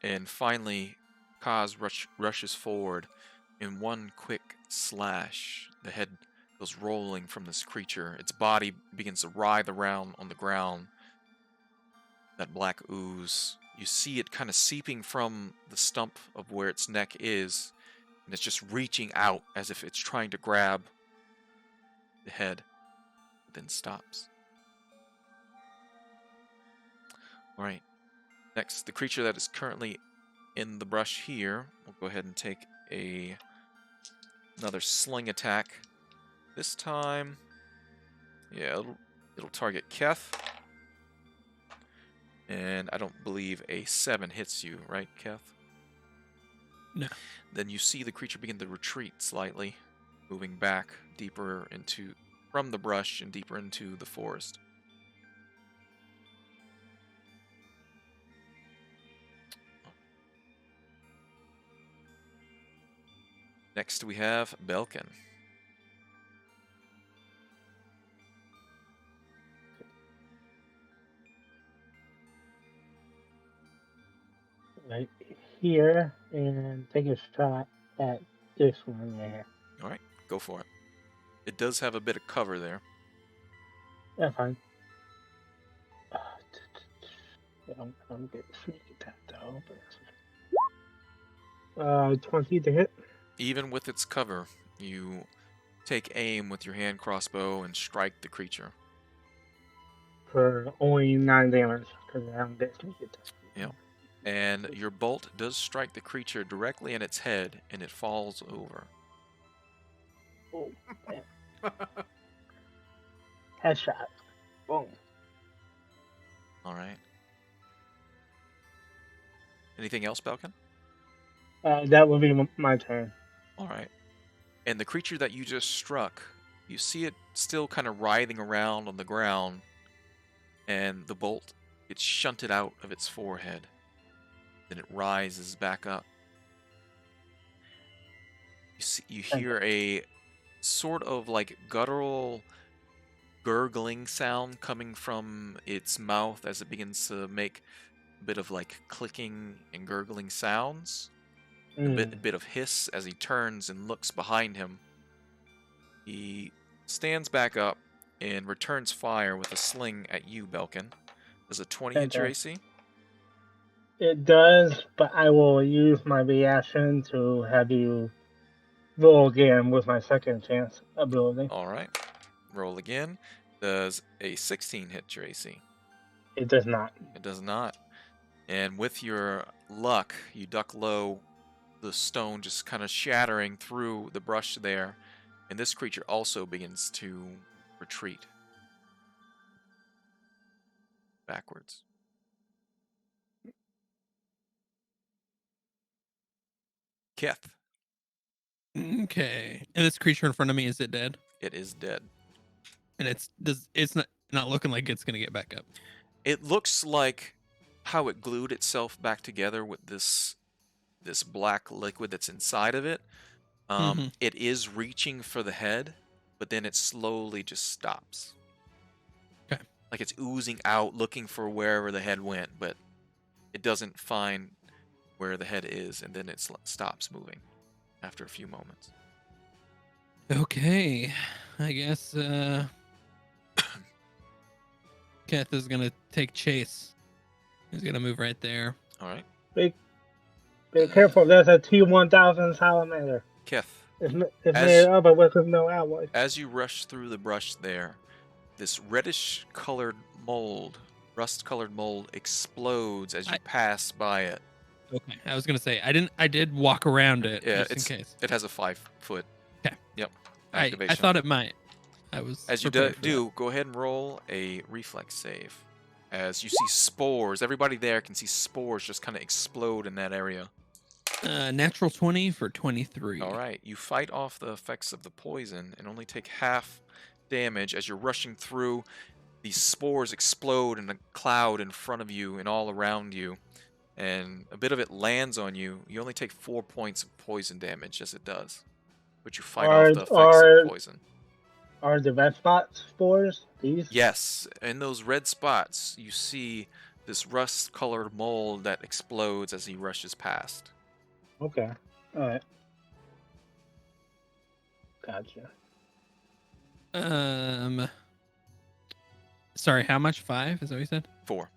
Speaker 1: And finally, Kaz rushes forward. In one quick slash, the head goes rolling from this creature. Its body begins to writhe around on the ground. That black ooze. You see it kind of seeping from the stump of where its neck is, and it's just reaching out as if it's trying to grab the head, then stops. All right. Next, the creature that is currently in the brush here will go ahead and take another sling attack. This time, yeah, it'll target Keth. And I don't believe a 7 hits you, right, Keth?
Speaker 4: No.
Speaker 1: Then you see the creature begin to retreat slightly, moving back deeper from the brush and deeper into the forest. Next we have Belkin.
Speaker 2: Right here and take a shot at this one there.
Speaker 1: All right, go for it. It does have a bit of cover there.
Speaker 2: That's fine. I'm getting sneak attack though. But 20 to hit.
Speaker 1: Even with its cover, you take aim with your hand crossbow and strike the creature.
Speaker 2: For only 9 damage because I don't get sneak attack.
Speaker 1: Yep. And your bolt does strike the creature directly in its head, and it falls over.
Speaker 2: Oh, damn. Headshot. Boom.
Speaker 1: All right. Anything else, Belkin?
Speaker 2: That would be my turn.
Speaker 1: All right. And the creature that you just struck, you see it still kind of writhing around on the ground, and the bolt gets shunted out of its forehead. Then it rises back up. You hear a sort of like guttural gurgling sound coming from its mouth as it begins to make a bit of like clicking and gurgling sounds. A bit of hiss as he turns and looks behind him. He stands back up and returns fire with a sling at you, Belkin. Does a 20 hit your
Speaker 2: Okay.
Speaker 1: AC?
Speaker 2: It does, but I will use my reaction to have you roll again with my second chance ability.
Speaker 1: All right. Roll again. Does a 16 hit your AC?
Speaker 2: It does not.
Speaker 1: It does not. And with your luck, you duck low, the stone just kind of shattering through the brush there, and this creature also begins to retreat backwards. Keth,
Speaker 4: Okay. And this creature in front of me, is it dead?
Speaker 1: it is dead.
Speaker 4: And it's not looking like it's gonna get back up.
Speaker 1: It looks like how it glued itself back together with this black liquid that's inside of it. It is reaching for the head, but then it slowly just stops.
Speaker 4: Okay.
Speaker 1: Like it's oozing out, looking for wherever the head went, but it doesn't find where the head is, and then it stops moving after a few moments.
Speaker 4: Okay. I guess Keth is gonna take chase. He's gonna move right there.
Speaker 1: All right.
Speaker 2: Be careful, there's a T-1000 salamander.
Speaker 1: Keth,
Speaker 2: It's
Speaker 1: As-
Speaker 2: made up of with no alloy.
Speaker 1: as you rush through the brush there, this reddish-colored mold, rust-colored mold, explodes as you pass by it.
Speaker 4: Okay. I was gonna say I did walk around it
Speaker 1: Yeah,
Speaker 4: just in case.
Speaker 1: It has a 5-foot.
Speaker 4: Okay.
Speaker 1: Yep.
Speaker 4: I
Speaker 1: Activation.
Speaker 4: thought it might. I was
Speaker 1: As you
Speaker 4: prepared for
Speaker 1: do, go ahead and roll a reflex save. As you see spores, everybody there can see spores just kind of explode in that area.
Speaker 4: that. Natural 20 for 23.
Speaker 1: All right, you fight off the effects of the poison and only take half damage as you're rushing through. These spores explode in a cloud in front of you and all around you, and a bit of it lands on you. You only take 4 points of poison damage as it does, but you fight off the effects of the poison.
Speaker 2: Are the red spot spores these?
Speaker 1: Yes, in those red spots, you see this rust-colored mold that explodes as he rushes past.
Speaker 2: Okay. Alright. Gotcha.
Speaker 4: Sorry, how much? 5? Is that what you said?
Speaker 1: 4.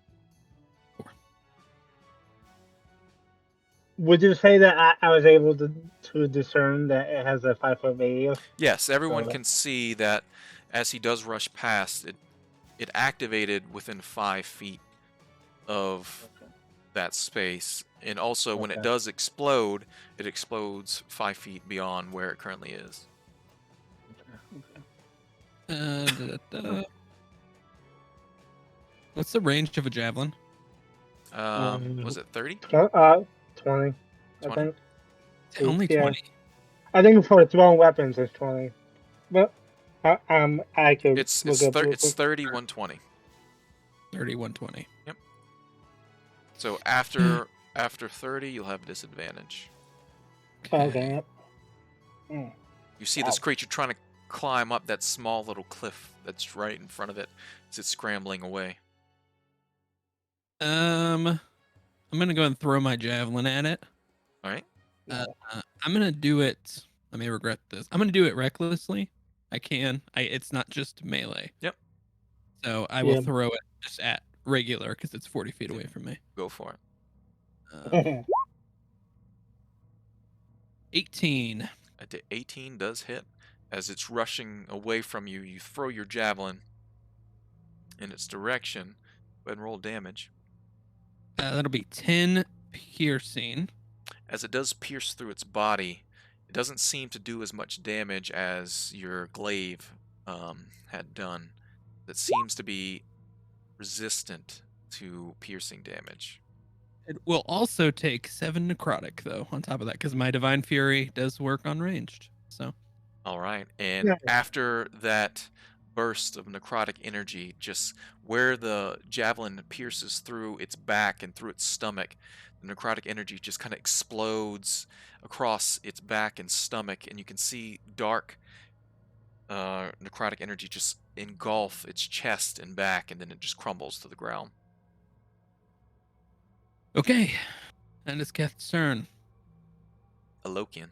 Speaker 2: Would you say that I was able to discern that it has a 5-foot radius?
Speaker 1: Yes, everyone
Speaker 2: Okay.
Speaker 1: can see that as he does rush past, it activated within 5 feet of that space. And also, when it
Speaker 2: Okay.
Speaker 1: does explode, it explodes 5 feet beyond where it currently is.
Speaker 4: What's the range of a javelin?
Speaker 1: Was it 30?
Speaker 2: 20, I
Speaker 1: 20?
Speaker 2: think.
Speaker 4: Only
Speaker 2: Yeah.
Speaker 4: 20.
Speaker 2: I think for thrown weapons it's 20. But I could
Speaker 1: It's
Speaker 2: look up real
Speaker 1: it's
Speaker 2: quick.
Speaker 1: 30, 120.
Speaker 4: 30, 120.
Speaker 1: So after 30, you'll have disadvantage.
Speaker 2: Okay.
Speaker 1: You see this
Speaker 2: Wow.
Speaker 1: creature trying to climb up that small little cliff that's right in front of it as it's scrambling away.
Speaker 4: I'm gonna go and throw my javelin at it.
Speaker 1: All right.
Speaker 4: I'm gonna do it. I may regret this. I'm gonna do it recklessly. I can. It's not just melee.
Speaker 1: Yep.
Speaker 4: So I
Speaker 2: Yeah.
Speaker 4: will throw it just at regular because it's 40 feet away from me.
Speaker 1: Go for it.
Speaker 4: 18.
Speaker 1: 18 does hit. As it's rushing away from you, you throw your javelin in its direction. Go ahead and roll damage.
Speaker 4: That'll be 10 piercing.
Speaker 1: As it does pierce through its body, it doesn't seem to do as much damage as your glaive had done. That seems to be resistant to piercing damage.
Speaker 4: It will also take 7 necrotic though on top of that because my divine fury does work on ranged. So
Speaker 1: All right, and
Speaker 2: Yeah.
Speaker 1: after that burst of necrotic energy, just where the javelin pierces through its back and through its stomach, the necrotic energy just kind of explodes across its back and stomach, and you can see dark necrotic energy just engulf its chest and back, and then it just crumbles to the ground.
Speaker 4: okay, and it's Keth's turn.
Speaker 1: Alokian,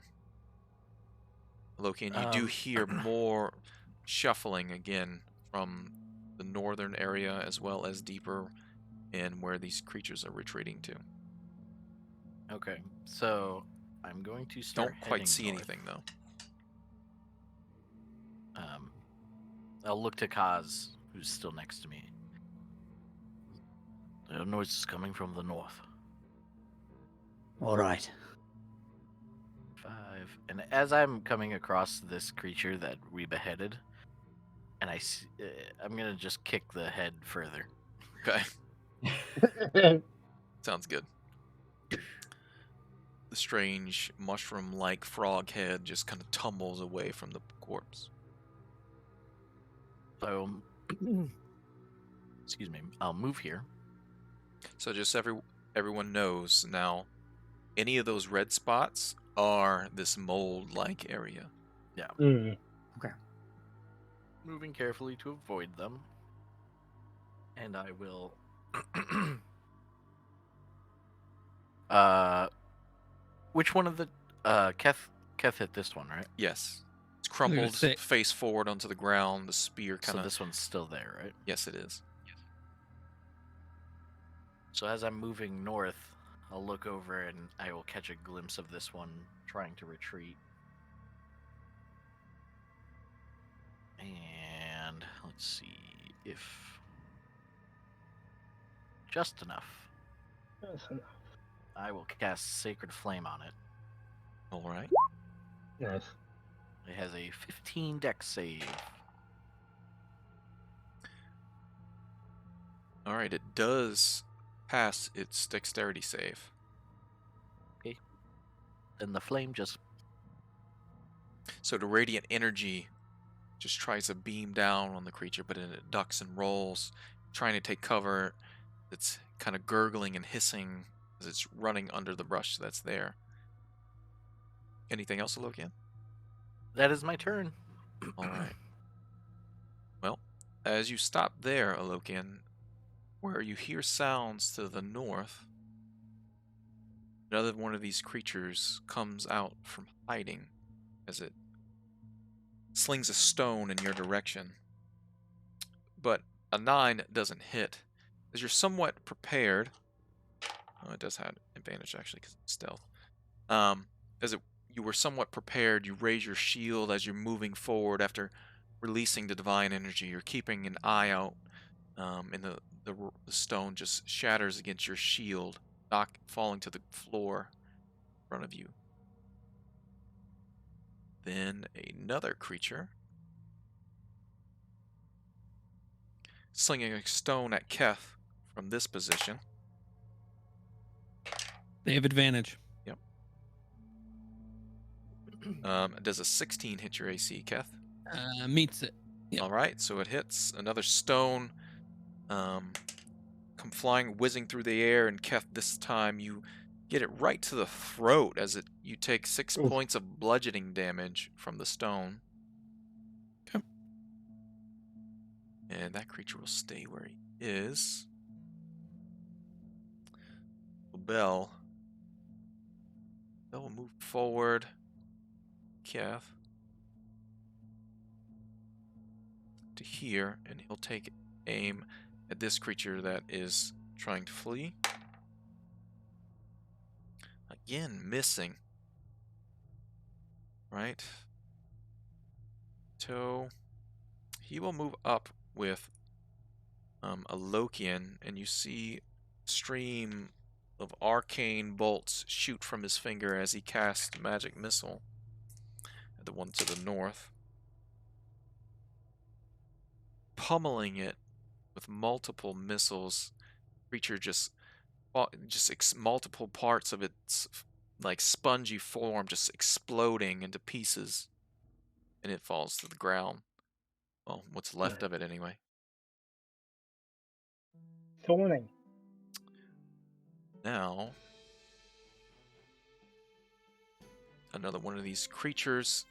Speaker 1: you do hear more shuffling again from the northern area as well as deeper and where these creatures are retreating to.
Speaker 3: Okay, so I'm going to start.
Speaker 1: Don't quite
Speaker 3: heading
Speaker 1: see
Speaker 3: north.
Speaker 1: anything though.
Speaker 3: I'll look to Kaz, who's still next to me. The noise is coming from the north.
Speaker 6: All right.
Speaker 3: 5. And as I'm coming across this creature that we beheaded, and I'm gonna just kick the head further.
Speaker 1: Okay, sounds good. The strange mushroom-like frog head just kind of tumbles away from the corpse.
Speaker 3: So, excuse me, I'll move here.
Speaker 1: So just everyone knows now, any of those red spots are this mold-like area.
Speaker 2: Mm.
Speaker 3: Moving carefully to avoid them. And I will... which one of the... Keth hit this one, right?
Speaker 1: Yes. It's
Speaker 4: gonna
Speaker 1: crumpled
Speaker 4: say-
Speaker 1: face forward onto the ground, the spear kind
Speaker 3: So
Speaker 1: of...
Speaker 3: this one's still there, right?
Speaker 1: Yes, it is.
Speaker 3: So as I'm moving north, I'll look over and I will catch a glimpse of this one trying to retreat. And let's see if... Just enough.
Speaker 2: That's enough.
Speaker 3: I will cast Sacred Flame on it.
Speaker 1: All right.
Speaker 2: Nice.
Speaker 3: It has a 15 dex save.
Speaker 1: All right, it does pass its dexterity save.
Speaker 3: Then the flame just...
Speaker 1: So the radiant energy just tries to beam down on the creature, but it ducks and rolls, trying to take cover. It's kind of gurgling and hissing as it's running under the brush that's there. Anything else to look in?
Speaker 3: That is my turn.
Speaker 1: All right. Well, as you stop there, Alokian, where you hear sounds to the north, another one of these creatures comes out from hiding as it slings a stone in your direction. But a 9 doesn't hit. As you're somewhat prepared... Oh, it does have advantage, actually, because it's stealth. You were somewhat prepared, you raise your shield as you're moving forward after releasing the divine energy. You're keeping an eye out, and the stone just shatters against your shield, falling to the floor in front of you. Then another creature, slinging a stone at Keth from this position.
Speaker 4: They have advantage.
Speaker 1: Does a 16 hit your AC, Keth?
Speaker 4: Meets it. Yep.
Speaker 1: All right, so it hits. Another stone come flying, whizzing through the air, and Keth, this time you get it right to the throat as you take 6
Speaker 2: Oof.
Speaker 1: points of bludgeoning damage from the stone.
Speaker 4: Okay.
Speaker 1: And that creature will stay where he is. Bell will move forward. Keth to here, and he'll take aim at this creature that is trying to flee. Again, missing. Right. So he will move up with a Lokian, and you see a stream of arcane bolts shoot from his finger as he casts magic missile at the one to the north, pummeling it with multiple missiles. Creature just multiple parts of its like spongy form just exploding into pieces, and it falls to the ground. Well, what's left of it anyway.
Speaker 2: Thorning.
Speaker 1: Now, another one of these creatures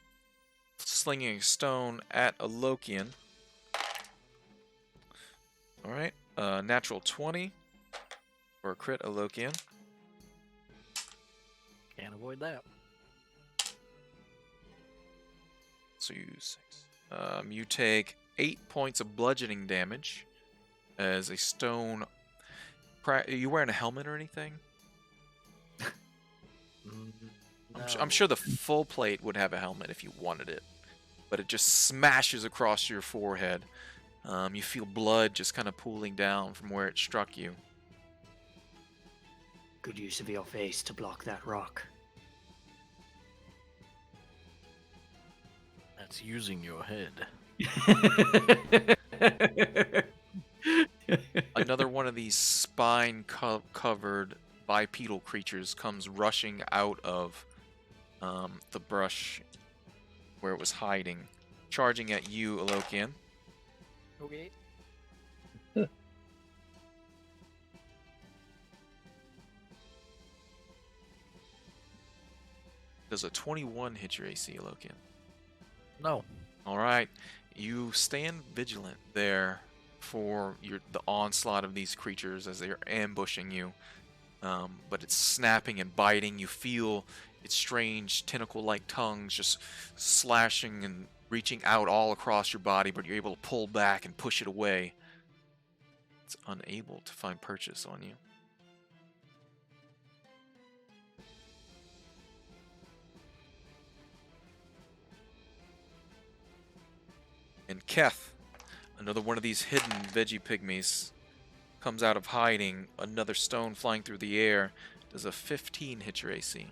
Speaker 1: slinging a stone at a Lokian. Alright, natural 20 for a crit Alokian.
Speaker 3: Can't avoid that.
Speaker 1: So you take 8 points of bludgeoning damage as a stone Are you wearing a helmet or anything? I'm
Speaker 3: No.
Speaker 1: sure the full plate would have a helmet if you wanted it, but it just smashes across your forehead. You feel blood just kind of pooling down from where it struck you.
Speaker 6: Good use of your face to block that rock.
Speaker 3: That's using your head.
Speaker 1: Another one of these spine-covered bipedal creatures comes rushing out of the brush where it was hiding, charging at you, Alokian.
Speaker 3: Okay.
Speaker 1: Does a 21 hit your AC, Alokian?
Speaker 3: No.
Speaker 1: All right, you stand vigilant there for the onslaught of these creatures as they are ambushing you. But it's snapping and biting. You feel its strange tentacle-like tongues just slashing and reaching out all across your body, but you're able to pull back and push it away. It's unable to find purchase on you. And Keth, another one of these hidden veggie pygmies, comes out of hiding. Another stone flying through the air. Does a 15 hit your AC?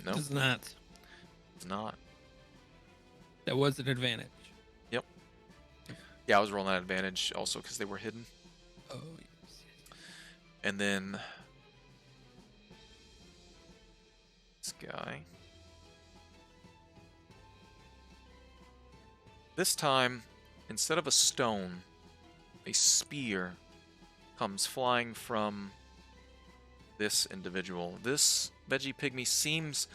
Speaker 1: No,
Speaker 4: Does not.
Speaker 1: it's not.
Speaker 4: That was an advantage.
Speaker 1: Yep. Yeah, I was rolling that advantage also because they were hidden.
Speaker 4: Oh, yes.
Speaker 1: And then this guy. This time, instead of a stone, a spear comes flying from this individual. This veggie pygmy seems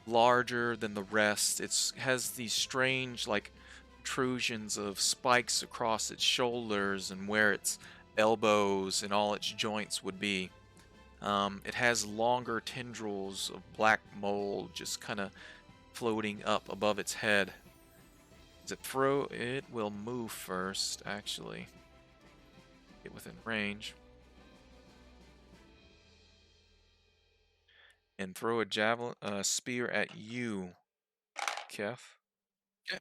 Speaker 1: larger than the rest. It has these strange, like, protrusions of spikes across its shoulders and where its elbows and all its joints would be. It has longer tendrils of black mold just kind of floating up above its head. It will move first, actually. Get within range. And throw a spear at you, Kef.
Speaker 4: Okay.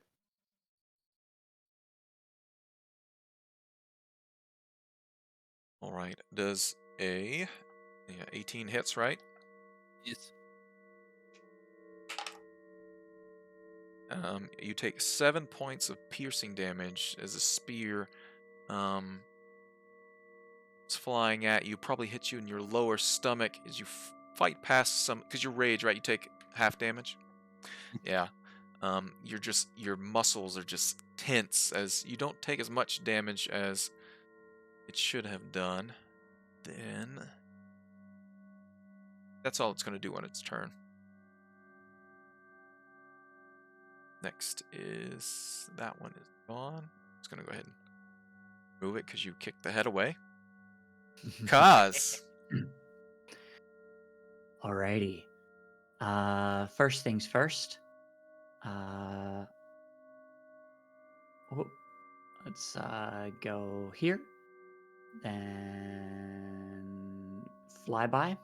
Speaker 1: All right. Does a 18 hits, right?
Speaker 4: Yes.
Speaker 1: You take 7 points of piercing damage as a spear is flying at you. Probably hits you in your lower stomach as you fight past some, because you're rage, right? You take half damage. Yeah. Your muscles are just tense as you don't take as much damage as it should have done. Then that's all it's going to do on its turn. Next is that one is gone. It's going to go ahead and move it because you kicked the head away. Kaz.
Speaker 5: Alrighty. First things first. Let's go here. Then flyby.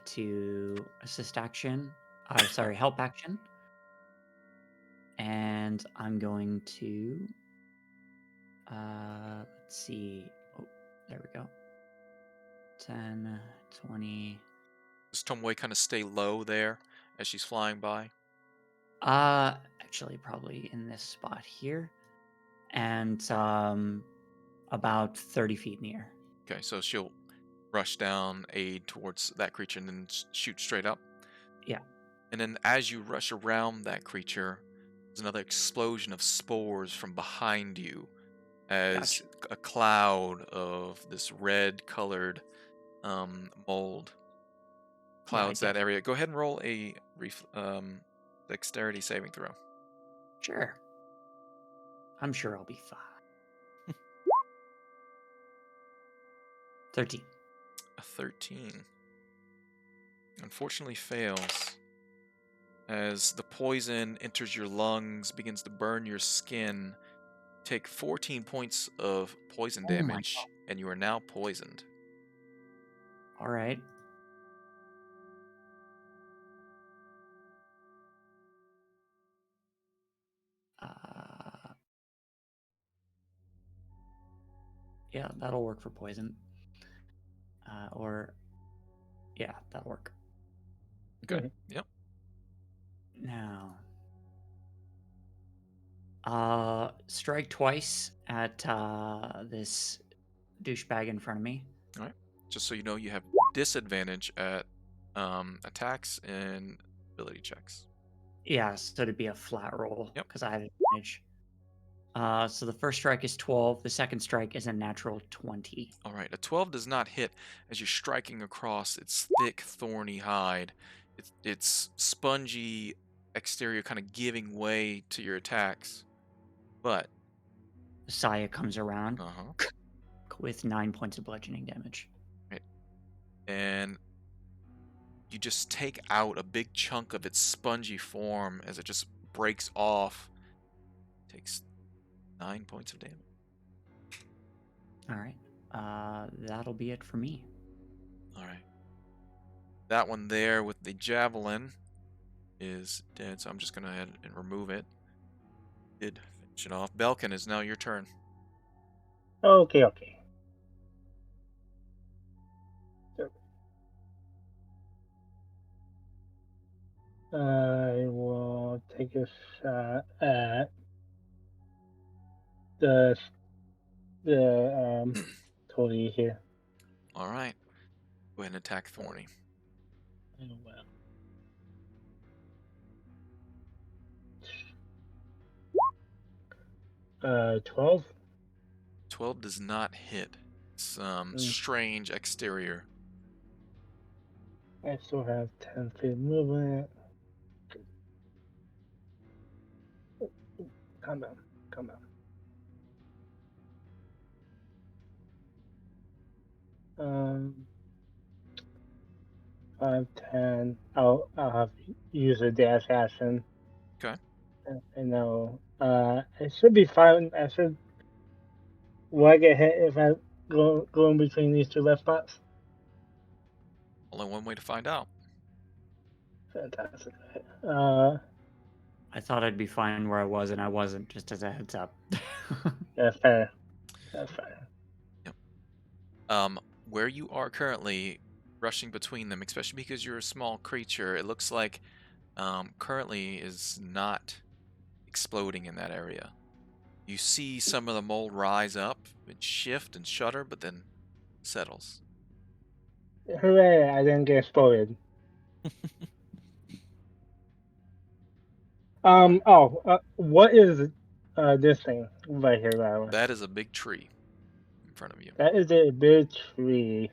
Speaker 5: To assist action. Help action. And I'm going to let's see. Oh, there we go. 10, 20.
Speaker 1: Does Tomoe kind of stay low there as she's flying by?
Speaker 5: Actually probably in this spot here. And about 30 feet near.
Speaker 1: Okay, so she'll rush down, aid towards that creature, and then shoot straight up?
Speaker 5: Yeah.
Speaker 1: And then as you rush around that creature, there's another explosion of spores from behind you as a cloud of this red-colored mold clouds that area. Go ahead and roll a dexterity saving throw.
Speaker 5: Sure. I'm sure I'll be fine. 13.
Speaker 1: A 13. Unfortunately fails. As the poison enters your lungs, begins to burn your skin, take 14 points of poison
Speaker 5: Oh my
Speaker 1: damage,
Speaker 5: God.
Speaker 1: and you are now poisoned.
Speaker 5: All right. Yeah, that'll work for poison. Yeah, that'll work.
Speaker 1: Okay.
Speaker 2: Mhm.
Speaker 1: Yep.
Speaker 5: Now, strike twice at this douchebag in front of me.
Speaker 1: All right. Just so you know, you have disadvantage at attacks and ability checks.
Speaker 5: Yeah, so it'd be a flat roll
Speaker 1: Yep.
Speaker 5: because I have advantage. So the first strike is 12. The second strike is a natural 20.
Speaker 1: All right. A 12 does not hit as you're striking across its thick, thorny hide. Its spongy exterior kind of giving way to your attacks. But
Speaker 5: Saya comes around
Speaker 1: uh-huh.
Speaker 5: with 9 points of bludgeoning damage.
Speaker 1: Right. And you just take out a big chunk of its spongy form as it just breaks off. Takes 9 points of damage.
Speaker 5: All right. That'll be it for me.
Speaker 1: All right. That one there with the javelin is dead, so I'm just going to go ahead and remove it. Did finish it off. Belkin, is now your turn.
Speaker 2: Okay. I will take a shot at the Tony here.
Speaker 1: All right. Go ahead and attack Thorny.
Speaker 2: Oh, well. 12.
Speaker 1: 12 does not hit. It's strange exterior.
Speaker 2: I still have 10 feet movement. Come on. 5, 10. I'll have to use a dash action.
Speaker 1: Okay.
Speaker 2: I know. It should be fine. Will I get hit if I go in between these two left spots?
Speaker 1: Only one way to find out.
Speaker 2: Fantastic.
Speaker 5: I thought I'd be fine where I was, and I wasn't, just as a heads up.
Speaker 2: That's fair.
Speaker 1: Where you are currently, rushing between them, especially because you're a small creature, it looks like currently is not exploding in that area. You see some of the mold rise up and shift and shudder, but then settles.
Speaker 2: Hooray, I didn't get exploded. What is this thing right here, by the way?
Speaker 1: That is a big tree in front of you.
Speaker 2: That is a big tree.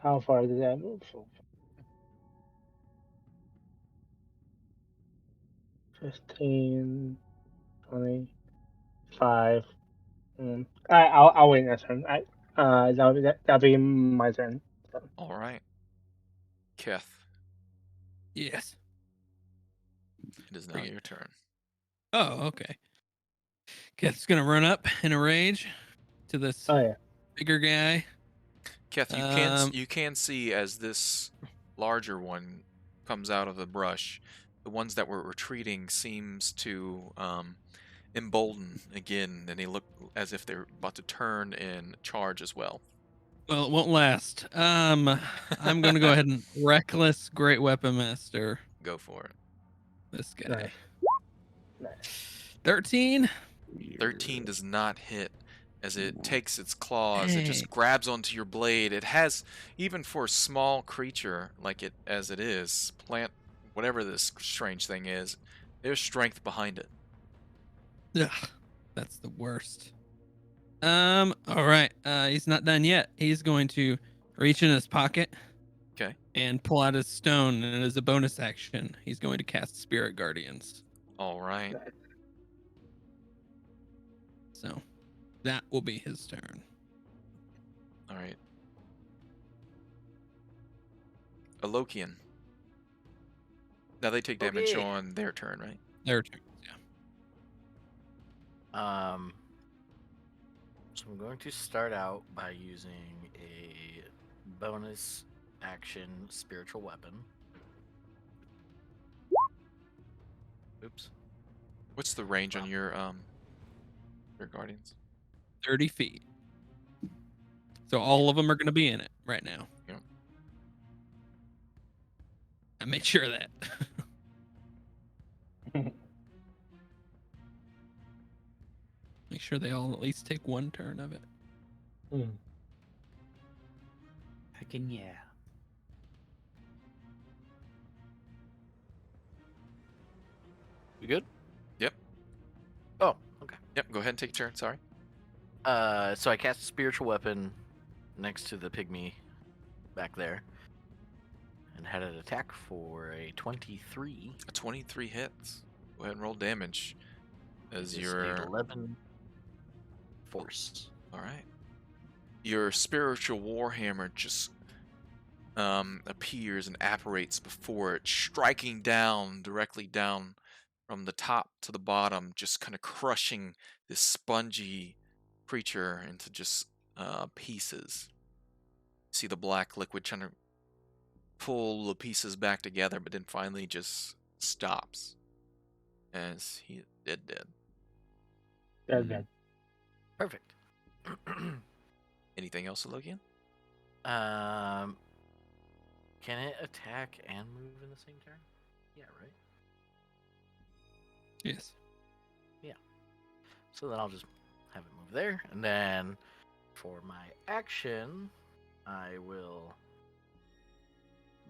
Speaker 2: How far did that move? 15, 25. I'll wait next turn. That'll be my turn. So.
Speaker 1: All right. Keth,
Speaker 4: Yes.
Speaker 1: it is now
Speaker 4: Bring it.
Speaker 1: your turn.
Speaker 4: Oh, okay. Keth's gonna run up in a rage to this
Speaker 2: Oh yeah.
Speaker 4: bigger guy.
Speaker 1: Keth, you can see as this larger one comes out of the brush, the ones that were retreating seems to embolden again, and they look as if they're about to turn and charge as well.
Speaker 4: Well, it won't last. I'm gonna go ahead and reckless great weapon master
Speaker 1: Go for it.
Speaker 4: this guy.
Speaker 2: Nice.
Speaker 4: 13.
Speaker 1: 13 does not hit. As it takes its claws, it
Speaker 4: Dang.
Speaker 1: just grabs onto your blade. It has, even for a small creature like it as it is, plant, whatever this strange thing is, there's strength behind it.
Speaker 4: Ugh, that's the worst. All right. He's not done yet. He's going to reach in his pocket.
Speaker 1: Okay.
Speaker 4: And pull out his stone, and as a bonus action, he's going to cast Spirit Guardians.
Speaker 1: All right.
Speaker 4: So that will be his turn.
Speaker 1: All right. Alokian. Now they take damage
Speaker 3: Okay.
Speaker 1: on their turn, right?
Speaker 4: Their turn. Yeah.
Speaker 3: So I'm going to start out by using a bonus action spiritual weapon. Oops.
Speaker 1: What's the range on your guardians?
Speaker 4: 30 feet. So all of them are going to be in it right now.
Speaker 1: Yep.
Speaker 4: I made sure of that. Make sure they all at least take one turn of it.
Speaker 5: Heckin' yeah.
Speaker 3: You good?
Speaker 1: Yep.
Speaker 3: Oh, okay.
Speaker 1: Yep, go ahead and take your turn. Sorry.
Speaker 3: So I cast a spiritual weapon next to the pygmy back there, and had an attack for a 23.
Speaker 1: A 23 hits. Go ahead and roll damage. As
Speaker 3: It is
Speaker 1: your
Speaker 3: 11 force.
Speaker 1: All right. Your spiritual warhammer just appears and apparates before it, striking down directly down from the top to the bottom, just kind of crushing this spongy creature into just pieces. See the black liquid trying to pull the pieces back together, but then finally just stops as he dead.
Speaker 2: Dead.
Speaker 3: Perfect.
Speaker 1: Anything else, Logan?
Speaker 3: Can it attack and move in the same turn? Yeah, right?
Speaker 4: Yes.
Speaker 3: So then I'll just have it move there. And then for my action, I will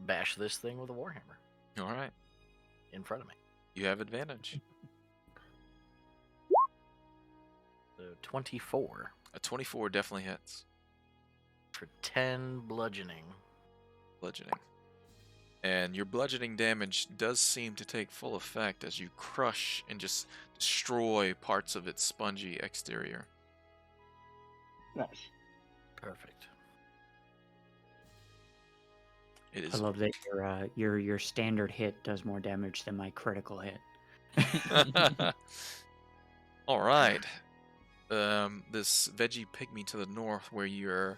Speaker 3: bash this thing with a warhammer
Speaker 1: All right.
Speaker 3: in front of me.
Speaker 1: You have advantage.
Speaker 3: So 24
Speaker 1: A 24 definitely hits.
Speaker 3: for 10 bludgeoning.
Speaker 1: Bludgeoning. And your bludgeoning damage does seem to take full effect as you crush and just destroy parts of its spongy exterior.
Speaker 2: Nice.
Speaker 3: Perfect.
Speaker 1: It
Speaker 5: I
Speaker 1: is.
Speaker 5: love that your standard hit does more damage than my critical hit.
Speaker 1: All right. This veggie pygmy to the north, where your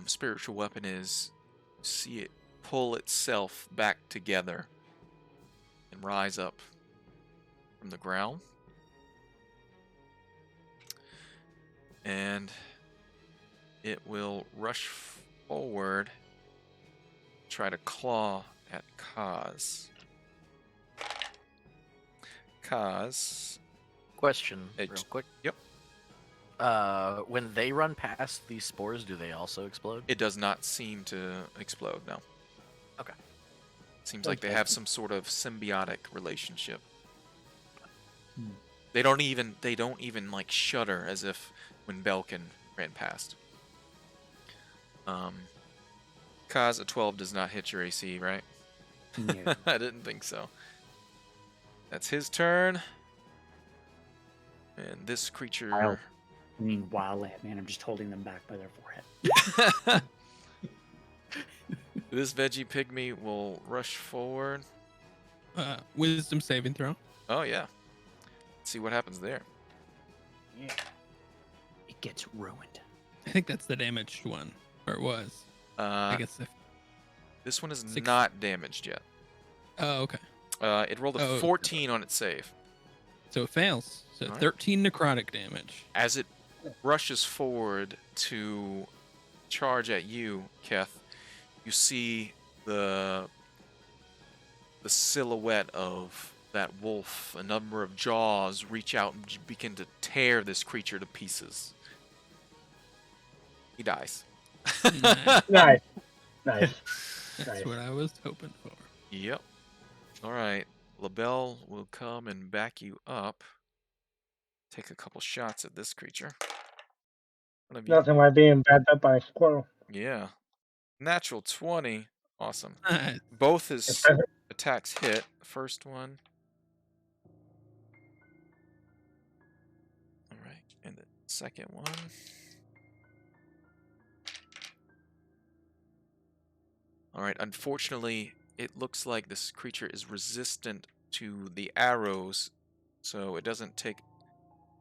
Speaker 1: spiritual weapon is, you see it pull itself back together and rise up from the ground. And it will rush forward, try to claw at Kaz. Kaz.
Speaker 3: Question,
Speaker 1: Hey,
Speaker 3: real quick.
Speaker 1: Yep.
Speaker 3: When they run past these spores, do they also explode?
Speaker 1: It does not seem to explode, no.
Speaker 3: Okay.
Speaker 1: Seems like they
Speaker 2: Okay.
Speaker 1: have some sort of symbiotic relationship.
Speaker 5: Hmm.
Speaker 1: They don't even like shudder as if when Belkin ran past. Kaz, a 12 does not hit your AC, right?
Speaker 5: No.
Speaker 1: I didn't think so. That's his turn. And this creature...
Speaker 5: Wild. I mean, wildland, man. I'm just holding them back by their forehead.
Speaker 1: This veggie pygmy will rush forward.
Speaker 4: Wisdom saving throw.
Speaker 1: Oh, yeah. Let's see what happens there.
Speaker 2: Yeah.
Speaker 5: It gets ruined.
Speaker 4: I think that's the damaged one, or it was. I guess if.
Speaker 1: This one is
Speaker 4: Six.
Speaker 1: not damaged yet.
Speaker 4: Oh, okay.
Speaker 1: It rolled a
Speaker 4: Oh.
Speaker 1: 14 on its save.
Speaker 4: So it fails. So
Speaker 1: Alright.
Speaker 4: 13 necrotic damage.
Speaker 1: As it rushes forward to charge at you, Keth, you see the silhouette of that wolf, a number of jaws reach out and begin to tear this creature to pieces. He dies.
Speaker 4: Nice.
Speaker 2: Nice. Nice.
Speaker 4: That's
Speaker 2: Nice.
Speaker 4: what I was hoping for.
Speaker 1: Yep. All right. LaBelle will come and back you up. Take a couple shots at this creature. One of you.
Speaker 2: Nothing like being backed up by a squirrel.
Speaker 1: Yeah. Natural 20. Awesome.
Speaker 4: Nice.
Speaker 1: Both his
Speaker 2: Especially-
Speaker 1: attacks hit. First one. All right. And the second one. All right. Unfortunately, it looks like this creature is resistant to the arrows, so it doesn't take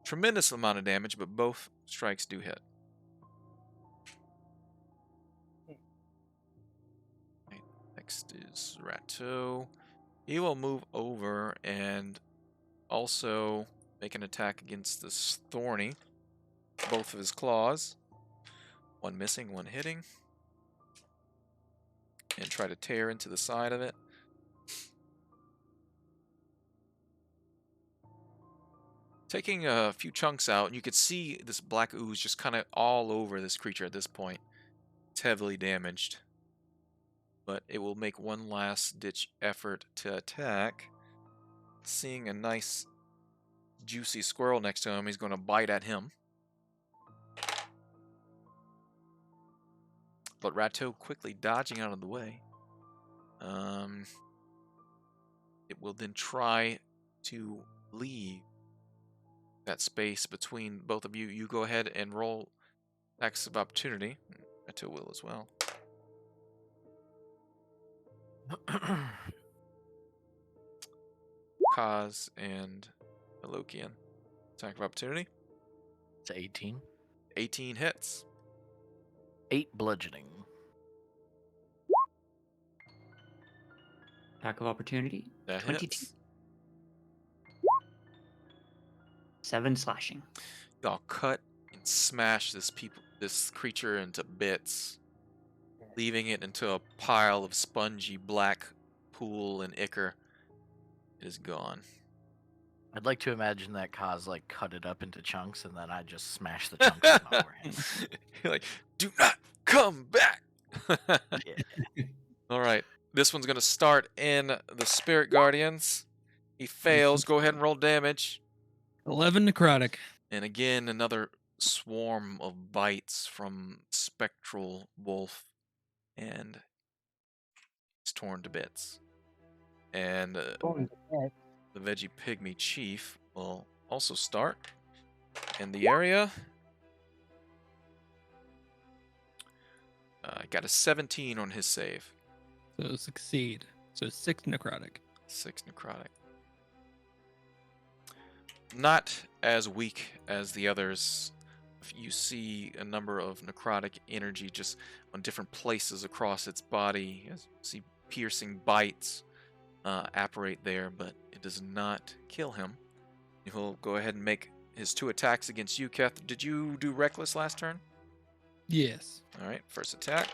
Speaker 1: tremendous amount of damage, but both strikes do hit. Right, next is Rato. He will move over and also make an attack against this Thorny. Both of his claws. One missing, one hitting. And try to tear into the side of it. Taking a few chunks out, and you could see this black ooze just kind of all over this creature at this point. It's heavily damaged. But it will make one last ditch effort to attack. Seeing a nice juicy squirrel next to him, he's going to bite at him. But Rato quickly dodging out of the way. It will then try to leave that space between both of you. You go ahead and roll attacks of opportunity. Rato will as well. Kaz and Alokian. Attack of opportunity.
Speaker 3: It's 18.
Speaker 1: 18 hits.
Speaker 3: 8 bludgeoning.
Speaker 5: Attack of opportunity.
Speaker 1: That
Speaker 5: 22.
Speaker 1: hits.
Speaker 5: 7 slashing.
Speaker 1: Y'all cut and smash this creature into bits, leaving it into a pile of spongy black pool and ichor. It is gone.
Speaker 3: I'd like to imagine that Kaz like cut it up into chunks, and then I just smash the chunks in my hand.
Speaker 1: You're like, do not come back.
Speaker 3: Yeah.
Speaker 1: All right, this one's gonna start in the Spirit Guardians. He fails. Go ahead and roll damage.
Speaker 4: 11 necrotic.
Speaker 1: And again, another swarm of bites from Spectral Wolf, and it's torn to bits. And the Veggie Pygmy Chief will also start in the area. Got a 17 on his save.
Speaker 4: So succeed. So 6 necrotic.
Speaker 1: 6 necrotic. Not as weak as the others. You see a number of necrotic energy just on different places across its body. You see piercing bites apparate there, but it does not kill him. He'll go ahead and make his 2 attacks against you, Keth. Did you do Reckless last turn?
Speaker 4: Yes.
Speaker 1: All right, first attack.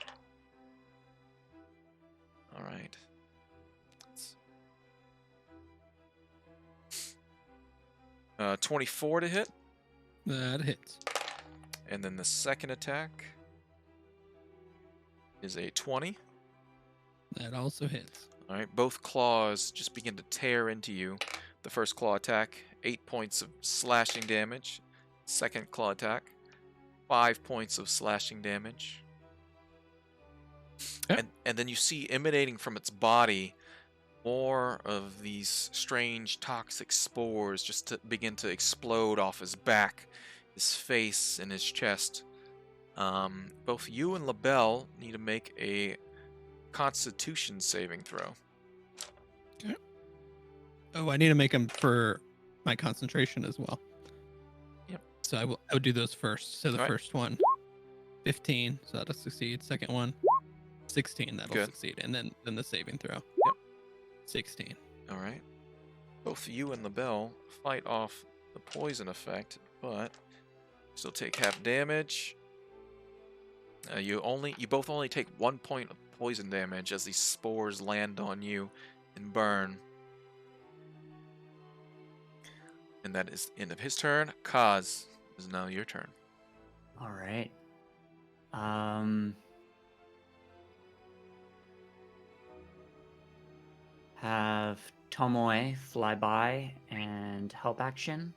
Speaker 1: All right. 24 to hit.
Speaker 4: That hits.
Speaker 1: And then the second attack is a 20.
Speaker 4: That also hits.
Speaker 1: All right, both claws just begin to tear into you. The first claw attack, 8 points of slashing damage. Second claw attack, 5 points of slashing damage.
Speaker 4: Okay.
Speaker 1: And then you see emanating from its body more of these strange toxic spores just to begin to explode off his back, his face, and his chest. Both you and LaBelle need to make a Constitution saving throw.
Speaker 4: Okay. Oh, I need to make them for my concentration as well.
Speaker 1: Yep.
Speaker 4: So I will do those first. So the
Speaker 1: Alright.
Speaker 4: first one, 15, so that'll succeed. Second one, 16, that'll
Speaker 1: Good.
Speaker 4: succeed. And then the saving throw.
Speaker 1: Yep.
Speaker 4: 16.
Speaker 1: All right. Both you and LaBelle fight off the poison effect, but still take half damage. You both only take 1 point of poison damage as these spores land on you and burn. And that is the end of his turn. Kaz, it is now your turn.
Speaker 5: All right. Have Tomoe fly by and help action,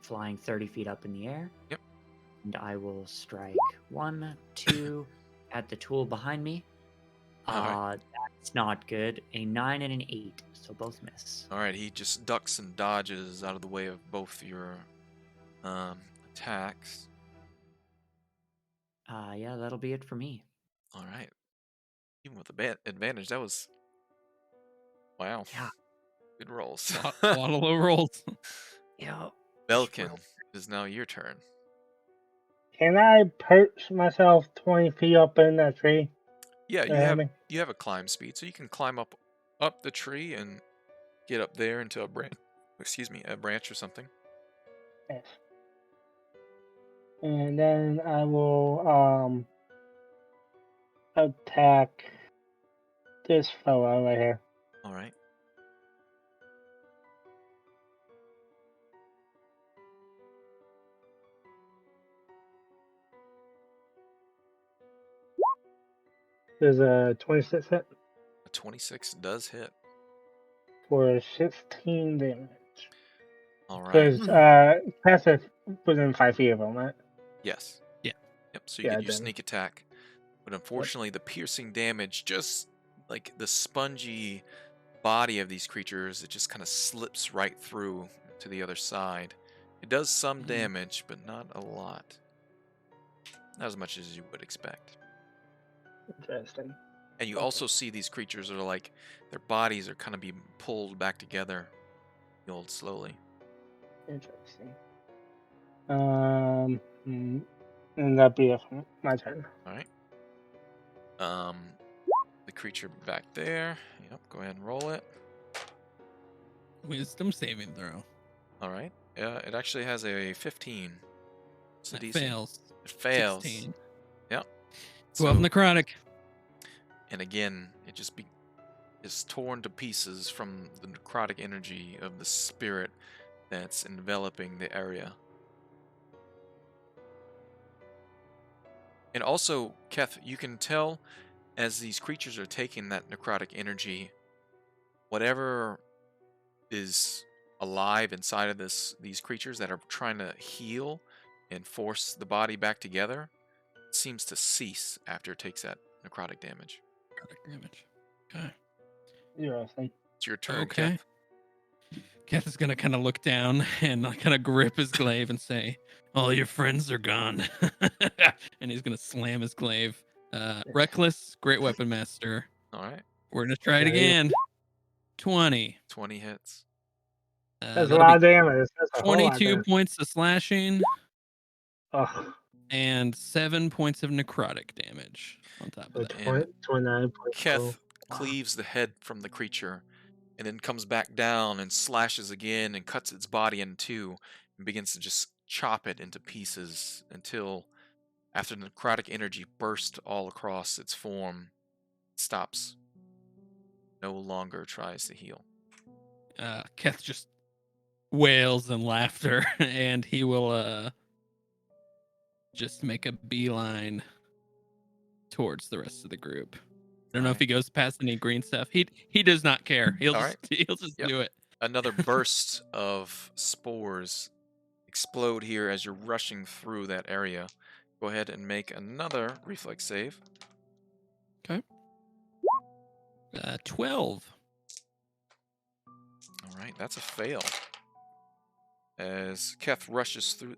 Speaker 5: flying 30 feet up in the air.
Speaker 1: Yep.
Speaker 5: And I will strike 1, 2 at the tool behind me.
Speaker 1: Alright.
Speaker 5: That's not good. A 9 and an 8, so both miss.
Speaker 1: All right, he just ducks and dodges out of the way of both your attacks.
Speaker 5: Yeah, that'll be it for me.
Speaker 1: All right. Even with the advantage, that was... Wow.
Speaker 5: Yeah.
Speaker 1: Good rolls.
Speaker 4: A lot of low rolls.
Speaker 5: Yeah.
Speaker 1: Belkin, It is now your turn.
Speaker 2: Can I perch myself 20 feet up in that tree?
Speaker 1: Yeah,
Speaker 2: I mean,
Speaker 1: you have a climb speed, so you can climb up the tree and get up there into a branch. Excuse me, a branch or something.
Speaker 2: yes. And then I will attack this fellow right here.
Speaker 1: All right.
Speaker 2: There's a 26 hit
Speaker 1: A 26 does hit.
Speaker 2: for 16 damage.
Speaker 1: All right.
Speaker 2: Because passive within 5 feet of him, right?
Speaker 1: Yes.
Speaker 4: Yeah.
Speaker 1: Yep. So you
Speaker 2: Yeah,
Speaker 1: get your
Speaker 2: then.
Speaker 1: sneak attack, but unfortunately, the piercing damage, just like the spongy body of these creatures, it just kind of slips right through to the other side. It does some damage, but not a lot. Not as much as you would expect.
Speaker 2: Interesting.
Speaker 1: And you
Speaker 2: Okay.
Speaker 1: also see these creatures are like, their bodies are kind of being pulled back together, slowly.
Speaker 2: Interesting. And that'd be it for my turn.
Speaker 1: All right. The creature back there. Yep. Go ahead and roll it.
Speaker 4: Wisdom saving throw.
Speaker 1: All right. It actually has a 15. So
Speaker 4: That fails.
Speaker 1: It fails.
Speaker 4: 16.
Speaker 1: Yep.
Speaker 4: 12
Speaker 1: So-
Speaker 4: necrotic.
Speaker 1: And again, it just is torn to pieces from the necrotic energy of the spirit that's enveloping the area. And also, Keth, you can tell as these creatures are taking that necrotic energy, whatever is alive inside of these creatures that are trying to heal and force the body back together seems to cease after it takes that necrotic damage.
Speaker 4: Necrotic damage. Okay.
Speaker 2: Interesting.
Speaker 1: It's your turn,
Speaker 4: Okay.
Speaker 1: Keth.
Speaker 4: Keth is gonna kind of look down and kind of grip his glaive and say, "All your friends are gone," and he's gonna slam his glaive. Reckless, great weapon master.
Speaker 1: All right.
Speaker 4: We're gonna try it
Speaker 2: Yeah, yeah.
Speaker 4: again. 20.
Speaker 1: 20 hits.
Speaker 2: That's a
Speaker 4: That'll
Speaker 2: lot
Speaker 4: be
Speaker 2: of damage. That's a whole lot of
Speaker 4: 22
Speaker 2: damage.
Speaker 4: points of slashing
Speaker 2: Oh,
Speaker 4: and 7 points of necrotic damage on top
Speaker 2: so
Speaker 4: of that.
Speaker 1: And
Speaker 2: 29 points.
Speaker 1: Keth cleaves the head from the creature and then comes back down and slashes again and cuts its body in two and begins to just chop it into pieces until, after the necrotic energy bursts all across its form, it stops. No longer tries to heal.
Speaker 4: Keth just wails in laughter, and he will just make a beeline towards the rest of the group. I don't know if he goes past any green stuff. He does not care. He'll
Speaker 1: All
Speaker 4: just he'll just
Speaker 1: Yep.
Speaker 4: do it.
Speaker 1: Another burst of spores explode here as you're rushing through that area. Go ahead and make another reflex save.
Speaker 4: 12.
Speaker 1: All right, that's a fail. As Keth rushes through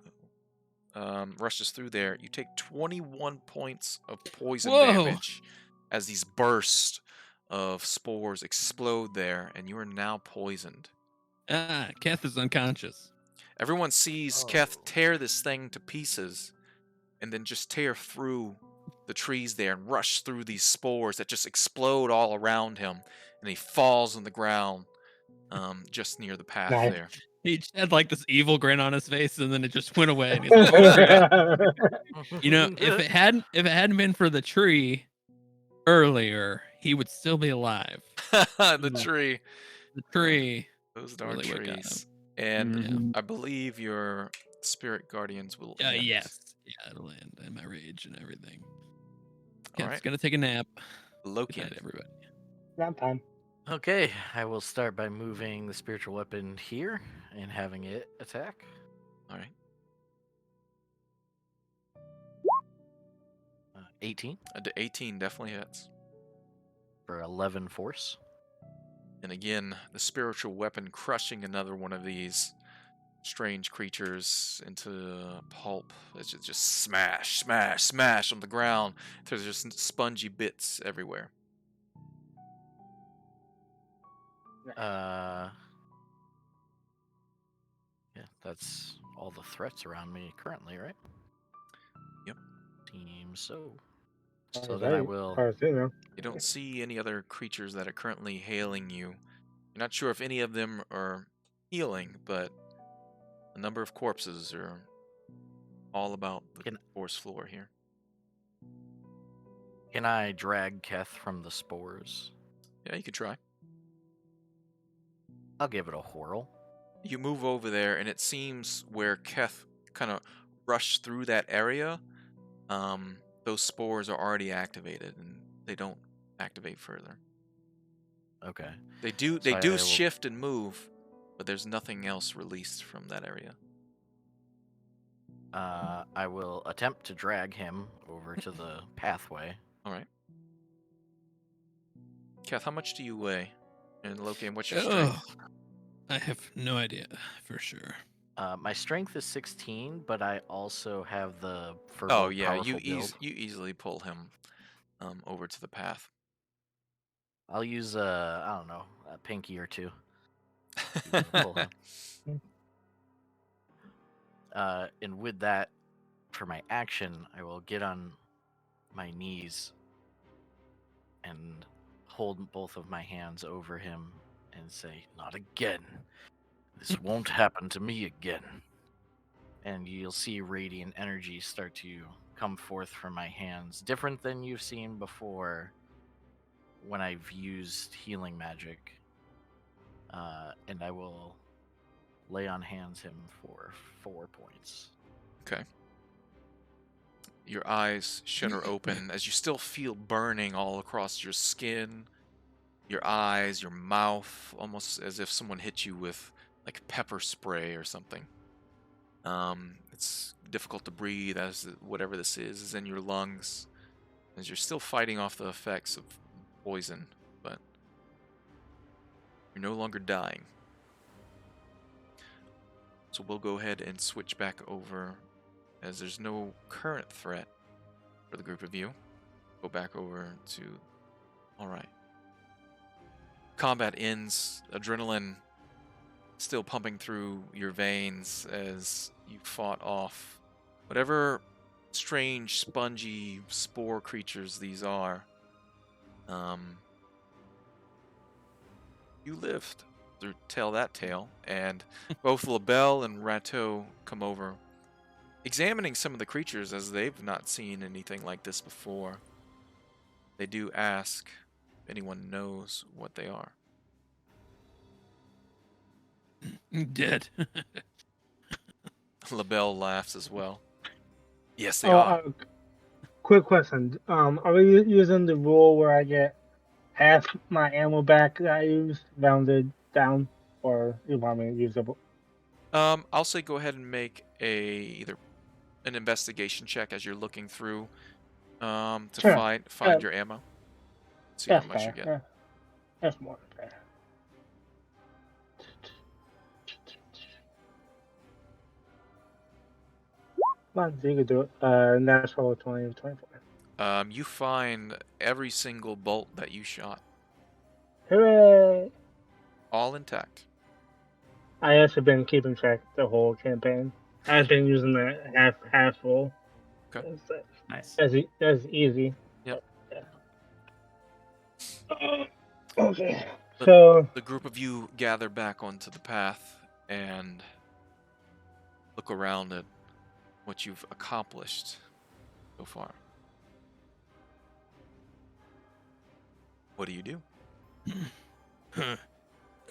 Speaker 1: there, you take 21 points of poison damage as these bursts of spores explode there, and you are now poisoned.
Speaker 4: Keth is unconscious.
Speaker 1: Everyone sees Keth tear this thing to pieces and then just tear through the trees there and rush through these spores that just explode all around him, and he falls on the ground just near the path
Speaker 2: Nice.
Speaker 1: there.
Speaker 4: He just had like this evil grin on his face, and then it just went away. And he's like, "Oh, crap." You know, if it hadn't been for the tree earlier, he would still be alive.
Speaker 1: The tree.
Speaker 4: The tree.
Speaker 1: Those darn
Speaker 4: really would've got
Speaker 1: trees. And
Speaker 4: Mhm.
Speaker 1: I believe your spirit guardians will end.
Speaker 4: Yes. Yeah, it'll end. And my rage and everything.
Speaker 1: All
Speaker 4: Keth's
Speaker 1: right.
Speaker 4: gonna take a nap. Good
Speaker 1: Loki.
Speaker 4: night, everybody.
Speaker 2: Nap time.
Speaker 3: Okay, I will start by moving the spiritual weapon here and having it attack.
Speaker 1: All right.
Speaker 3: 18
Speaker 1: The 18 definitely hits.
Speaker 3: for 11 force.
Speaker 1: And again, the spiritual weapon crushing another one of these strange creatures into pulp. It's just smash, smash, smash on the ground. There's just spongy bits everywhere.
Speaker 3: Yeah, that's all the threats around me currently, right?
Speaker 1: Yep.
Speaker 3: Seems so.
Speaker 2: As
Speaker 3: So
Speaker 2: far
Speaker 3: then I
Speaker 2: as
Speaker 3: will.
Speaker 2: you know.
Speaker 1: You don't see any other creatures that are currently hailing you. You're not sure if any of them are healing, but a number of corpses are all about the forest floor here.
Speaker 3: Can I drag Keth from the spores?
Speaker 1: Yeah, you could try.
Speaker 3: I'll give it a whirl.
Speaker 1: You move over there, and it seems where Keth kind of rushed through that area, those spores are already activated, and they don't activate further.
Speaker 3: Okay.
Speaker 1: They do
Speaker 3: So I will-
Speaker 1: shift and move, but there's nothing else released from that area.
Speaker 3: I will attempt to drag him over to the pathway.
Speaker 1: All right. Keth, how much do you weigh? And Loki, what's your strength?
Speaker 4: I have no idea for sure.
Speaker 3: My strength is 16, but I also have the
Speaker 1: Oh yeah,
Speaker 3: powerful build.
Speaker 1: you easily pull him over to the path.
Speaker 3: I'll use I don't know, a pinky or two. To pull him. And with that, for my action, I will get on my knees and hold both of my hands over him and say, "Not again. This won't happen to me again." And you'll see radiant energy start to come forth from my hands, different than you've seen before when I've used healing magic. And I will lay on hands him for 4 points.
Speaker 1: Okay. Your eyes shudder open as you still feel burning all across your skin, your eyes, your mouth, almost as if someone hit you with like pepper spray or something. It's difficult to breathe as whatever this is in your lungs, as you're still fighting off the effects of poison, but you're no longer dying. So we'll go ahead and switch back over, as there's no current threat for the group of you. Go back over to... Alright. Combat ends, adrenaline still pumping through your veins as you fought off whatever strange, spongy spore creatures these are. You lived to tell that tale, and both LaBelle and Rato come over, examining some of the creatures as they've not seen anything like this before. They do ask if anyone knows what they are.
Speaker 4: Dead.
Speaker 1: LaBelle laughs as well. Yes, they
Speaker 2: Oh,
Speaker 1: are.
Speaker 2: quick question. Are we using the rule where I get half my ammo back that I used rounded down, or you want me to use it?
Speaker 1: I'll say go ahead and make either an investigation check as you're looking through to
Speaker 2: Sure.
Speaker 1: find your ammo. See how much you get.
Speaker 2: Yeah. That's more fair. Come on, you can do it. Natural 20, 24.
Speaker 1: You find every single bolt that you shot,
Speaker 2: Hooray!
Speaker 1: all intact.
Speaker 2: I actually been keeping track the whole campaign. I've been using the half roll.
Speaker 1: Okay.
Speaker 5: Nice.
Speaker 2: That's easy.
Speaker 1: Yep.
Speaker 2: Yeah. Okay.
Speaker 1: But
Speaker 2: So
Speaker 1: the group of you gather back onto the path and look around at what you've accomplished so far. What do you do?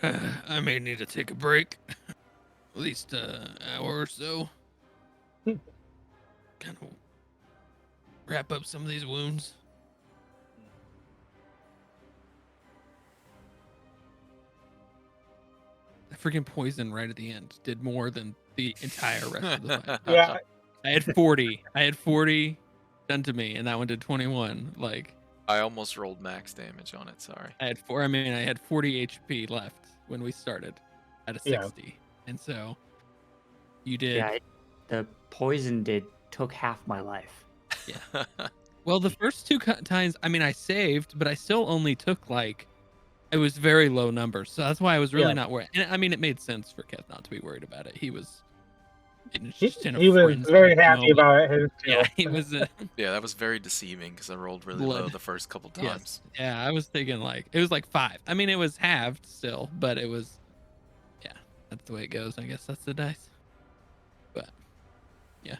Speaker 4: I may need to take a break. At least an hour or so. Kind of wrap up some of these wounds. The freaking poison right at the end did more than the entire rest of the fight.
Speaker 2: yeah,
Speaker 4: I had 40. I had 40 done to me, and that one did 21. Like,
Speaker 1: I almost rolled max damage on it, sorry.
Speaker 4: I had 4. I mean, I had 40 HP left when we started at a 60.
Speaker 2: Yeah.
Speaker 4: And so you did.
Speaker 5: Yeah, the poison took half my life.
Speaker 4: Yeah. Well, the first two times, I mean, I saved, but I still only took like, it was very low numbers. So that's why I was really
Speaker 2: Yeah.
Speaker 4: not worried. And I mean, it made sense for Keth not to be worried about it. It's just in a
Speaker 2: He was
Speaker 4: frenzy
Speaker 2: very
Speaker 4: at the
Speaker 2: happy
Speaker 4: moment.
Speaker 2: about it. His
Speaker 4: Yeah,
Speaker 2: too.
Speaker 4: he was
Speaker 1: Yeah, that was very deceiving because I rolled really low
Speaker 4: blood.
Speaker 1: the first couple
Speaker 4: Yes.
Speaker 1: times.
Speaker 4: Yeah, I was thinking like it was like 5. I mean, it was halved still, but it was. Yeah, that's the way it goes. I guess that's the dice. But yeah,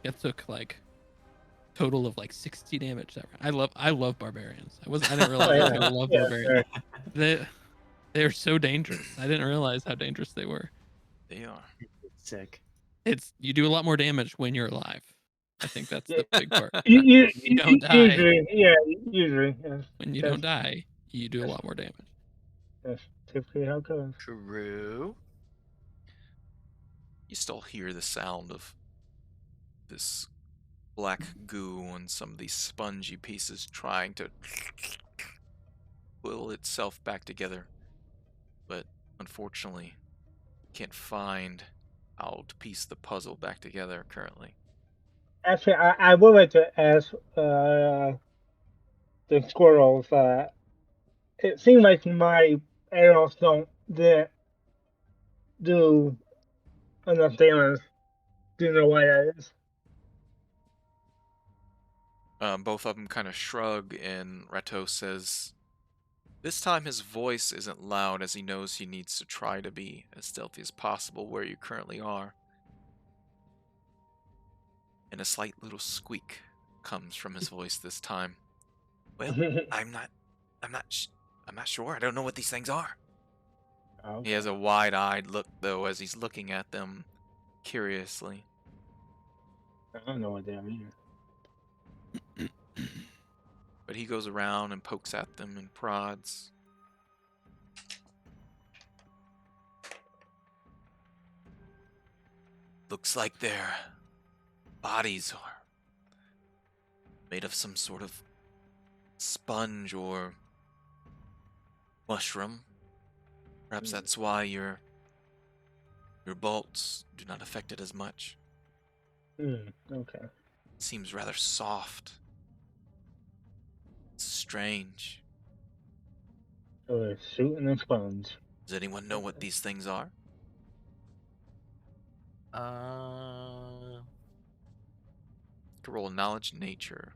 Speaker 4: it took like total of like 60 damage that round. I love barbarians. I didn't realize I was
Speaker 2: yeah.
Speaker 4: gonna love
Speaker 2: Yeah,
Speaker 4: barbarians. They're so dangerous. I didn't realize how dangerous they were.
Speaker 1: They are.
Speaker 5: Sick.
Speaker 4: It's you do a lot more damage when you're alive. I think that's the big part.
Speaker 2: You
Speaker 4: When you don't die,
Speaker 2: usually, yes.
Speaker 4: when you
Speaker 2: That's,
Speaker 4: don't die, you do a lot more damage.
Speaker 2: that's typically how it goes.
Speaker 3: True.
Speaker 1: You still hear the sound of this black goo on some of these spongy pieces trying to pull itself back together. But unfortunately, can't find how to piece the puzzle back together currently.
Speaker 2: Actually, I would like to ask the squirrels. It seems like my arrows didn't do enough damage. Do you know why that is?
Speaker 1: Both of them kind of shrug, and Rato says, this time his voice isn't loud as he knows he needs to try to be as stealthy as possible where you currently are. And a slight little squeak comes from his voice this time. Well, I'm not sure. I don't know what these things are.
Speaker 2: Okay.
Speaker 1: He has a wide-eyed look, though, as he's looking at them curiously.
Speaker 2: I don't know what they are either.
Speaker 1: But he goes around and pokes at them and prods. Looks like their bodies are made of some sort of sponge or mushroom. Perhaps that's why your bolts do not affect it as much.
Speaker 2: Okay.
Speaker 1: It seems rather soft. It's strange.
Speaker 2: So they're shooting a sponge.
Speaker 1: Does anyone know what these things are? To roll knowledge nature.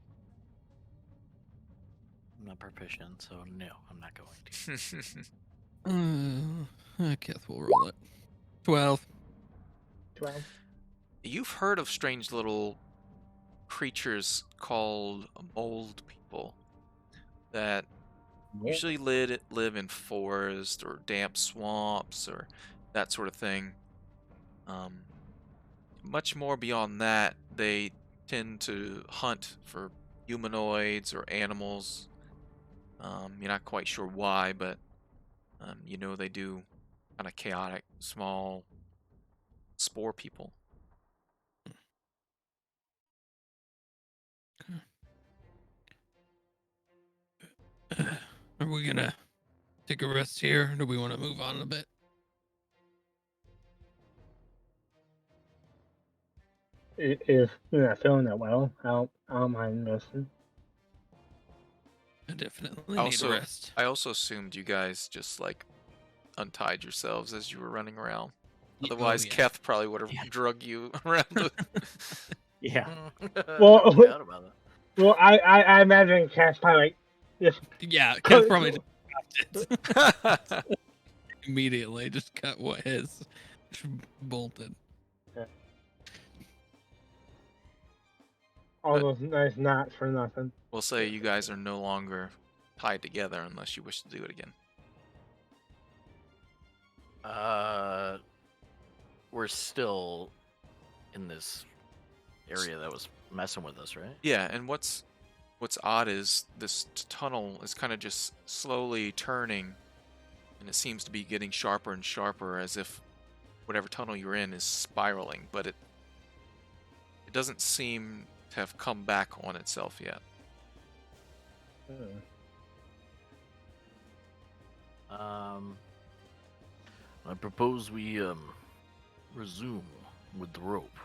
Speaker 3: I'm not proficient, so no, I'm not going to.
Speaker 4: I guess we'll roll it. 12.
Speaker 2: 12.
Speaker 1: You've heard of strange little creatures called mold people that usually live in forest or damp swamps or that sort of thing. Much more beyond that, they tend to hunt for humanoids or animals. You're not quite sure why, but you know they do kind of chaotic, small spore people.
Speaker 4: Are we gonna take a rest here, or do we want to move on a bit?
Speaker 2: If you're not feeling that well, I don't mind missing.
Speaker 4: I definitely need a rest.
Speaker 1: I also assumed you guys just like untied yourselves as you were running around. Otherwise, Keth probably would have drug you around.
Speaker 5: Yeah.
Speaker 2: Well,
Speaker 3: I forgot about that.
Speaker 2: Well, I imagine Cash probably like just
Speaker 4: Yeah, Keth probably just stopped it. Immediately just cut what his bolted.
Speaker 2: all those nice knots for nothing.
Speaker 1: We'll say you guys are no longer tied together unless you wish to do it again.
Speaker 3: We're still in this area that was messing with us, right?
Speaker 1: Yeah, and what's odd is this tunnel is kind of just slowly turning, and it seems to be getting sharper and sharper, as if whatever tunnel you're in is spiraling, but it doesn't seem to have come back on itself yet.
Speaker 3: I propose we resume with the rope.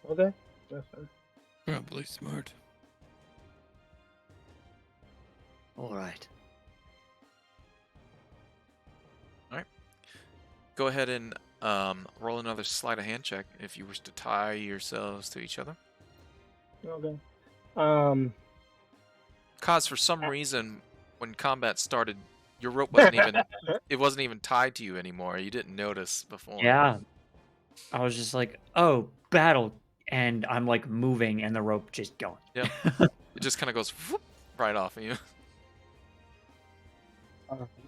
Speaker 2: Okay, that's fine.
Speaker 4: Probably smart.
Speaker 5: All right.
Speaker 1: Go ahead and Roll another sleight of hand check if you wish to tie yourselves to each other.
Speaker 2: Okay.
Speaker 1: Cause for some reason, when combat started, your rope wasn't even tied to you anymore. You didn't notice before.
Speaker 5: Yeah. I was just like, oh, battle. And I'm like moving and the rope just going.
Speaker 1: Yep. It just kind of goes whoop, right off of you.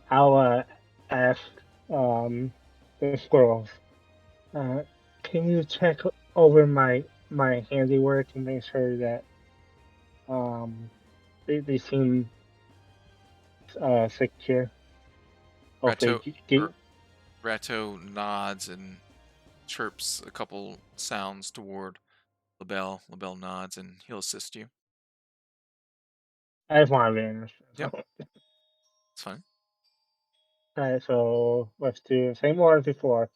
Speaker 2: I'll ask the squirrels. Can you check over my handiwork and make sure that they seem secure? Hopefully,
Speaker 1: Rato nods and chirps a couple sounds toward LaBelle. LaBelle nods and he'll assist you.
Speaker 2: I just want to vanish.
Speaker 1: Yep. It's fine.
Speaker 2: Alright, so let's do the same order as before.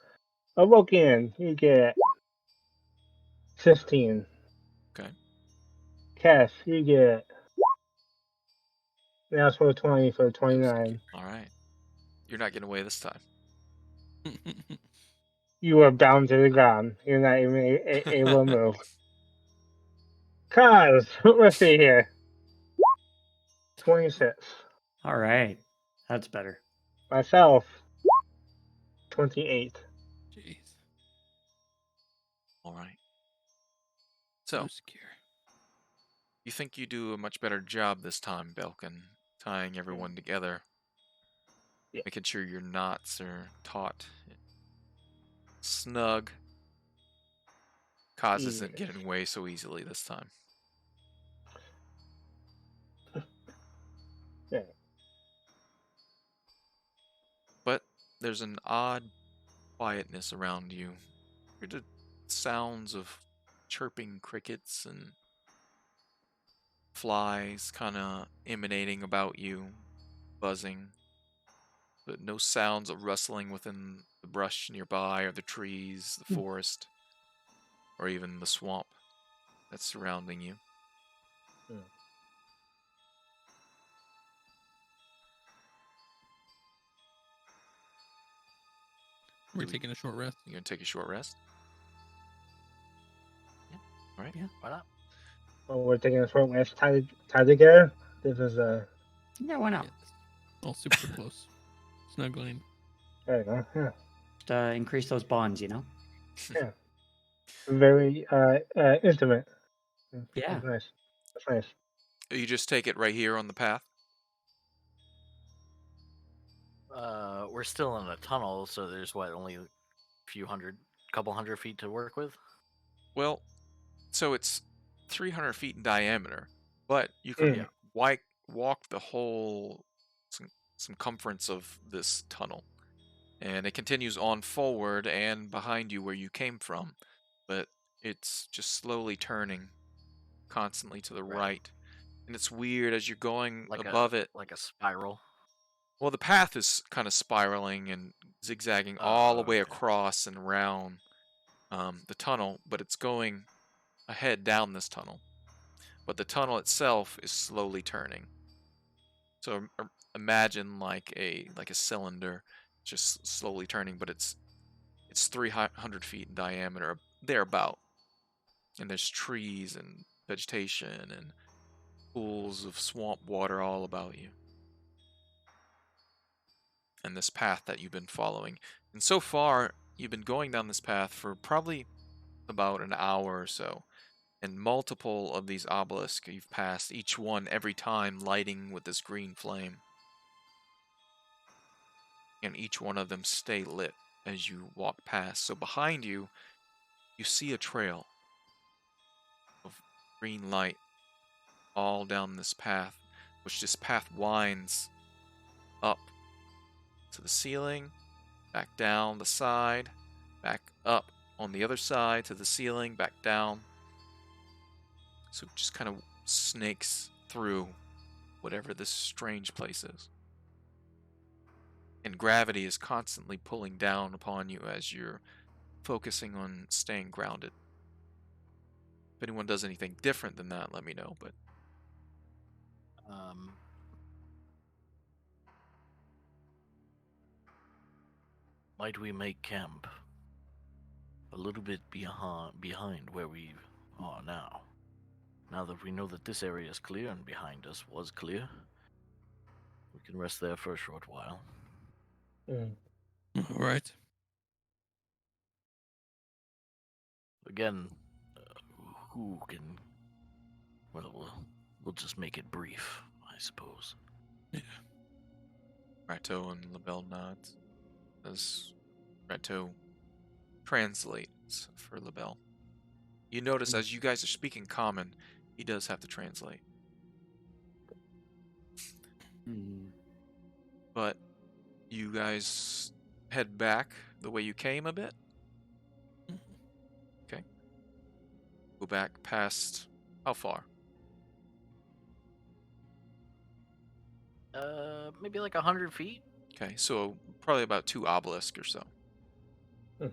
Speaker 2: Awoken, you get 15.
Speaker 1: Okay.
Speaker 2: Cass, you get. Now it's for 20 for 29.
Speaker 1: All right. You're not getting away this time.
Speaker 2: You are bound to the ground. You're not even able to move. Cause, let's see here. 26.
Speaker 5: All right. That's better.
Speaker 2: Myself, 28.
Speaker 4: Jeez.
Speaker 1: All right. So,
Speaker 4: So secure.
Speaker 1: you think you do a much better job this time, Belkin, tying everyone together,
Speaker 2: Yeah.
Speaker 1: making sure your knots are taut, snug. Kaz isn't getting away so easily this time.
Speaker 2: Yeah.
Speaker 1: But there's an odd quietness around you. You hear the sounds of chirping crickets and flies kind of emanating about you, buzzing. But no sounds of rustling within the brush nearby, or the trees, the forest, or even the swamp that's surrounding you.
Speaker 4: We're taking a short rest.
Speaker 1: You gonna take a short rest?
Speaker 3: Yeah.
Speaker 1: All right.
Speaker 3: Yeah, why not?
Speaker 2: Well, we're taking a short rest tied together. This is
Speaker 5: Yeah, why not?
Speaker 4: Yes. All super close. Snuggling.
Speaker 2: there you go. Yeah.
Speaker 5: Just, increase those bonds, you know?
Speaker 2: Yeah. Very intimate.
Speaker 5: Yeah.
Speaker 2: That's nice. That's nice.
Speaker 1: You just take it right here on the path.
Speaker 3: We're still in a tunnel, so there's only a couple hundred feet to work with.
Speaker 1: Well, so it's 300 feet in diameter, but you can walk the whole circumference of this tunnel. And it continues on forward and behind you where you came from, but it's just slowly turning constantly to the right. And it's weird as you're going above it.
Speaker 3: Like a spiral.
Speaker 1: Well, the path is kind of spiraling and zigzagging all the way across and around the tunnel, but it's going ahead down this tunnel. But the tunnel itself is slowly turning. So imagine like a cylinder just slowly turning, but it's 300 feet in diameter, thereabout. And there's trees and vegetation and pools of swamp water all about you. And this path that you've been following. And so far, you've been going down this path for probably about an hour or so. And multiple of these obelisks you've passed, each one every time lighting with this green flame. And each one of them stay lit as you walk past. So behind you, you see a trail of green light all down this path, which this path winds up to the ceiling, back down the side, back up on the other side to the ceiling, back down. So it just kind of snakes through whatever this strange place is. And gravity is constantly pulling down upon you as you're focusing on staying grounded. If anyone does anything different than that, let me know, but
Speaker 3: Might we make camp? a little bit behind where we are now. Now that we know that this area is clear and behind us was clear, we can rest there for a short while.
Speaker 2: Mm.
Speaker 4: All right.
Speaker 3: Again, who can... Well, we'll just make it brief, I suppose.
Speaker 1: Rato and LaBelle nods as Rato translates for LaBelle. You notice as you guys are speaking common, he does have to translate.
Speaker 5: Hmm.
Speaker 1: But you guys head back the way you came a bit. Okay. Go back past how far?
Speaker 3: Maybe like 100 feet?
Speaker 1: Okay, so probably about 2 obelisks or so.
Speaker 5: Yeah.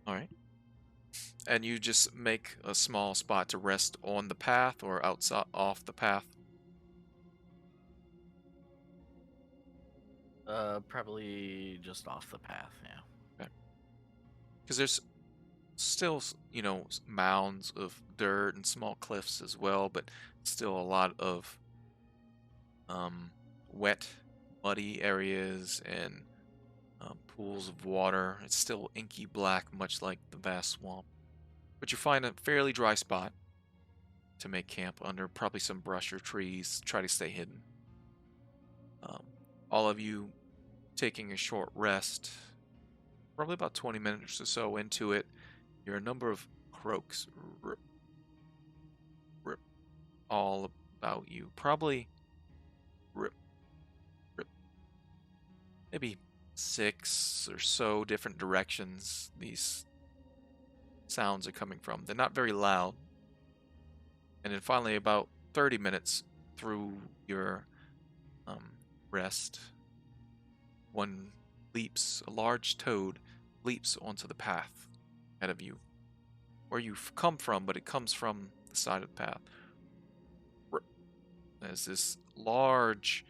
Speaker 1: All right. And you just make a small spot to rest on the path or outside off the path.
Speaker 3: Probably just off the path, yeah.
Speaker 1: Because there's still, mounds of dirt and small cliffs as well, but still a lot of wet, muddy areas and pools of water. It's still inky black, much like the vast swamp. But you find a fairly dry spot to make camp under, probably some brush or trees. Try to stay hidden. All of you taking a short rest, probably about 20 minutes or so into it. You're a number of croaks rip all about you. Probably rip, maybe 6 or so different directions these sounds are coming from. They're not very loud. And then finally, about 30 minutes through your rest, one leaps, a large toad leaps onto the path ahead of you. Where you've come from, but it comes from the side of the path. There's this large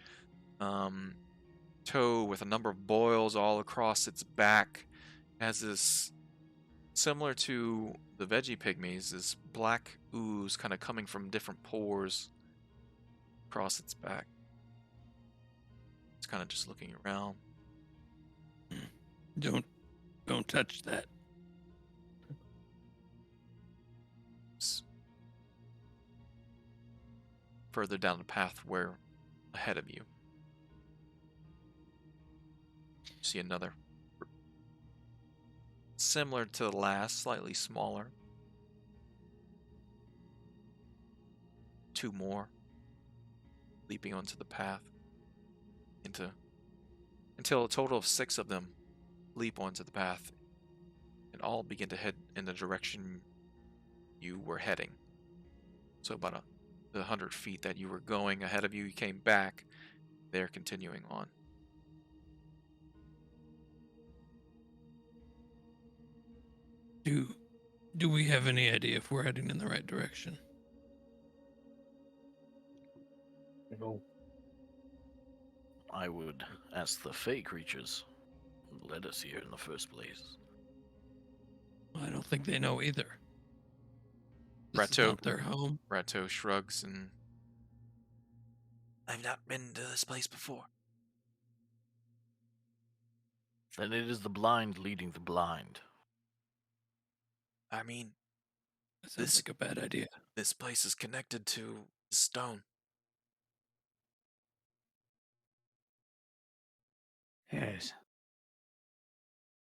Speaker 1: toe with a number of boils all across its back. It has this, similar to the veggie pygmies, this black ooze kind of coming from different pores across its back. It's kind of just looking around.
Speaker 4: Don't touch that.
Speaker 1: It's further down the path where ahead of you. You see another. Similar to the last, slightly smaller. 2 more leaping onto the path until a total of 6 of them leap onto the path and all begin to head in the direction you were heading. So about the 100 feet that you were going ahead of you, you came back. They're continuing on.
Speaker 4: Do we have any idea if we're heading in the right direction?
Speaker 2: No.
Speaker 3: I would ask the Fey creatures who led us here in the first place.
Speaker 4: I don't think they know either. This is
Speaker 1: Rato.
Speaker 4: not their home.
Speaker 1: Rato shrugs and... I've not been to this place before.
Speaker 3: Then it is the blind leading the blind.
Speaker 1: I mean,
Speaker 4: That sounds like a bad idea.
Speaker 1: this place is connected to the stone.
Speaker 6: Yes.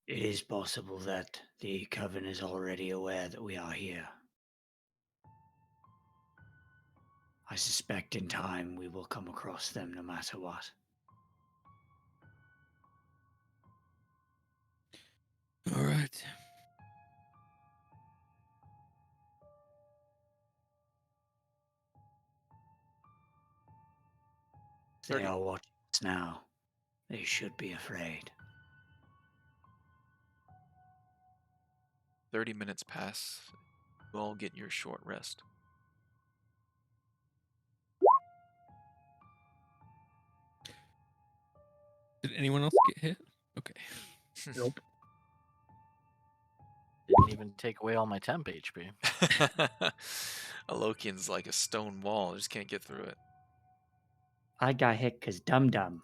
Speaker 6: It is possible that the Coven is already aware that we are here. I suspect in time we will come across them no matter what.
Speaker 4: All right.
Speaker 6: If they are watching us now, they should be afraid.
Speaker 1: 30 minutes pass. You all get your short rest.
Speaker 4: Did anyone else get hit? Okay.
Speaker 2: Nope.
Speaker 3: didn't even take away all my temp HP.
Speaker 1: Alokian's like a stone wall. Just can't get through it.
Speaker 5: I got hit because dum-dum.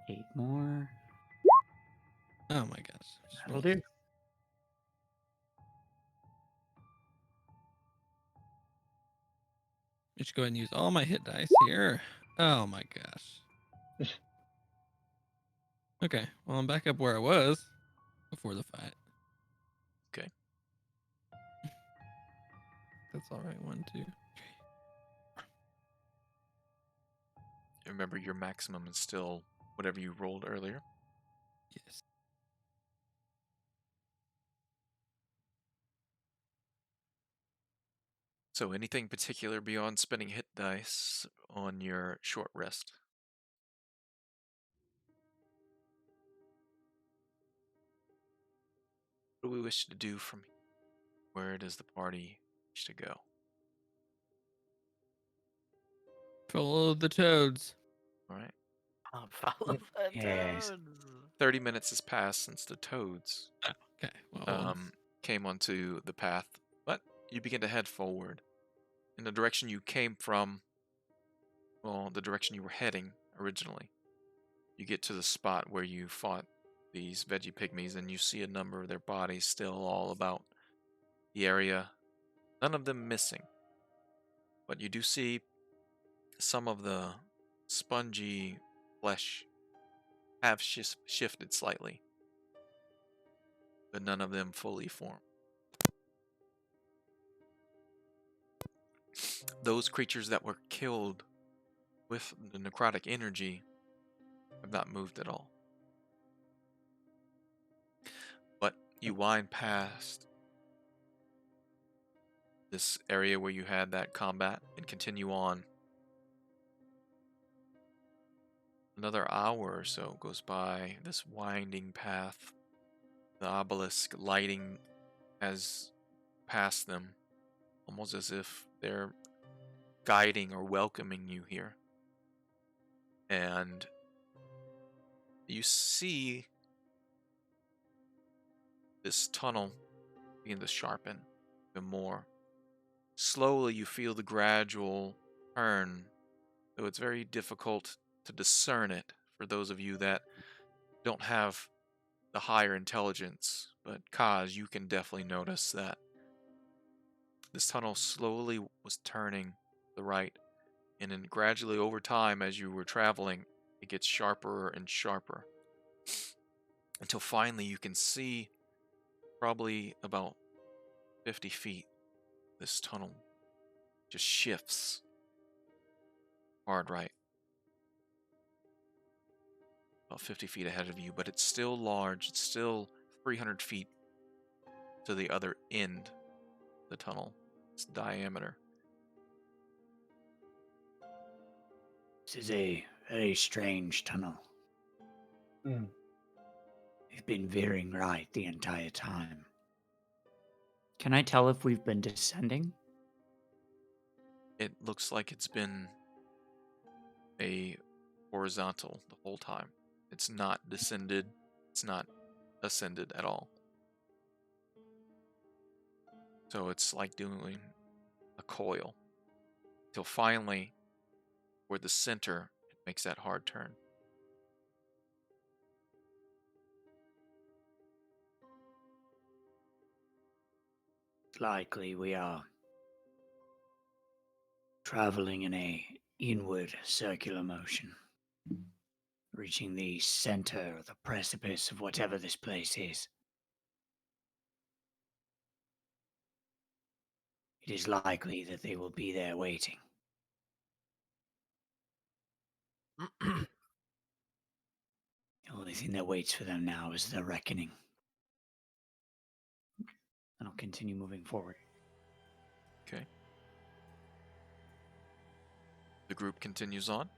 Speaker 5: 8 more.
Speaker 4: Oh my gosh.
Speaker 5: That'll do.
Speaker 4: I should go ahead and use all my hit dice here. Oh my gosh. Okay, well, I'm back up where I was before the fight.
Speaker 1: Okay.
Speaker 4: That's all right. 1, 2.
Speaker 1: Remember, your maximum is still whatever you rolled earlier.
Speaker 4: Yes.
Speaker 1: So anything particular beyond spending hit dice on your short rest? What do we wish to do from here? Where does the party wish to go?
Speaker 4: Follow the toads.
Speaker 1: All right.
Speaker 3: Follow the
Speaker 6: Yes.
Speaker 3: toads.
Speaker 1: 30 minutes has passed since the toads
Speaker 4: Okay. Well,
Speaker 1: came onto the path, but you begin to head forward in the direction you came from. Well, the direction you were heading originally. You get to the spot where you fought these veggie pygmies, and you see a number of their bodies still all about the area. None of them missing, but you do see some of the spongy flesh have shifted slightly, but none of them fully formed. Those creatures that were killed with the necrotic energy have not moved at all. But you wind past this area where you had that combat and continue on. Another hour or so goes by, this winding path. The obelisk lighting has passed them, almost as if they're guiding or welcoming you here. And you see this tunnel begin to sharpen even more. Slowly you feel the gradual turn, though it's very difficult to discern it for those of you that don't have the higher intelligence. But Kaz, you can definitely notice that this tunnel slowly was turning to the right, and then gradually over time as you were traveling, it gets sharper and sharper, until finally you can see probably about 50 feet. This tunnel just shifts hard right, about 50 feet ahead of you, but it's still large. It's still 300 feet to the other end of the tunnel. Its diameter.
Speaker 6: This is a very strange tunnel.
Speaker 2: Mm.
Speaker 6: We've been veering right the entire time.
Speaker 5: Can I tell if we've been descending?
Speaker 1: It looks like it's been a horizontal the whole time. It's not descended. It's not ascended at all. So it's like doing a coil, till finally, toward the center, it makes that hard turn.
Speaker 6: It's likely we are traveling in a inward circular motion, reaching the center of the precipice of whatever this place is. It is likely that they will be there waiting. The only thing that waits for them now is the reckoning.
Speaker 5: And I'll continue moving forward.
Speaker 1: Okay. The group continues on.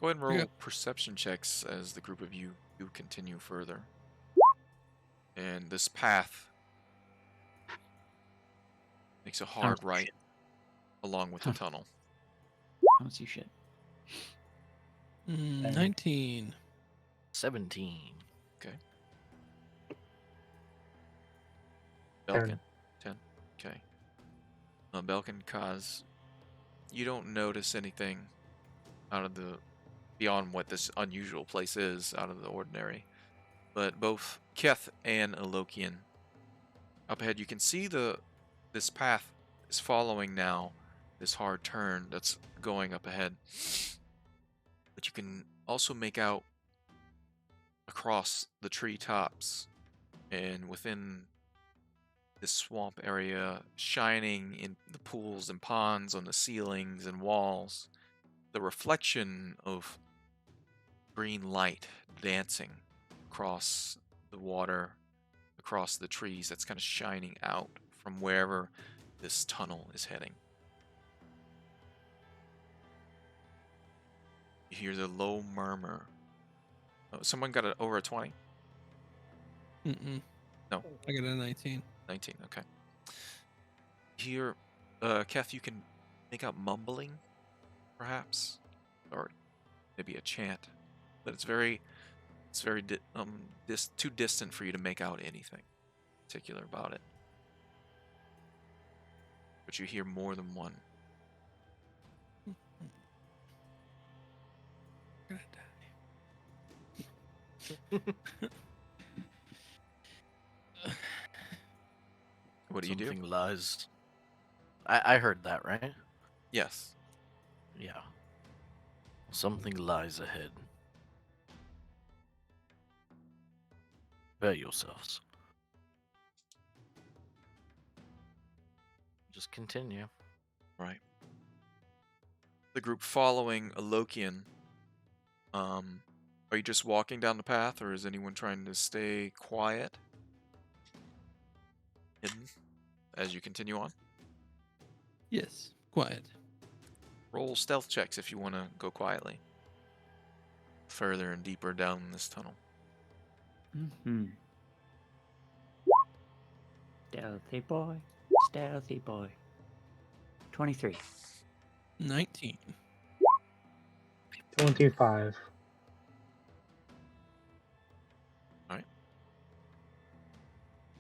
Speaker 1: Go ahead and roll perception checks as the group of you do continue further. And this path makes a hard right along with the tunnel.
Speaker 5: I don't see shit.
Speaker 4: 19.
Speaker 3: 17.
Speaker 1: Belkin. 10. Okay. Belkin, Kaz, you don't notice anything out of the beyond what this unusual place is, out of the ordinary. But both Keth and Alokian, up ahead, you can see this path is following now this hard turn that's going up ahead. But you can also make out across the treetops and within this swamp area, shining in the pools and ponds on the ceilings and walls, the reflection of green light dancing across the water, across the trees, that's kind of shining out from wherever this tunnel is heading. You hear the low murmur. Oh, someone got over a 20?
Speaker 4: Mm-mm.
Speaker 1: No.
Speaker 4: I got a 19.
Speaker 1: 19, okay. Here, Keth, you can make out mumbling, perhaps, or maybe a chant, but it's very too distant for you to make out anything particular about it. But you hear more than one.
Speaker 4: I'm gonna die.
Speaker 1: What do you do?
Speaker 3: Something lies. I heard that, right?
Speaker 1: Yes.
Speaker 3: Yeah. Something lies ahead. Prepare yourselves. Just continue.
Speaker 1: Right. The group following Alokian, are you just walking down the path, or is anyone trying to stay quiet? Hidden? As you continue on?
Speaker 4: Yes, quiet.
Speaker 1: Roll stealth checks if you want to go quietly. Further and deeper down this tunnel.
Speaker 5: Mm-hmm. Stealthy boy. Stealthy boy. 23.
Speaker 4: 19.
Speaker 2: 25.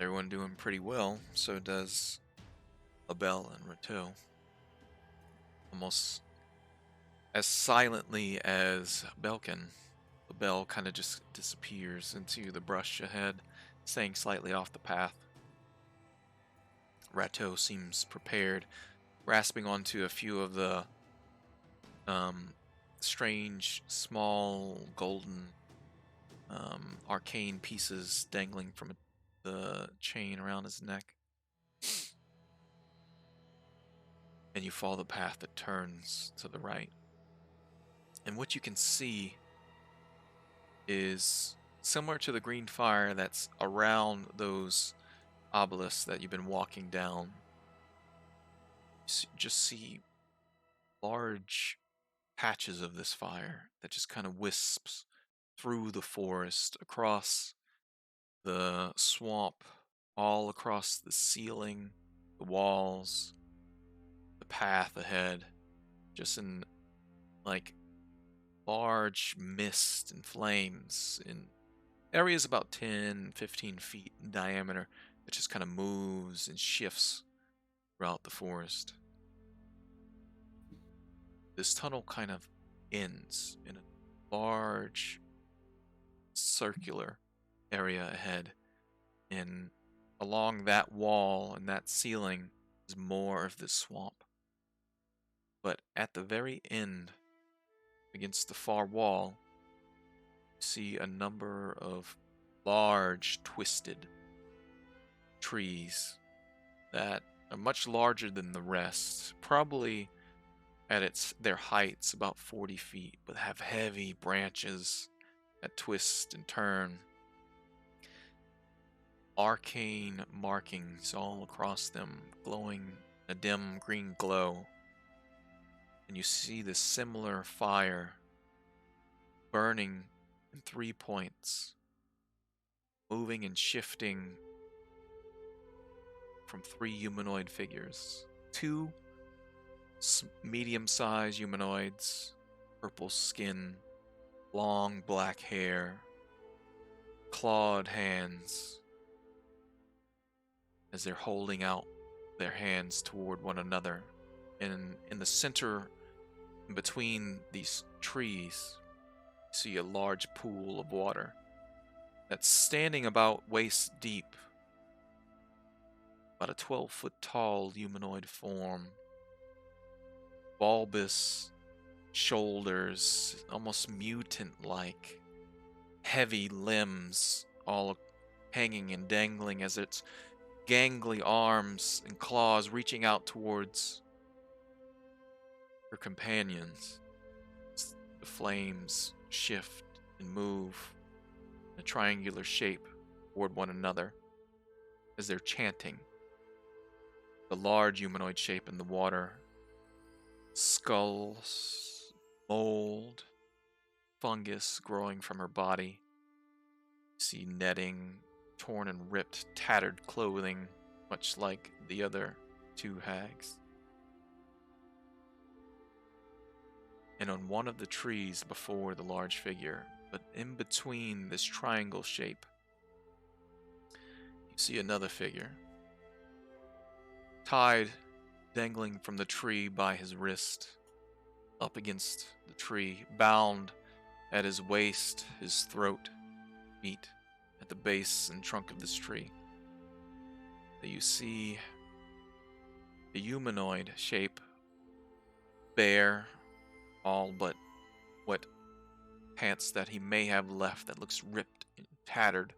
Speaker 1: Everyone doing pretty well, so does Abel and Rato. Almost as silently as Belkin. Abel kind of just disappears into the brush ahead, staying slightly off the path. Rato seems prepared, grasping onto a few of the strange, small, golden, arcane pieces dangling from the chain around his neck. And you follow the path that turns to the right. And what you can see is similar to the green fire that's around those obelisks that you've been walking down. You just see large patches of this fire that just kind of wisps through the forest, across the swamp, all across the ceiling, the walls, the path ahead, just in like large mist and flames in areas about 10, 15 feet in diameter. It just kind of moves and shifts throughout the forest. This tunnel kind of ends in a large circular area ahead, and along that wall and that ceiling is more of this swamp. But at the very end, against the far wall, you see a number of large, twisted trees that are much larger than the rest, probably at their heights about 40 feet, but have heavy branches that twist and turn. Arcane markings all across them, glowing a dim green glow. And you see this similar fire burning in 3 points, moving and shifting from 3 humanoid figures. 2 medium-sized humanoids, purple skin, long black hair, clawed hands as they're holding out their hands toward one another. And in the center, in between these trees, you see a large pool of water that's standing about waist deep. About a 12-foot tall humanoid form. Bulbous shoulders, almost mutant-like. Heavy limbs, all hanging and dangling as its gangly arms and claws reaching out towards her companions. The flames shift and move in a triangular shape toward one another as they're chanting. The large humanoid shape in the water, skulls, mold, fungus growing from her body. You see netting, torn and ripped, tattered clothing, much like the other two hags. And on one of the trees before the large figure, but in between this triangle shape, you see another figure. Tied, dangling from the tree by his wrist, up against the tree, bound at his waist, his throat, feet, at the base and trunk of this tree. You see the humanoid shape, bare, all but what pants that he may have left that looks ripped and tattered.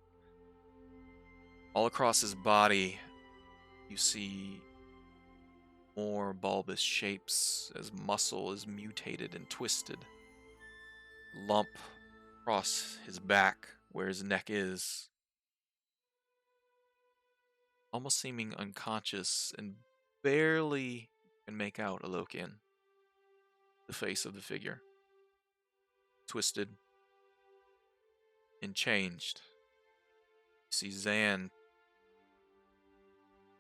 Speaker 1: All across his body, you see more bulbous shapes as muscle is mutated and twisted. Lump across his back where his neck is. Almost seeming unconscious and barely can make out Alokian. The face of the figure. Twisted and changed. You see Zan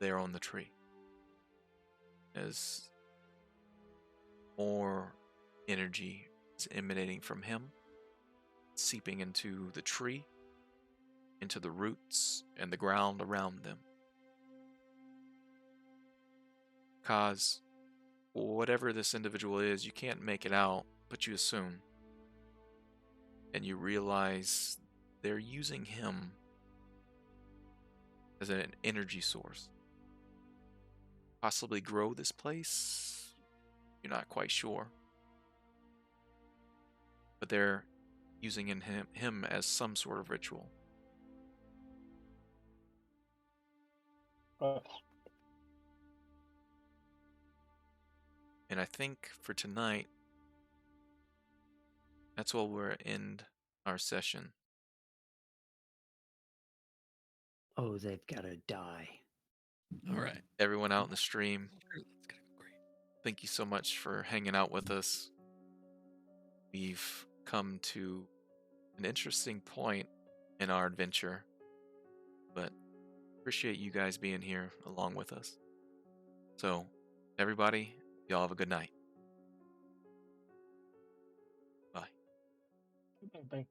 Speaker 1: there on the tree. As more energy is emanating from him, seeping into the tree, into the roots and the ground around them. Cause whatever this individual is, you can't make it out, but you assume. And you realize they're using him as an energy source. Possibly grow this place? You're not quite sure. But they're using him as some sort of ritual. And I think for tonight, that's where we'll end our session.
Speaker 5: Oh, they've got to die.
Speaker 4: All right.
Speaker 1: Everyone out in the stream,
Speaker 4: That's gonna go great.
Speaker 1: thank you so much for hanging out with us. We've come to an interesting point in our adventure, but appreciate you guys being here along with us. So, everybody, y'all have a good night. Bye.
Speaker 2: Bye.